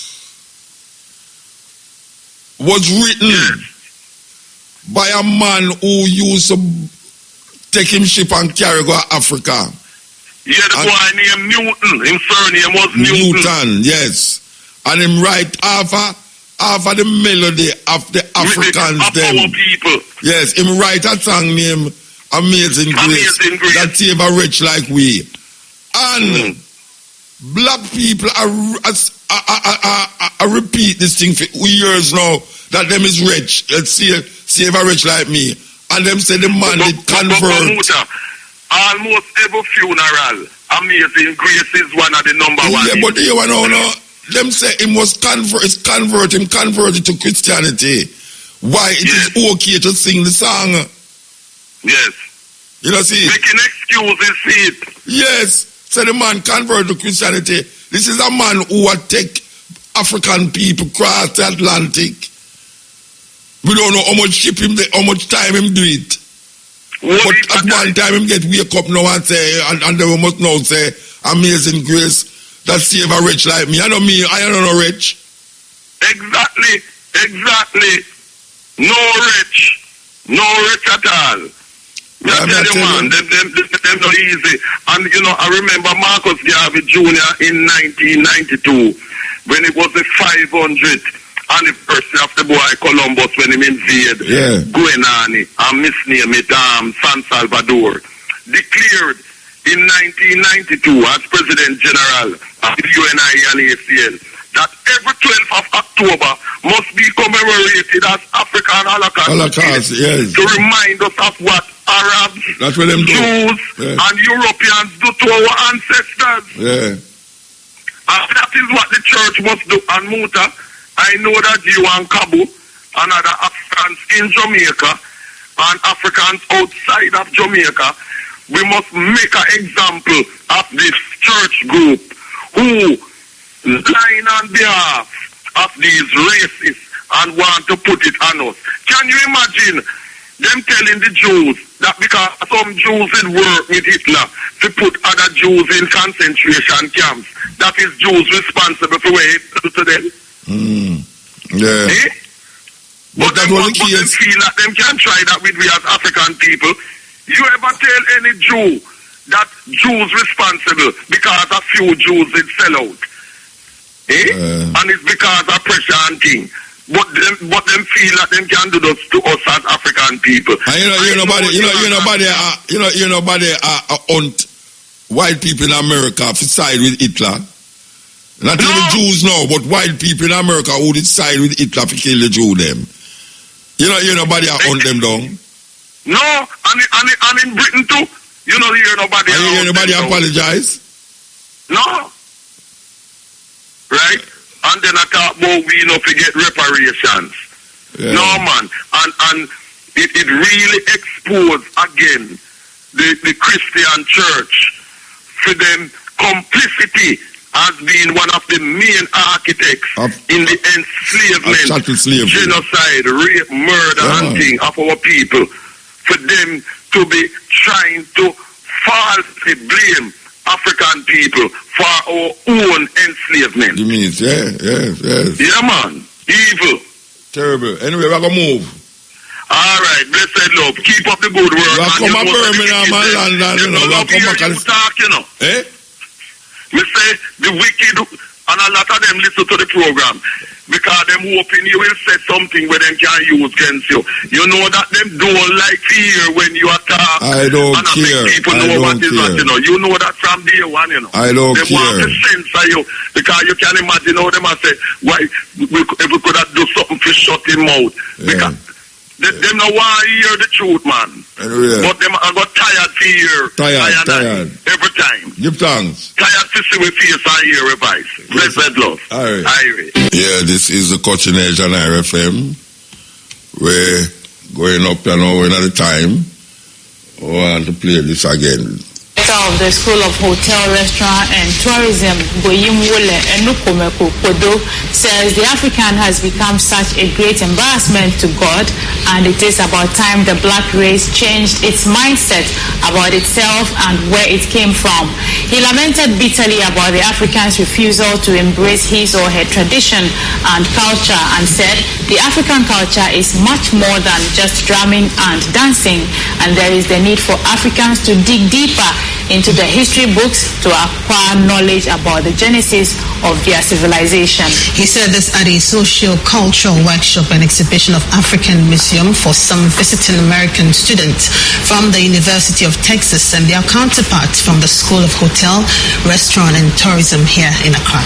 was written by a man who used to take him ship and carry go to Africa. Yeah, the boy named Newton. His surname was Newton. Yes. And him write half of the melody of the Africans Of them. our people. Yes, him write a song named Amazing Grace. Amazing Grace. That save a rich like we. And black people I repeat this thing for years now, that them is rich. Let's see, save a rich like me. And them say the man did convert. Almost every funeral, Amazing Grace is one of the number one. Yeah, but you know, them say him was converted to Christianity. Why it is okay to sing the song. Yes. You know, see? Making excuses, see it. Yes. So the man converted to Christianity. This is a man who would take African people across the Atlantic. We don't know how much how much time him do it. But at one time him get wake up now and say, and they must now say, Amazing Grace that save a rich like me. I don't know rich. Exactly. No rich at all. Yeah, I tell you, man, them not easy. And you know, I remember Marcus Garvey Jr. in 1992 when it was the 500th anniversary of the boy Columbus when he invaded Guinea and misnamed it San Salvador. Declared in 1992 as President General of the UNI and ACL that every 12th of October must be commemorated as African Holocaust yes. to remind us of what Arabs, Jews, and Europeans do to our ancestors. Yeah. And that is what the church must do. And Muta, I know that you and Kabu and other Africans in Jamaica and Africans outside of Jamaica, we must make an example of this church group who line on behalf of these racists and want to put it on us. Can you imagine them telling the Jews that because some Jews did work with Hitler to put other Jews in concentration camps, that is Jews responsible for what Hitler to them? Yeah. Eh? But that was the case. Them feel that them can try that with we as African people. You ever tell any Jew that Jews responsible because a few Jews did sell out? And it's because of pressure and thing. But them feel that them can do this to us as African people. And nobody hunt white people in America to side with Hitler. Not even Jews now, but white people in America who did side with Hitler to kill the Jew them. Nobody hunt them down. No, and in Britain too, you hear nobody. And you hear nobody apologize? No. Right? And then I talk about we to get reparations. Yeah. No, man. And it really exposed again the Christian church for them complicity as being one of the main architects in the enslavement, genocide, rape, murder, and thing of our people. For them to be trying to falsely blame African people for our own enslavement. You mean, yes. Yeah, man. Evil. Terrible. Anyway, we're going to move. All right, blessed love. Keep up the good work. We'll come to Birmingham and London, you know. We'll come back and talk, you know. Eh? Me say the wicked, and a lot of them listen to the program because them hoping you will say something where them can use against you. You know that them don't like to hear when you attack. I don't care. People know what is that, you know. You know that from day one, you know. I don't they care. Want to censor you because you can imagine how them say, why if we could have do something to shut him out. Yeah. Because them no want to hear the truth, man. Anyway. But them I got tired to hear. Tired. Every time. Give thanks. Tired to see with face and hear advice. Blessed love. All right. Yeah, this is the Coaching Edge on RFM. We're going up, you know, another time. I want to play this again. Of the School of Hotel, Restaurant and Tourism, Boyimwole Enukomeko Kodo, says the African has become such a great embarrassment to God, and it is about time the black race changed its mindset about itself and where it came from. He lamented bitterly about the African's refusal to embrace his or her tradition and culture, and said the African culture is much more than just drumming and dancing, and there is the need for Africans to dig deeper into the history books to acquire knowledge about the genesis of their civilization. He said this at a socio-cultural workshop and exhibition of African Museum for some visiting American students from the University of Texas and their counterparts from the School of Hotel, Restaurant and Tourism here in Accra.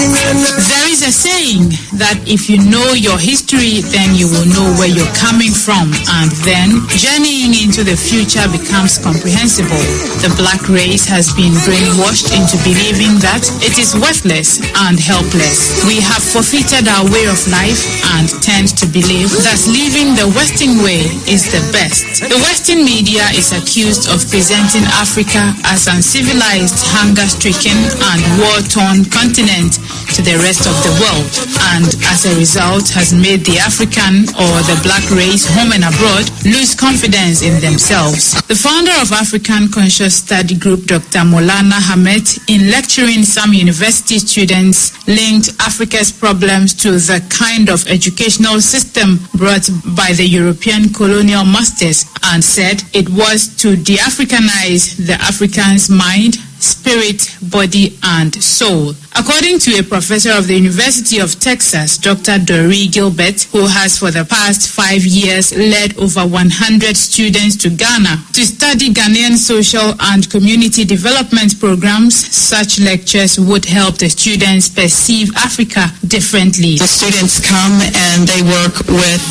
There is a saying that if you know your history, then you will know where you're coming from, and then journeying into the future becomes comprehensible. The black race has been brainwashed into believing that it is worthless and helpless. We have forfeited our way of life and tend to believe that living the Western way is the best. The Western media is accused of presenting Africa as uncivilized, hunger-stricken and war-torn continent to the rest of the world, and as a result has made the African or the black race home and abroad lose confidence in themselves. The founder of African Conscious Study Group, Dr. Maulana Hamed, in lecturing some university students, linked Africa's problems to the kind of educational system brought by the European colonial masters, and said it was to de-Africanize the African's mind, spirit, body, and soul. According to a professor of the University of Texas, Dr. Dory Gilbert, who has for the past 5 years led over 100 students to Ghana to study Ghanaian social and community development programs, such lectures would help the students perceive Africa differently. The students come and they work with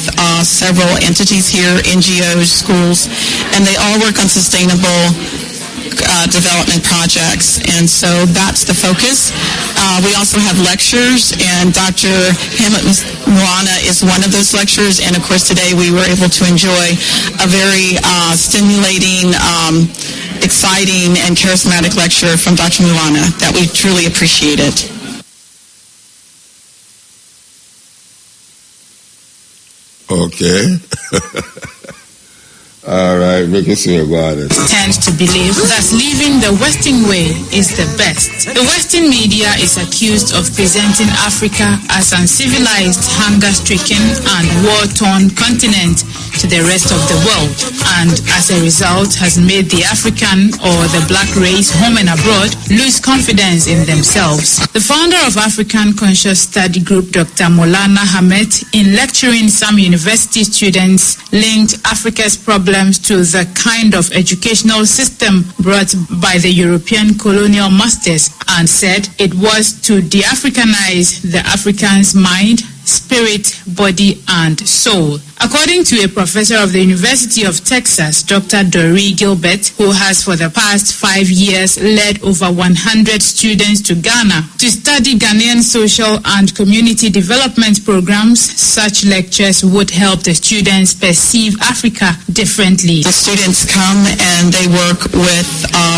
several entities here, NGOs, schools, and they all work on sustainable development projects, and so that's the focus. We also have lectures, and Dr. Hamed Maulana is one of those lectures, and of course today we were able to enjoy a very stimulating, exciting, and charismatic lecture from Dr. Maulana that we truly appreciated. Okay. All right, make it see about it. Tend to believe that living the Western way is the best. The Western media is accused of presenting Africa as uncivilized, hunger-stricken, and war-torn continent to the rest of the world, and as a result has made the African or the black race home and abroad lose confidence in themselves. The founder of African Conscious Study Group, Dr. Maulana Hamed, in lecturing some university students, linked Africa's problems problems to the kind of educational system brought by the European colonial masters and said it was to de-Africanize the African's mind, spirit, body, and soul. According to a professor of the University of Texas, Dr. Dory Gilbert, who has for the past 5 years led over 100 students to Ghana to study Ghanaian social and community development programs, such lectures would help the students perceive Africa differently. The students come and they work with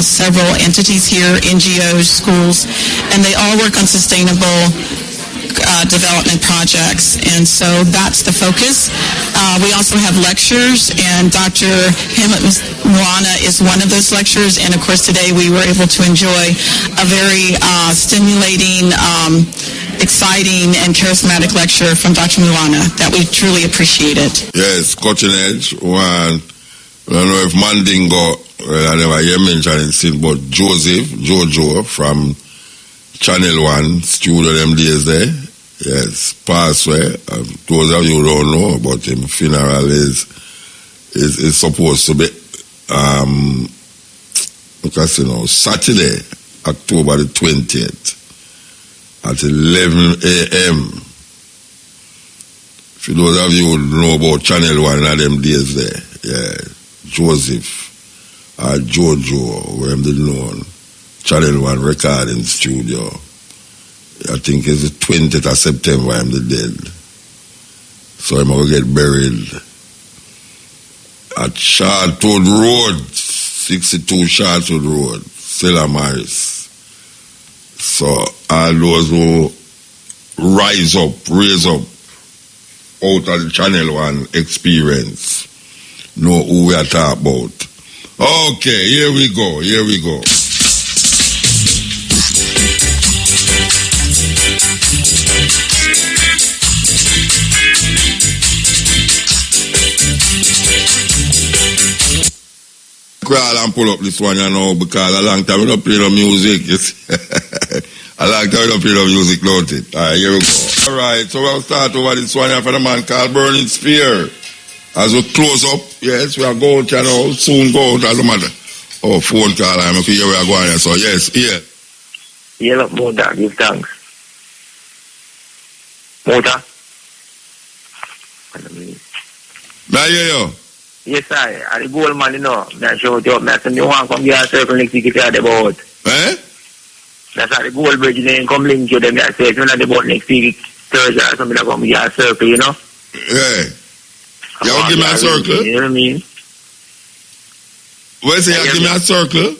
several entities here, NGOs, schools, and they all work on sustainable development projects, and so that's the focus. We also have lectures, and Dr. Hemant Mwana is one of those lectures, and of course today we were able to enjoy a very stimulating, exciting, and charismatic lecture from Dr. Mwana that we truly appreciated. Yes, cutting edge. One, I don't know if Mandingo, I never hear mentioning it, but Jojo from Channel 1, studio them days there. Yes, passed away. Those of you who don't know about him, funeral is supposed to be Saturday, October the 20th at 11 a.m. For those of you who know about Channel 1 in them days there, yeah, Joseph or Jojo, where I'm the known, Channel 1 recording studio. I think it's the 20th of September I'm the dead. So I'm going to get buried at Chartwood Road, 62 Chartwood Road, Stella Maris. So all those who raise up out of the Channel 1 experience know who we are talking about. Okay, here we go. Crawl and pull up this one, you know, because a long time we don't play no music. A long time we don't play no music, don't it? Alright, here we go. Alright, so we'll start over this one for the man called Burning Spear. As we close up, yes, we are going to, you know, soon go out as a matter. Oh, phone call, I'm okay, here we are going, so yes, here. Yeah, look, Mota, give thanks. Mota? Now, yeah. Yes, I the gold man, you know. I show you up. I said, you want to come here a circle next week if you're the boat. Eh? That's how the gold bridge, you know, come link you them. I say, if you're not the boat next week, Thursday or something, I come here a circle, you know? Yeah. You want to give me a circle? You know what I mean? What say you give me a circle?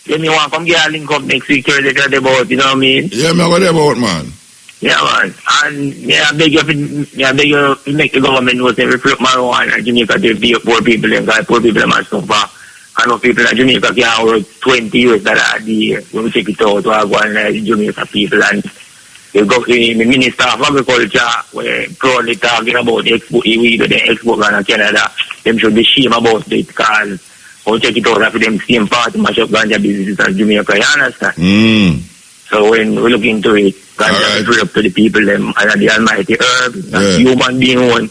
Then you want to come here a link up next week, Thursday, if you're the boat, you know what I mean? Yeah, man, what about, man? Yeah, man. And I beg you to make the government know say reflect marijuana in Jamaica to be poor people and guys, poor people are so far. I know people in Jamaica can work 20 years that are the year. When we check it out, we are going to Jamaica people and the Minister of Agriculture were proudly talking about the export weed or the export in Canada. Them should be ashamed about it because we check it out after them same party mash up ganja businesses in Jamaica, you understand? So when we look into it, God is free up to the people them and the almighty herb, human being one,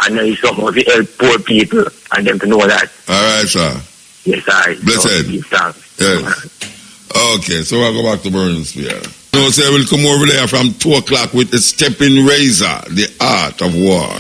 and there is something to help poor people and them to know that. Alright, sir. Yes, I. Blessed. Yes. Okay, so I'll go back to Burning Spear. So we'll come over there from 2 o'clock with the stepping razor, the art of war.